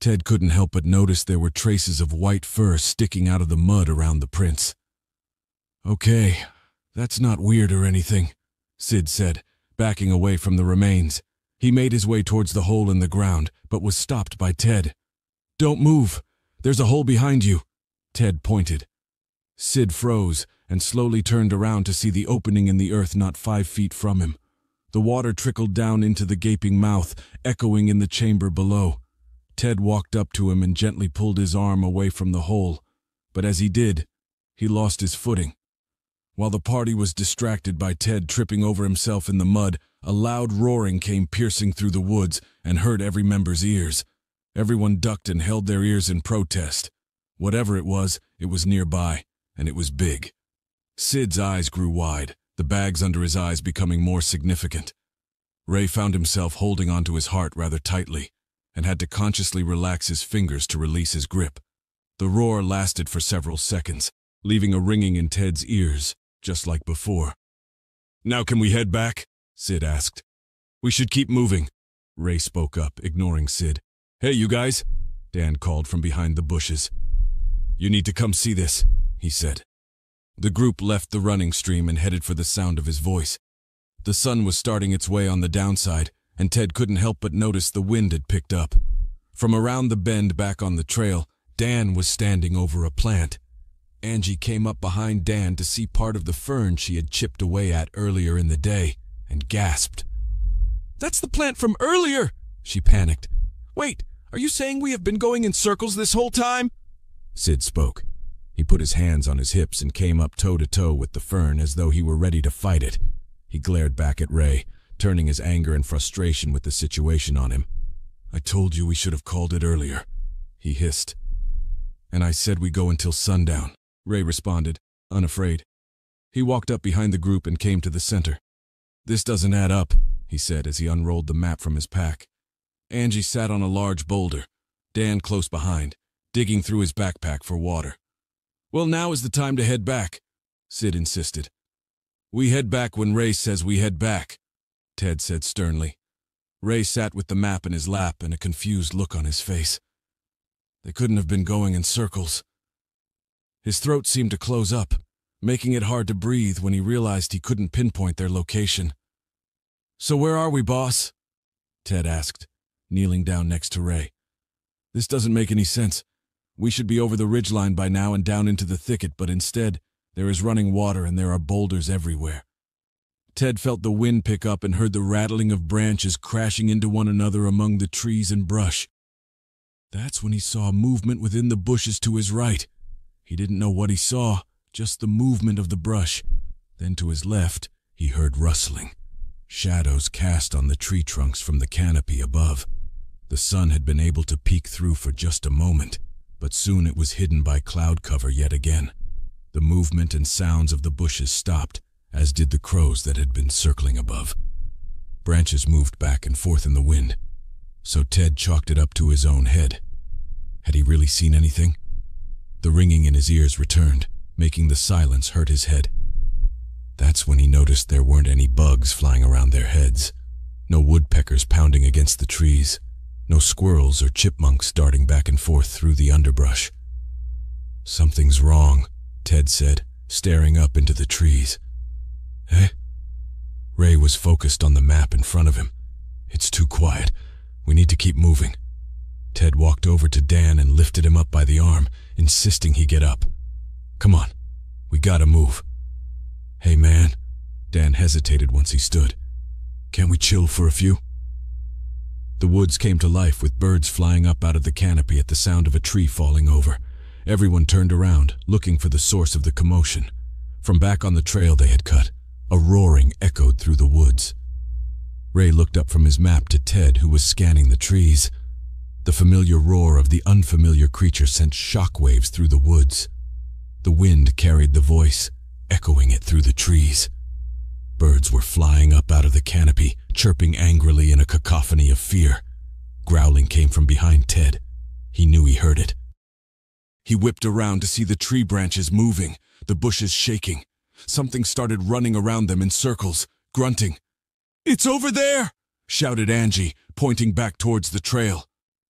Ted couldn't help but notice there were traces of white fur sticking out of the mud around the prints. "Okay, that's not weird or anything," Sid said, backing away from the remains. He made his way towards the hole in the ground, but was stopped by Ted. "Don't move. There's a hole behind you," Ted pointed. Sid froze and slowly turned around to see the opening in the earth not 5 feet from him. The water trickled down into the gaping mouth, echoing in the chamber below. Ted walked up to him and gently pulled his arm away from the hole, but as he did, he lost his footing. While the party was distracted by Ted tripping over himself in the mud, a loud roaring came piercing through the woods and hurt every member's ears. Everyone ducked and held their ears in protest. Whatever it was nearby, and it was big. Sid's eyes grew wide, the bags under his eyes becoming more significant. Ray found himself holding onto his heart rather tightly, and had to consciously relax his fingers to release his grip. The roar lasted for several seconds, leaving a ringing in Ted's ears, just like before. "Now can we head back?" Sid asked. "We should keep moving," Ray spoke up, ignoring Sid. "Hey, you guys," Dan called from behind the bushes. "You need to come see this," he said. The group left the running stream and headed for the sound of his voice. The sun was starting its way on the downside, and Ted couldn't help but notice the wind had picked up. From around the bend back on the trail, Dan was standing over a plant. Angie came up behind Dan to see part of the fern she had chipped away at earlier in the day, and gasped. "That's the plant from earlier!" she panicked. "Wait, are you saying we have been going in circles this whole time?" Sid spoke. He put his hands on his hips and came up toe-to-toe with the fern as though he were ready to fight it. He glared back at Ray, turning his anger and frustration with the situation on him. "I told you we should have called it earlier," he hissed. "And I said we go until sundown," Ray responded. unafraid. He walked up behind the group and came to the center. "This doesn't add up," he said as he unrolled the map from his pack. Angie sat on a large boulder, Dan close behind, digging through his backpack for water. "Well, now is the time to head back," Sid insisted. "We head back when Ray says we head back," Ted said sternly. Ray sat with the map in his lap and a confused look on his face. They couldn't have been going in circles. His throat seemed to close up, making it hard to breathe when he realized he couldn't pinpoint their location. "So where are we, boss?" Ted asked, kneeling down next to Ray. "This doesn't make any sense. We should be over the ridgeline by now and down into the thicket, but instead, there is running water and there are boulders everywhere." Ted felt the wind pick up and heard the rattling of branches crashing into one another among the trees and brush. That's when he saw movement within the bushes to his right. He didn't know what he saw, just the movement of the brush. Then to his left, he heard rustling. Shadows cast on the tree trunks from the canopy above. The sun had been able to peek through for just a moment, but soon it was hidden by cloud cover yet again. The movement and sounds of the bushes stopped, as did the crows that had been circling above. Branches moved back and forth in the wind, so Ted chalked it up to his own head. Had he really seen anything? The ringing in his ears returned, making the silence hurt his head. That's when he noticed there weren't any bugs flying around their heads, no woodpeckers pounding against the trees, no squirrels or chipmunks darting back and forth through the underbrush. "Something's wrong," Ted said, staring up into the trees. "Eh?" Ray was focused on the map in front of him. "It's too quiet. We need to keep moving." Ted walked over to Dan and lifted him up by the arm, insisting he get up. "Come on, we gotta move." "Hey man," Dan hesitated once he stood. "Can't we chill for a few?" The woods came to life with birds flying up out of the canopy at the sound of a tree falling over. Everyone turned around, looking for the source of the commotion. From back on the trail they had cut, a roaring echoed through the woods. Ray looked up from his map to Ted, who was scanning the trees. The familiar roar of the unfamiliar creature sent shockwaves through the woods. The wind carried the voice, echoing it through the trees. Birds were flying up out of the canopy, chirping angrily in a cacophony of fear. Growling came from behind Ted. He knew he heard it. He whipped around to see the tree branches moving, the bushes shaking. Something started running around them in circles, grunting. "It's over there!" shouted Angie, pointing back towards the trail.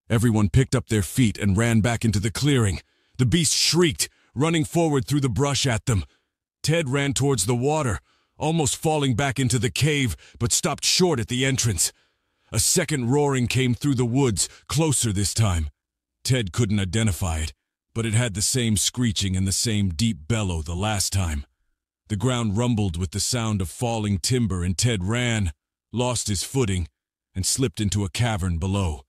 Everyone picked up their feet and ran back into the clearing. The beast shrieked, running forward through the brush at them. Ted ran towards the water, almost falling back into the cave, but stopped short at the entrance. A second roaring came through the woods, closer this time. Ted couldn't identify it, but it had the same screeching and the same deep bellow the last time. The ground rumbled with the sound of falling timber, and Ted ran, lost his footing, and slipped into a cavern below.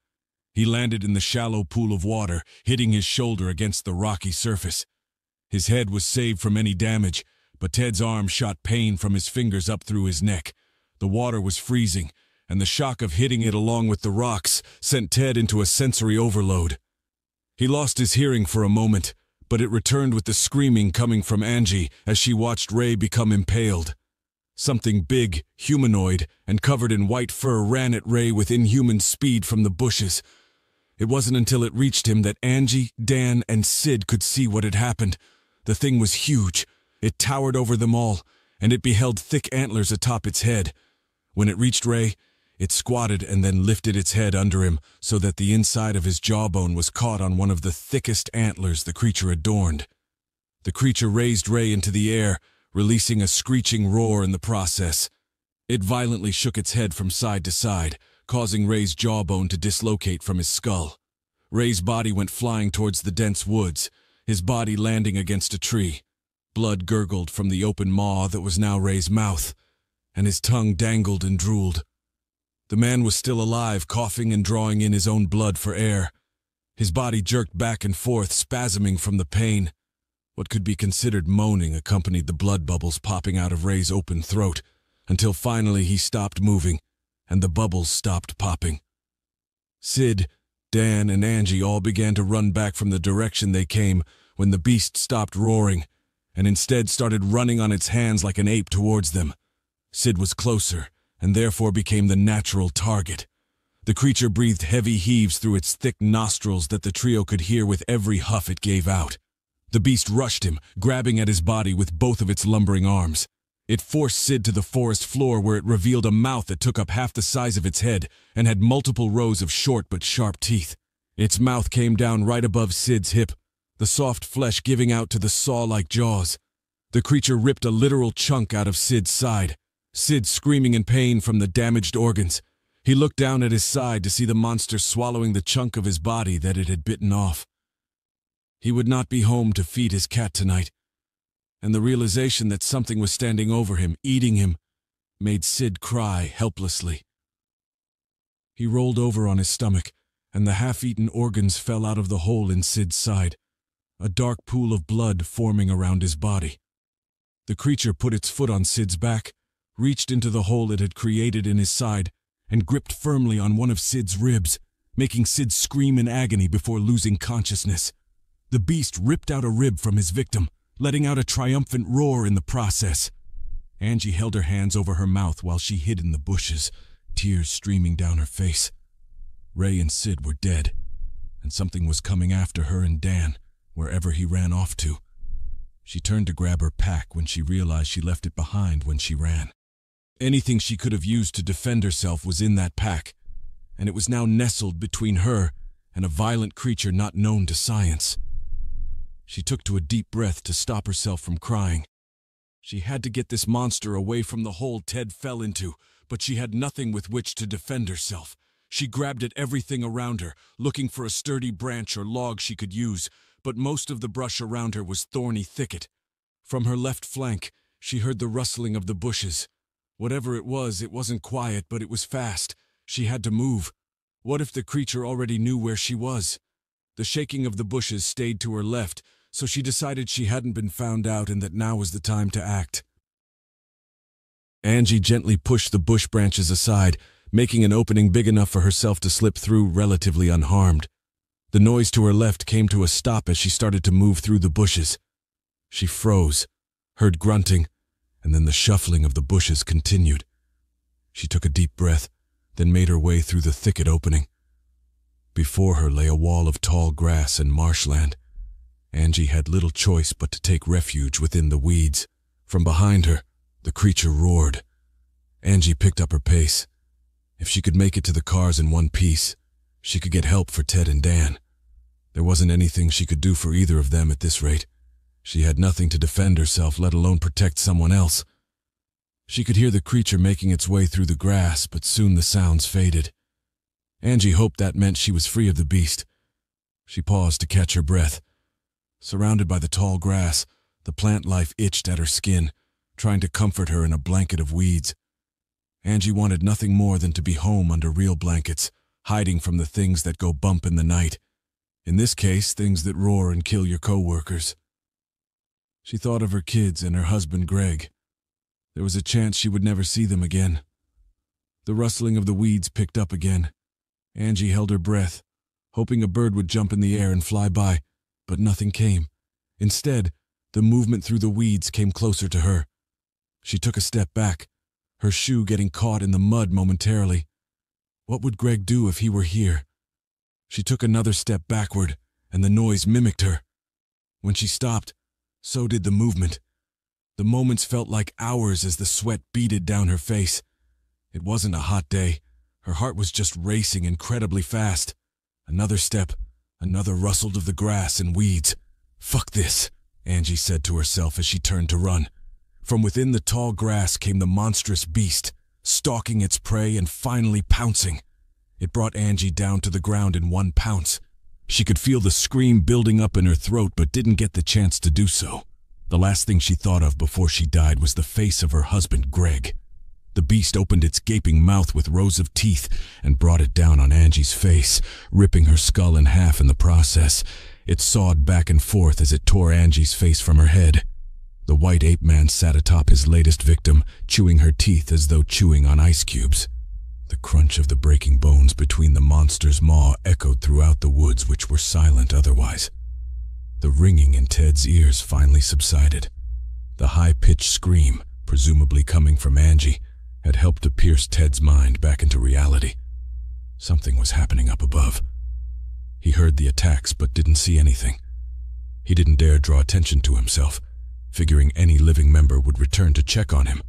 He landed in the shallow pool of water, hitting his shoulder against the rocky surface. His head was saved from any damage, but Ted's arm shot pain from his fingers up through his neck. The water was freezing, and the shock of hitting it along with the rocks sent Ted into a sensory overload. He lost his hearing for a moment, but it returned with the screaming coming from Angie as she watched Ray become impaled. Something big, humanoid, and covered in white fur ran at Ray with inhuman speed from the bushes. It wasn't until it reached him that Angie, Dan, and Sid could see what had happened. The thing was huge. It towered over them all, and it beheld thick antlers atop its head. When it reached Ray, it squatted and then lifted its head under him so that the inside of his jawbone was caught on one of the thickest antlers the creature adorned. The creature raised Ray into the air, releasing a screeching roar in the process. It violently shook its head from side to side, causing Ray's jawbone to dislocate from his skull. Ray's body went flying towards the dense woods, his body landing against a tree. Blood gurgled from the open maw that was now Ray's mouth, and his tongue dangled and drooled. The man was still alive, coughing and drawing in his own blood for air. His body jerked back and forth, spasming from the pain. What could be considered moaning accompanied the blood bubbles popping out of Ray's open throat, until finally he stopped moving, and the bubbles stopped popping. Sid, Dan, and Angie all began to run back from the direction they came when the beast stopped roaring, and instead started running on its hands like an ape towards them. Sid was closer, and therefore became the natural target. The creature breathed heavy heaves through its thick nostrils that the trio could hear with every huff it gave out. The beast rushed him, grabbing at his body with both of its lumbering arms. It forced Sid to the forest floor, where it revealed a mouth that took up half the size of its head and had multiple rows of short but sharp teeth. Its mouth came down right above Sid's hip, the soft flesh giving out to the saw-like jaws. The creature ripped a literal chunk out of Sid's side, Sid screaming in pain from the damaged organs. He looked down at his side to see the monster swallowing the chunk of his body that it had bitten off. He would not be home to feed his cat tonight, and the realization that something was standing over him, eating him, made Sid cry helplessly. He rolled over on his stomach, and the half-eaten organs fell out of the hole in Sid's side, a dark pool of blood forming around his body. The creature put its foot on Sid's back, reached into the hole it had created in his side, and gripped firmly on one of Sid's ribs, making Sid scream in agony before losing consciousness. The beast ripped out a rib from his victim, letting out a triumphant roar in the process. Angie held her hands over her mouth while she hid in the bushes, tears streaming down her face. Ray and Sid were dead, and something was coming after her and Dan, wherever he ran off to. She turned to grab her pack when she realized she left it behind when she ran. Anything she could have used to defend herself was in that pack, and it was now nestled between her and a violent creature not known to science. She took to a deep breath to stop herself from crying. She had to get this monster away from the hole Ted fell into, but she had nothing with which to defend herself. She grabbed at everything around her, looking for a sturdy branch or log she could use, but most of the brush around her was thorny thicket. From her left flank, she heard the rustling of the bushes. Whatever it wasn't quiet, but it was fast. She had to move. What if the creature already knew where she was? The shaking of the bushes stayed to her left, so she decided she hadn't been found out and that now was the time to act. Angie gently pushed the bush branches aside, making an opening big enough for herself to slip through relatively unharmed. The noise to her left came to a stop as she started to move through the bushes. She froze, heard grunting, and then the shuffling of the bushes continued. She took a deep breath, then made her way through the thicket opening. Before her lay a wall of tall grass and marshland. Angie had little choice but to take refuge within the weeds. From behind her, the creature roared. Angie picked up her pace. If she could make it to the cars in one piece, she could get help for Ted and Dan. There wasn't anything she could do for either of them at this rate. She had nothing to defend herself, let alone protect someone else. She could hear the creature making its way through the grass, but soon the sounds faded. Angie hoped that meant she was free of the beast. She paused to catch her breath. Surrounded by the tall grass, the plant life itched at her skin, trying to comfort her in a blanket of weeds. Angie wanted nothing more than to be home under real blankets, hiding from the things that go bump in the night. In this case, things that roar and kill your co-workers. She thought of her kids and her husband Greg. There was a chance she would never see them again. The rustling of the weeds picked up again. Angie held her breath, hoping a bird would jump in the air and fly by, but nothing came. Instead, the movement through the weeds came closer to her. She took a step back, her shoe getting caught in the mud momentarily. What would Greg do if he were here? She took another step backward, and the noise mimicked her. When she stopped, so did the movement. The moments felt like hours as the sweat beaded down her face. It wasn't a hot day. Her heart was just racing incredibly fast. Another step, another rustled of the grass and weeds. "Fuck this," Angie said to herself as she turned to run. From within the tall grass came the monstrous beast, stalking its prey and finally pouncing. It brought Angie down to the ground in one pounce. She could feel the scream building up in her throat but didn't get the chance to do so. The last thing she thought of before she died was the face of her husband, Greg. The beast opened its gaping mouth with rows of teeth and brought it down on Angie's face, ripping her skull in half in the process. It sawed back and forth as it tore Angie's face from her head. The white ape man sat atop his latest victim, chewing her teeth as though chewing on ice cubes. The crunch of the breaking bones between the monster's maw echoed throughout the woods, which were silent otherwise. The ringing in Ted's ears finally subsided. The high-pitched scream, presumably coming from Angie, had helped to pierce Ted's mind back into reality. Something was happening up above. He heard the attacks but didn't see anything. He didn't dare draw attention to himself, figuring any living member would return to check on him.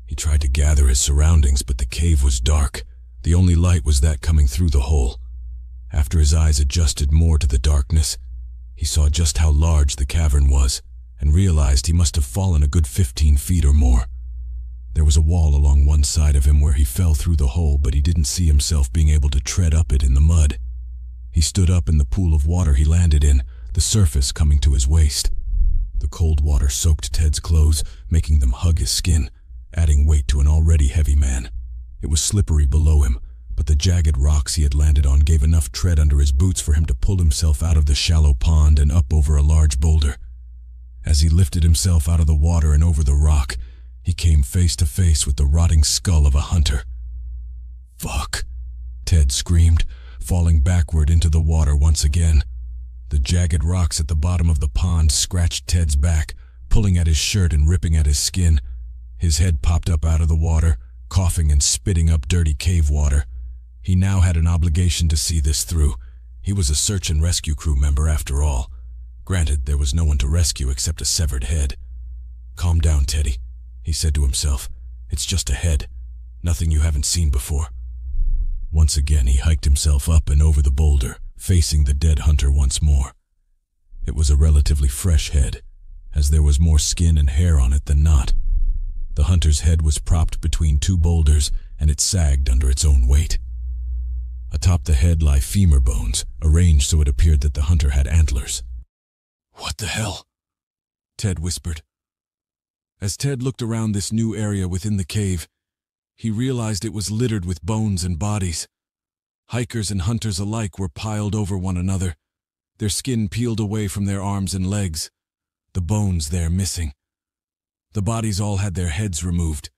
He tried to gather his surroundings, but the cave was dark. The only light was that coming through the hole. After his eyes adjusted more to the darkness, he saw just how large the cavern was and realized he must have fallen a good 15 feet or more. There was a wall along one side of him where he fell through the hole, but he didn't see himself being able to tread up it in the mud. He stood up in the pool of water he landed in, the surface coming to his waist. The cold water soaked Ted's clothes, making them hug his skin, adding weight to an already heavy man. It was slippery below him, but the jagged rocks he had landed on gave enough tread under his boots for him to pull himself out of the shallow pond and up over a large boulder. As he lifted himself out of the water and over the rock, he came face to face with the rotting skull of a hunter. "Fuck!" Ted screamed, falling backward into the water once again. The jagged rocks at the bottom of the pond scratched Ted's back, pulling at his shirt and ripping at his skin. His head popped up out of the water, coughing and spitting up dirty cave water. He now had an obligation to see this through. He was a search and rescue crew member after all. Granted, there was no one to rescue except a severed head. "Calm down, Teddy," he said to himself. "It's just a head. Nothing you haven't seen before." Once again, he hiked himself up and over the boulder, facing the dead hunter once more. It was a relatively fresh head, as there was more skin and hair on it than not. The hunter's head was propped between two boulders, and it sagged under its own weight. Atop the head lie femur bones, arranged so it appeared that the hunter had antlers. "What the hell?" Ted whispered. As Ted looked around this new area within the cave, he realized it was littered with bones and bodies. Hikers and hunters alike were piled over one another, their skin peeled away from their arms and legs, the bones there missing. The bodies all had their heads removed.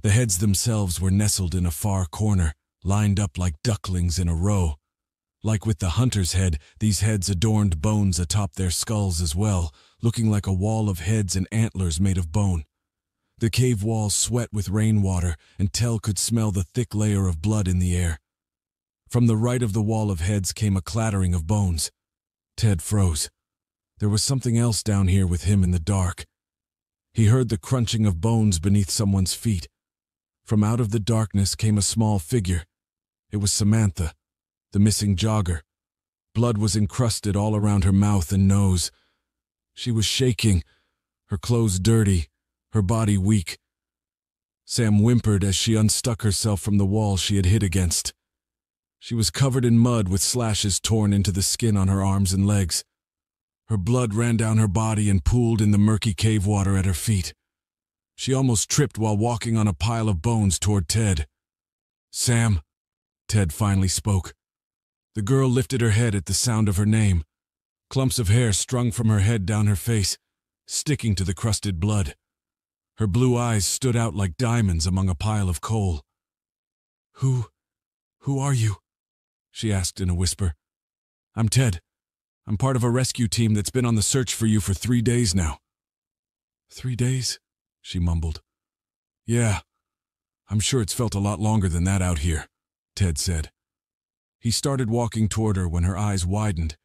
The heads themselves were nestled in a far corner, lined up like ducklings in a row. Like with the hunter's head, these heads adorned bones atop their skulls as well, looking like a wall of heads and antlers made of bone. The cave walls sweat with rainwater, and Ted could smell the thick layer of blood in the air. From the right of the wall of heads came a clattering of bones. Ted froze. There was something else down here with him in the dark. He heard the crunching of bones beneath someone's feet. From out of the darkness came a small figure. It was Samantha, the missing jogger. Blood was encrusted all around her mouth and nose. She was shaking, her clothes dirty, her body weak. Sam whimpered as she unstuck herself from the wall she had hit against. She was covered in mud with slashes torn into the skin on her arms and legs. Her blood ran down her body and pooled in the murky cave water at her feet. She almost tripped while walking on a pile of bones toward Ted. "Sam," Ted finally spoke. The girl lifted her head at the sound of her name. Clumps of hair strung from her head down her face, sticking to the crusted blood. Her blue eyes stood out like diamonds among a pile of coal. Who are you?" she asked in a whisper. "I'm Ted. I'm part of a rescue team that's been on the search for you for 3 days now." "3 days?" she mumbled. "Yeah. I'm sure it's felt a lot longer than that out here," Ted said. He started walking toward her when her eyes widened,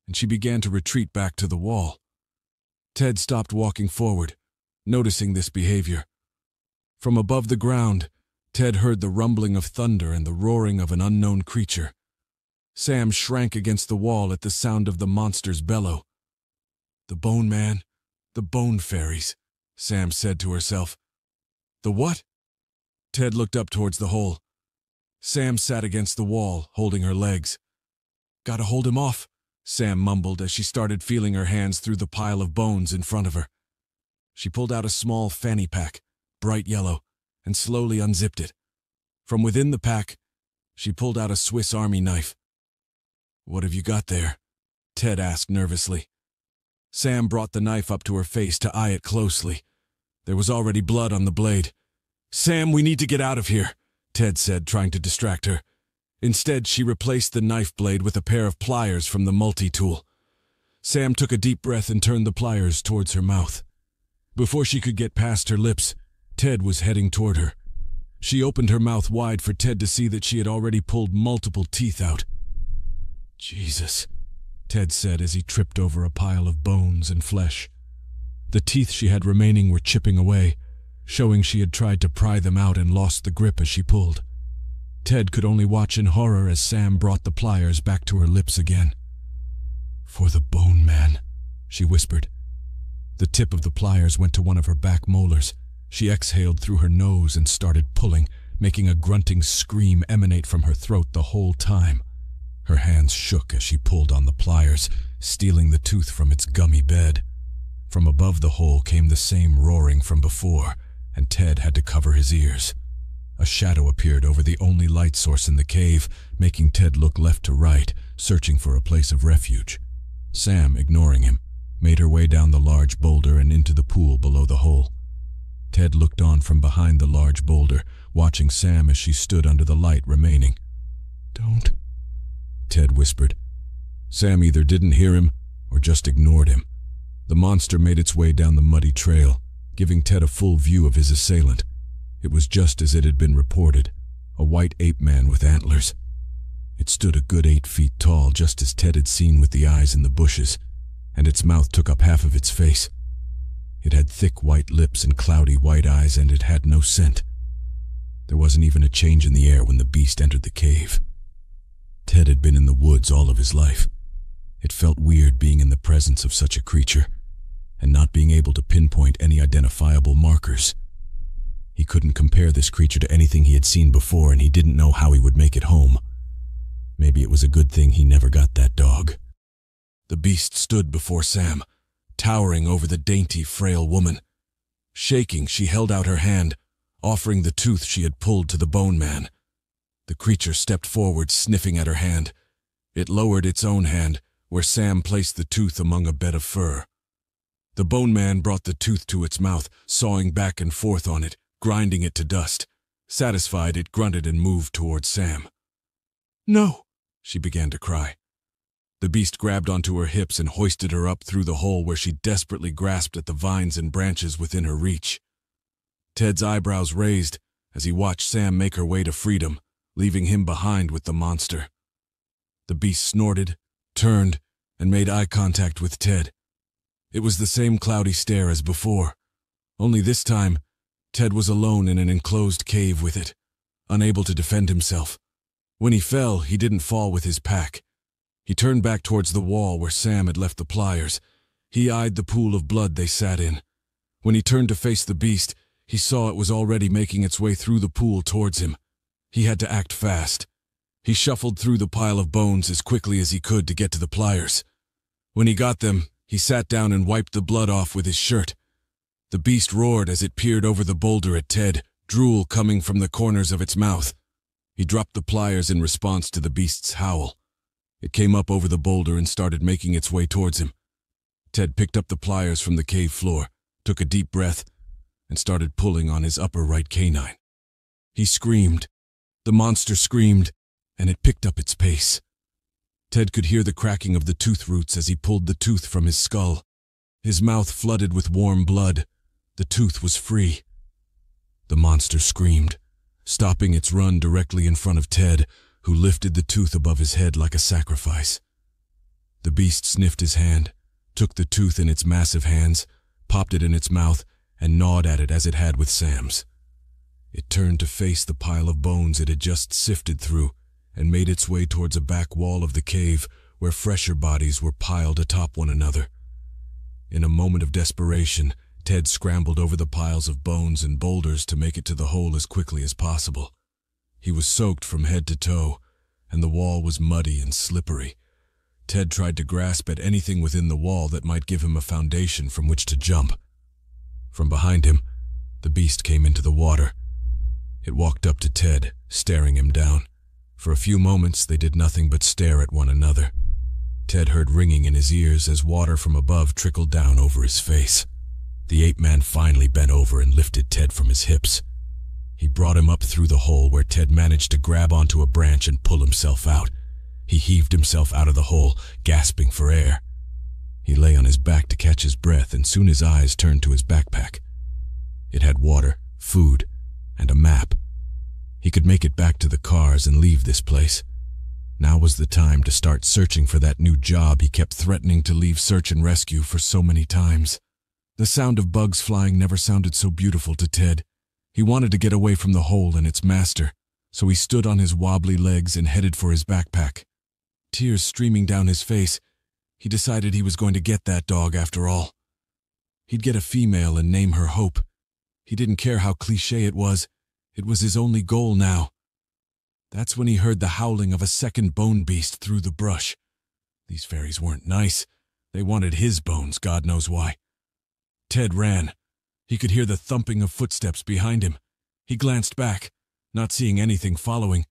and she began to retreat back to the wall. Ted stopped walking forward, noticing this behavior. From above the ground, Ted heard the rumbling of thunder and the roaring of an unknown creature. Sam shrank against the wall at the sound of the monster's bellow. "The Bone Man, the Bone Fairies," Sam said to herself. "The what?" Ted looked up towards the hole. Sam sat against the wall, holding her legs. "Gotta hold him off," Sam mumbled as she started feeling her hands through the pile of bones in front of her. She pulled out a small fanny pack, bright yellow, and slowly unzipped it. From within the pack, she pulled out a Swiss Army knife. "What have you got there?" Ted asked nervously. Sam brought the knife up to her face to eye it closely. There was already blood on the blade. "Sam, we need to get out of here," Ted said, trying to distract her. Instead, she replaced the knife blade with a pair of pliers from the multi-tool. Sam took a deep breath and turned the pliers towards her mouth. Before she could get past her lips, Ted was heading toward her. She opened her mouth wide for Ted to see that she had already pulled multiple teeth out. "Jesus," Ted said as he tripped over a pile of bones and flesh. The teeth she had remaining were chipping away, showing she had tried to pry them out and lost the grip as she pulled. Ted could only watch in horror as Sam brought the pliers back to her lips again. "For the bone man," she whispered. The tip of the pliers went to one of her back molars. She exhaled through her nose and started pulling, making a grunting scream emanate from her throat the whole time. Her hands shook as she pulled on the pliers, stealing the tooth from its gummy bed. From above the hole came the same roaring from before, and Ted had to cover his ears. A shadow appeared over the only light source in the cave, making Ted look left to right, searching for a place of refuge. Sam, ignoring him, made her way down the large boulder and into the pool below the hole. Ted looked on from behind the large boulder, watching Sam as she stood under the light remaining. "Don't," Ted whispered. Sam either didn't hear him or just ignored him. The monster made its way down the muddy trail, giving Ted a full view of his assailant. It was just as it had been reported, a white ape man with antlers. It stood a good 8 feet tall, just as Ted had seen with the eyes in the bushes, and its mouth took up half of its face. It had thick white lips and cloudy white eyes, and it had no scent. There wasn't even a change in the air when the beast entered the cave. Ted had been in the woods all of his life. It felt weird being in the presence of such a creature, and not being able to pinpoint any identifiable markers. He couldn't compare this creature to anything he had seen before, and he didn't know how he would make it home. Maybe it was a good thing he never got that dog. The beast stood before Sam, towering over the dainty, frail woman. Shaking, she held out her hand, offering the tooth she had pulled to the bone man. The creature stepped forward, sniffing at her hand. It lowered its own hand, where Sam placed the tooth among a bed of fur. The bone man brought the tooth to its mouth, sawing back and forth on it, grinding it to dust. Satisfied, it grunted and moved towards Sam. "No!" she began to cry. The beast grabbed onto her hips and hoisted her up through the hole, where she desperately grasped at the vines and branches within her reach. Ted's eyebrows raised as he watched Sam make her way to freedom, leaving him behind with the monster. The beast snorted, turned, and made eye contact with Ted. It was the same cloudy stare as before, only this time Ted was alone in an enclosed cave with it, unable to defend himself. When he fell, he didn't fall with his pack. He turned back towards the wall where Sam had left the pliers. He eyed the pool of blood they sat in. When he turned to face the beast, he saw it was already making its way through the pool towards him. He had to act fast. He shuffled through the pile of bones as quickly as he could to get to the pliers. When he got them, he sat down and wiped the blood off with his shirt. The beast roared as it peered over the boulder at Ted, drool coming from the corners of its mouth. He dropped the pliers in response to the beast's howl. It came up over the boulder and started making its way towards him. Ted picked up the pliers from the cave floor, took a deep breath, and started pulling on his upper right canine. He screamed. The monster screamed, and it picked up its pace. Ted could hear the cracking of the tooth roots as he pulled the tooth from his skull. His mouth flooded with warm blood. The tooth was free. The monster screamed, stopping its run directly in front of Ted, who lifted the tooth above his head like a sacrifice. The beast sniffed his hand, took the tooth in its massive hands, popped it in its mouth, and gnawed at it as it had with Sam's. It turned to face the pile of bones it had just sifted through, and made its way towards a back wall of the cave where fresher bodies were piled atop one another. In a moment of desperation, Ted scrambled over the piles of bones and boulders to make it to the hole as quickly as possible. He was soaked from head to toe, and the wall was muddy and slippery. Ted tried to grasp at anything within the wall that might give him a foundation from which to jump. From behind him, the beast came into the water. It walked up to Ted, staring him down. For a few moments they did nothing but stare at one another. Ted heard ringing in his ears as water from above trickled down over his face. The ape man finally bent over and lifted Ted from his hips. He brought him up through the hole, where Ted managed to grab onto a branch and pull himself out. He heaved himself out of the hole, gasping for air. He lay on his back to catch his breath, and soon his eyes turned to his backpack. It had water, food, and a map. He could make it back to the cars and leave this place. Now was the time to start searching for that new job he kept threatening to leave search and rescue for so many times. The sound of bugs flying never sounded so beautiful to Ted. He wanted to get away from the hole and its master, so he stood on his wobbly legs and headed for his backpack. Tears streaming down his face, he decided he was going to get that dog after all. He'd get a female and name her Hope. He didn't care how cliché it was his only goal now. That's when he heard the howling of a second bone beast through the brush. These fairies weren't nice. They wanted his bones, God knows why. Ted ran. He could hear the thumping of footsteps behind him. He glanced back, not seeing anything following.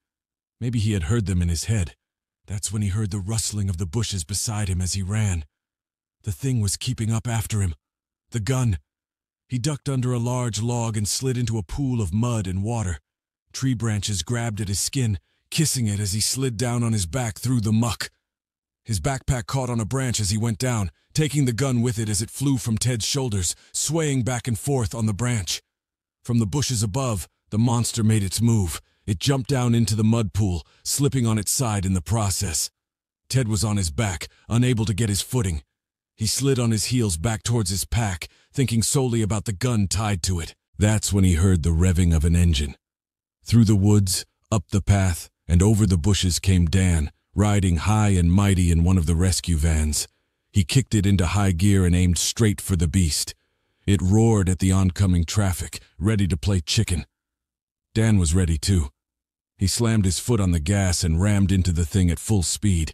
Maybe he had heard them in his head. That's when he heard the rustling of the bushes beside him as he ran. The thing was keeping up after him. The gun. He ducked under a large log and slid into a pool of mud and water. Tree branches grabbed at his skin, kissing it as he slid down on his back through the muck. His backpack caught on a branch as he went down, taking the gun with it as it flew from Ted's shoulders, swaying back and forth on the branch. From the bushes above, the monster made its move. It jumped down into the mud pool, slipping on its side in the process. Ted was on his back, unable to get his footing. He slid on his heels back towards his pack, thinking solely about the gun tied to it. That's when he heard the revving of an engine. Through the woods, up the path, and over the bushes came Dan, riding high and mighty in one of the rescue vans. He kicked it into high gear and aimed straight for the beast. It roared at the oncoming traffic, ready to play chicken. Dan was ready too. He slammed his foot on the gas and rammed into the thing at full speed.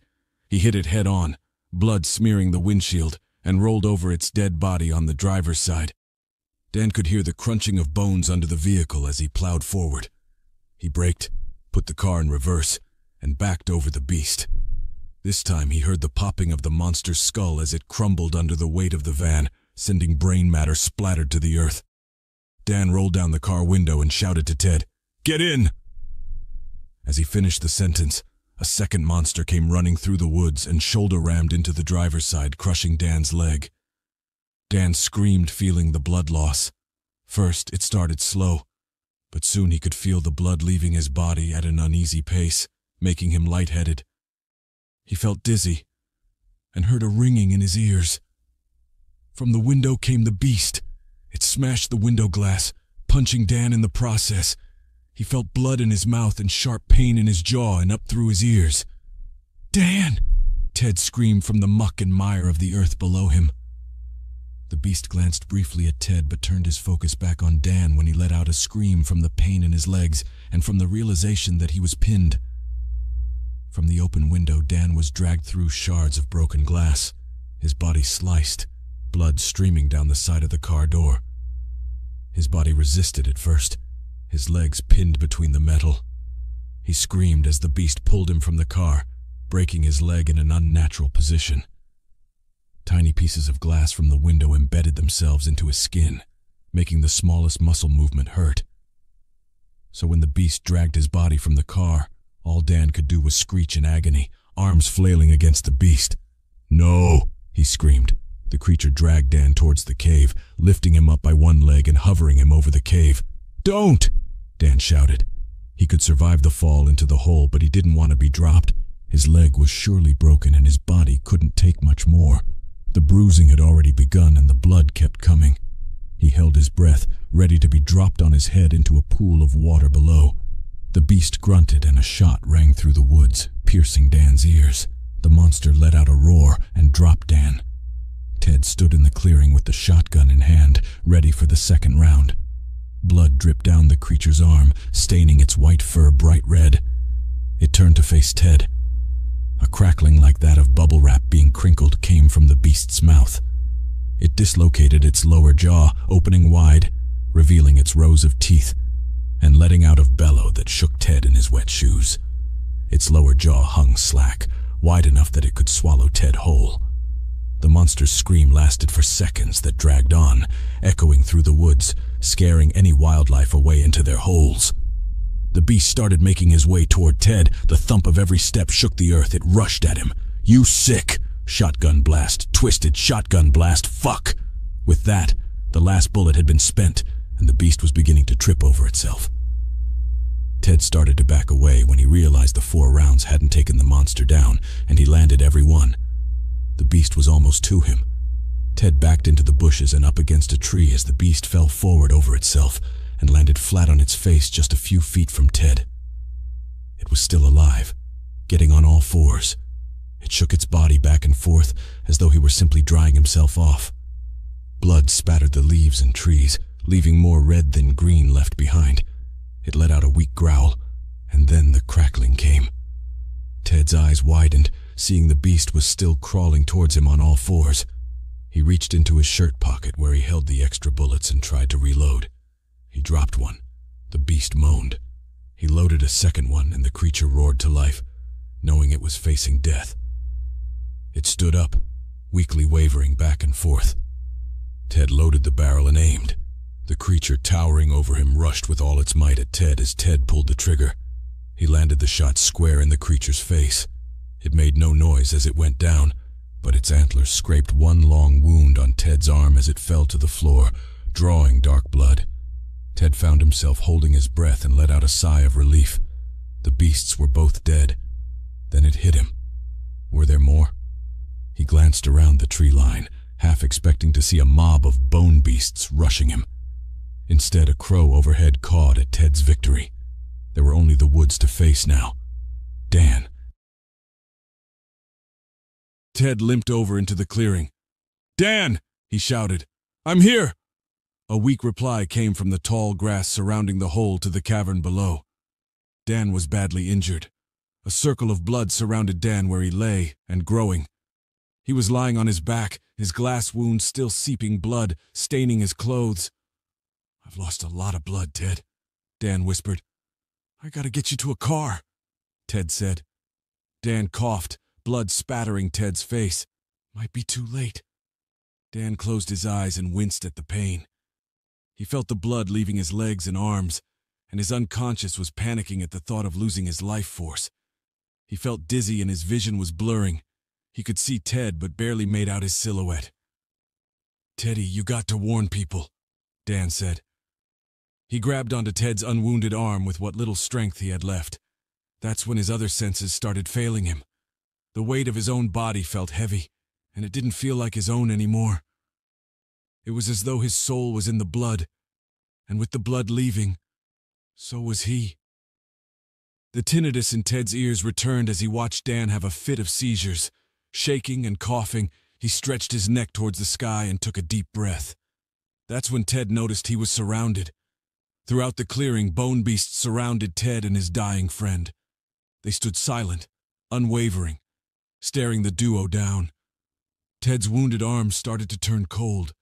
He hit it head on, blood smearing the windshield, and rolled over its dead body on the driver's side. Dan could hear the crunching of bones under the vehicle as he plowed forward. He braked, put the car in reverse, and backed over the beast. This time he heard the popping of the monster's skull as it crumbled under the weight of the van, sending brain matter splattered to the earth. Dan rolled down the car window and shouted to Ted, "Get in!" As he finished the sentence, a second monster came running through the woods and shoulder-rammed into the driver's side, crushing Dan's leg. Dan screamed, feeling the blood loss. First, it started slow, but soon he could feel the blood leaving his body at an uneasy pace, making him lightheaded. He felt dizzy and heard a ringing in his ears. From the window came the beast. It smashed the window glass, punching Dan in the process. He felt blood in his mouth and sharp pain in his jaw and up through his ears. "Dan!" Ted screamed from the muck and mire of the earth below him. The beast glanced briefly at Ted but turned his focus back on Dan when he let out a scream from the pain in his legs and from the realization that he was pinned. From the open window, Dan was dragged through shards of broken glass, his body sliced, blood streaming down the side of the car door. His body resisted at first, his legs pinned between the metal. He screamed as the beast pulled him from the car, breaking his leg in an unnatural position. Tiny pieces of glass from the window embedded themselves into his skin, making the smallest muscle movement hurt. So when the beast dragged his body from the car, all Dan could do was screech in agony, arms flailing against the beast. "No!" he screamed. The creature dragged Dan towards the cave, lifting him up by one leg and hovering him over the cave. "Don't!" Dan shouted. He could survive the fall into the hole, but he didn't want to be dropped. His leg was surely broken and his body couldn't take much more. The bruising had already begun and the blood kept coming. He held his breath, ready to be dropped on his head into a pool of water below. The beast grunted and a shot rang through the woods, piercing Dan's ears. The monster let out a roar and dropped Dan. Ted stood in the clearing with the shotgun in hand, ready for the second round. Blood dripped down the creature's arm, staining its white fur bright red. It turned to face Ted. A crackling like that of bubble wrap being crinkled came from the beast's mouth. It dislocated its lower jaw, opening wide, revealing its rows of teeth, and letting out a bellow that shook Ted in his wet shoes. Its lower jaw hung slack, wide enough that it could swallow Ted whole. The monster's scream lasted for seconds that dragged on, echoing through the woods, scaring any wildlife away into their holes. The beast started making his way toward Ted. The thump of every step shook the earth. It rushed at him. "You sick!" Shotgun blast, twisted shotgun blast, fuck! With that, the last bullet had been spent, and the beast was beginning to trip over itself. Ted started to back away when he realized the 4 rounds hadn't taken the monster down, and he landed every one. The beast was almost to him. Ted backed into the bushes and up against a tree as the beast fell forward over itself and landed flat on its face just a few feet from Ted. It was still alive, getting on all 4s. It shook its body back and forth as though he were simply drying himself off. Blood spattered the leaves and trees, leaving more red than green left behind. It let out a weak growl, and then the crackling came. Ted's eyes widened, seeing the beast was still crawling towards him on all 4s. He reached into his shirt pocket where he held the extra bullets and tried to reload. He dropped one. The beast moaned. He loaded a second one and the creature roared to life, knowing it was facing death. It stood up, weakly wavering back and forth. Ted loaded the barrel and aimed. The creature towering over him rushed with all its might at Ted as Ted pulled the trigger. He landed the shot square in the creature's face. It made no noise as it went down, but its antlers scraped one long wound on Ted's arm as it fell to the floor, drawing dark blood. Ted found himself holding his breath and let out a sigh of relief. The beasts were both dead. Then it hit him. Were there more? He glanced around the tree line, half expecting to see a mob of bone beasts rushing him. Instead, a crow overhead cawed at Ted's victory. There were only the woods to face now. Dan. Ted limped over into the clearing. "Dan!" he shouted. "I'm here!" A weak reply came from the tall grass surrounding the hole to the cavern below. Dan was badly injured. A circle of blood surrounded Dan where he lay, and growing. He was lying on his back, his glass wound still seeping blood, staining his clothes. "I've lost a lot of blood, Ted," Dan whispered. "I gotta get you to a car," Ted said. Dan coughed, blood spattering Ted's face. "Might be too late." Dan closed his eyes and winced at the pain. He felt the blood leaving his legs and arms, and his unconscious was panicking at the thought of losing his life force. He felt dizzy and his vision was blurring. He could see Ted but barely made out his silhouette. "Teddy, you got to warn people," Dan said. He grabbed onto Ted's unwounded arm with what little strength he had left. That's when his other senses started failing him. The weight of his own body felt heavy, and it didn't feel like his own anymore. It was as though his soul was in the blood, and with the blood leaving, so was he. The tinnitus in Ted's ears returned as he watched Dan have a fit of seizures. Shaking and coughing, he stretched his neck towards the sky and took a deep breath. That's when Ted noticed he was surrounded. Throughout the clearing, bone beasts surrounded Ted and his dying friend. They stood silent, unwavering, staring the duo down. Ted's wounded arm started to turn cold.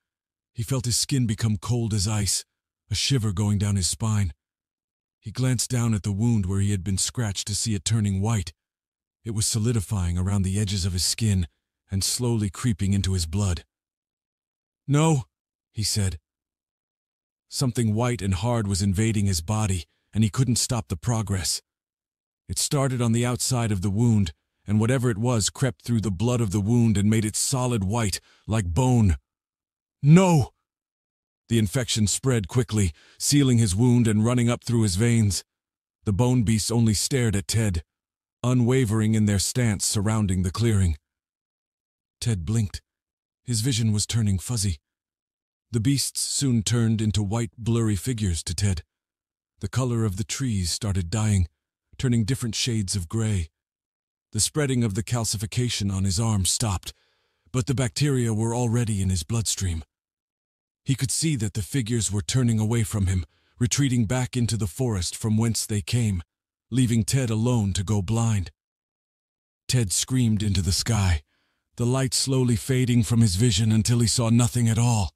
He felt his skin become cold as ice, a shiver going down his spine. He glanced down at the wound where he had been scratched to see it turning white. It was solidifying around the edges of his skin and slowly creeping into his blood. "No," he said. Something white and hard was invading his body, and he couldn't stop the progress. It started on the outside of the wound, and whatever it was crept through the blood of the wound and made it solid white, like bone. "No!" The infection spread quickly, sealing his wound and running up through his veins. The bone beasts only stared at Ted, unwavering in their stance surrounding the clearing. Ted blinked. His vision was turning fuzzy. The beasts soon turned into white, blurry figures to Ted. The color of the trees started dying, turning different shades of gray. The spreading of the calcification on his arm stopped, but the bacteria were already in his bloodstream. He could see that the figures were turning away from him, retreating back into the forest from whence they came, leaving Ted alone to go blind. Ted screamed into the sky, the light slowly fading from his vision until he saw nothing at all.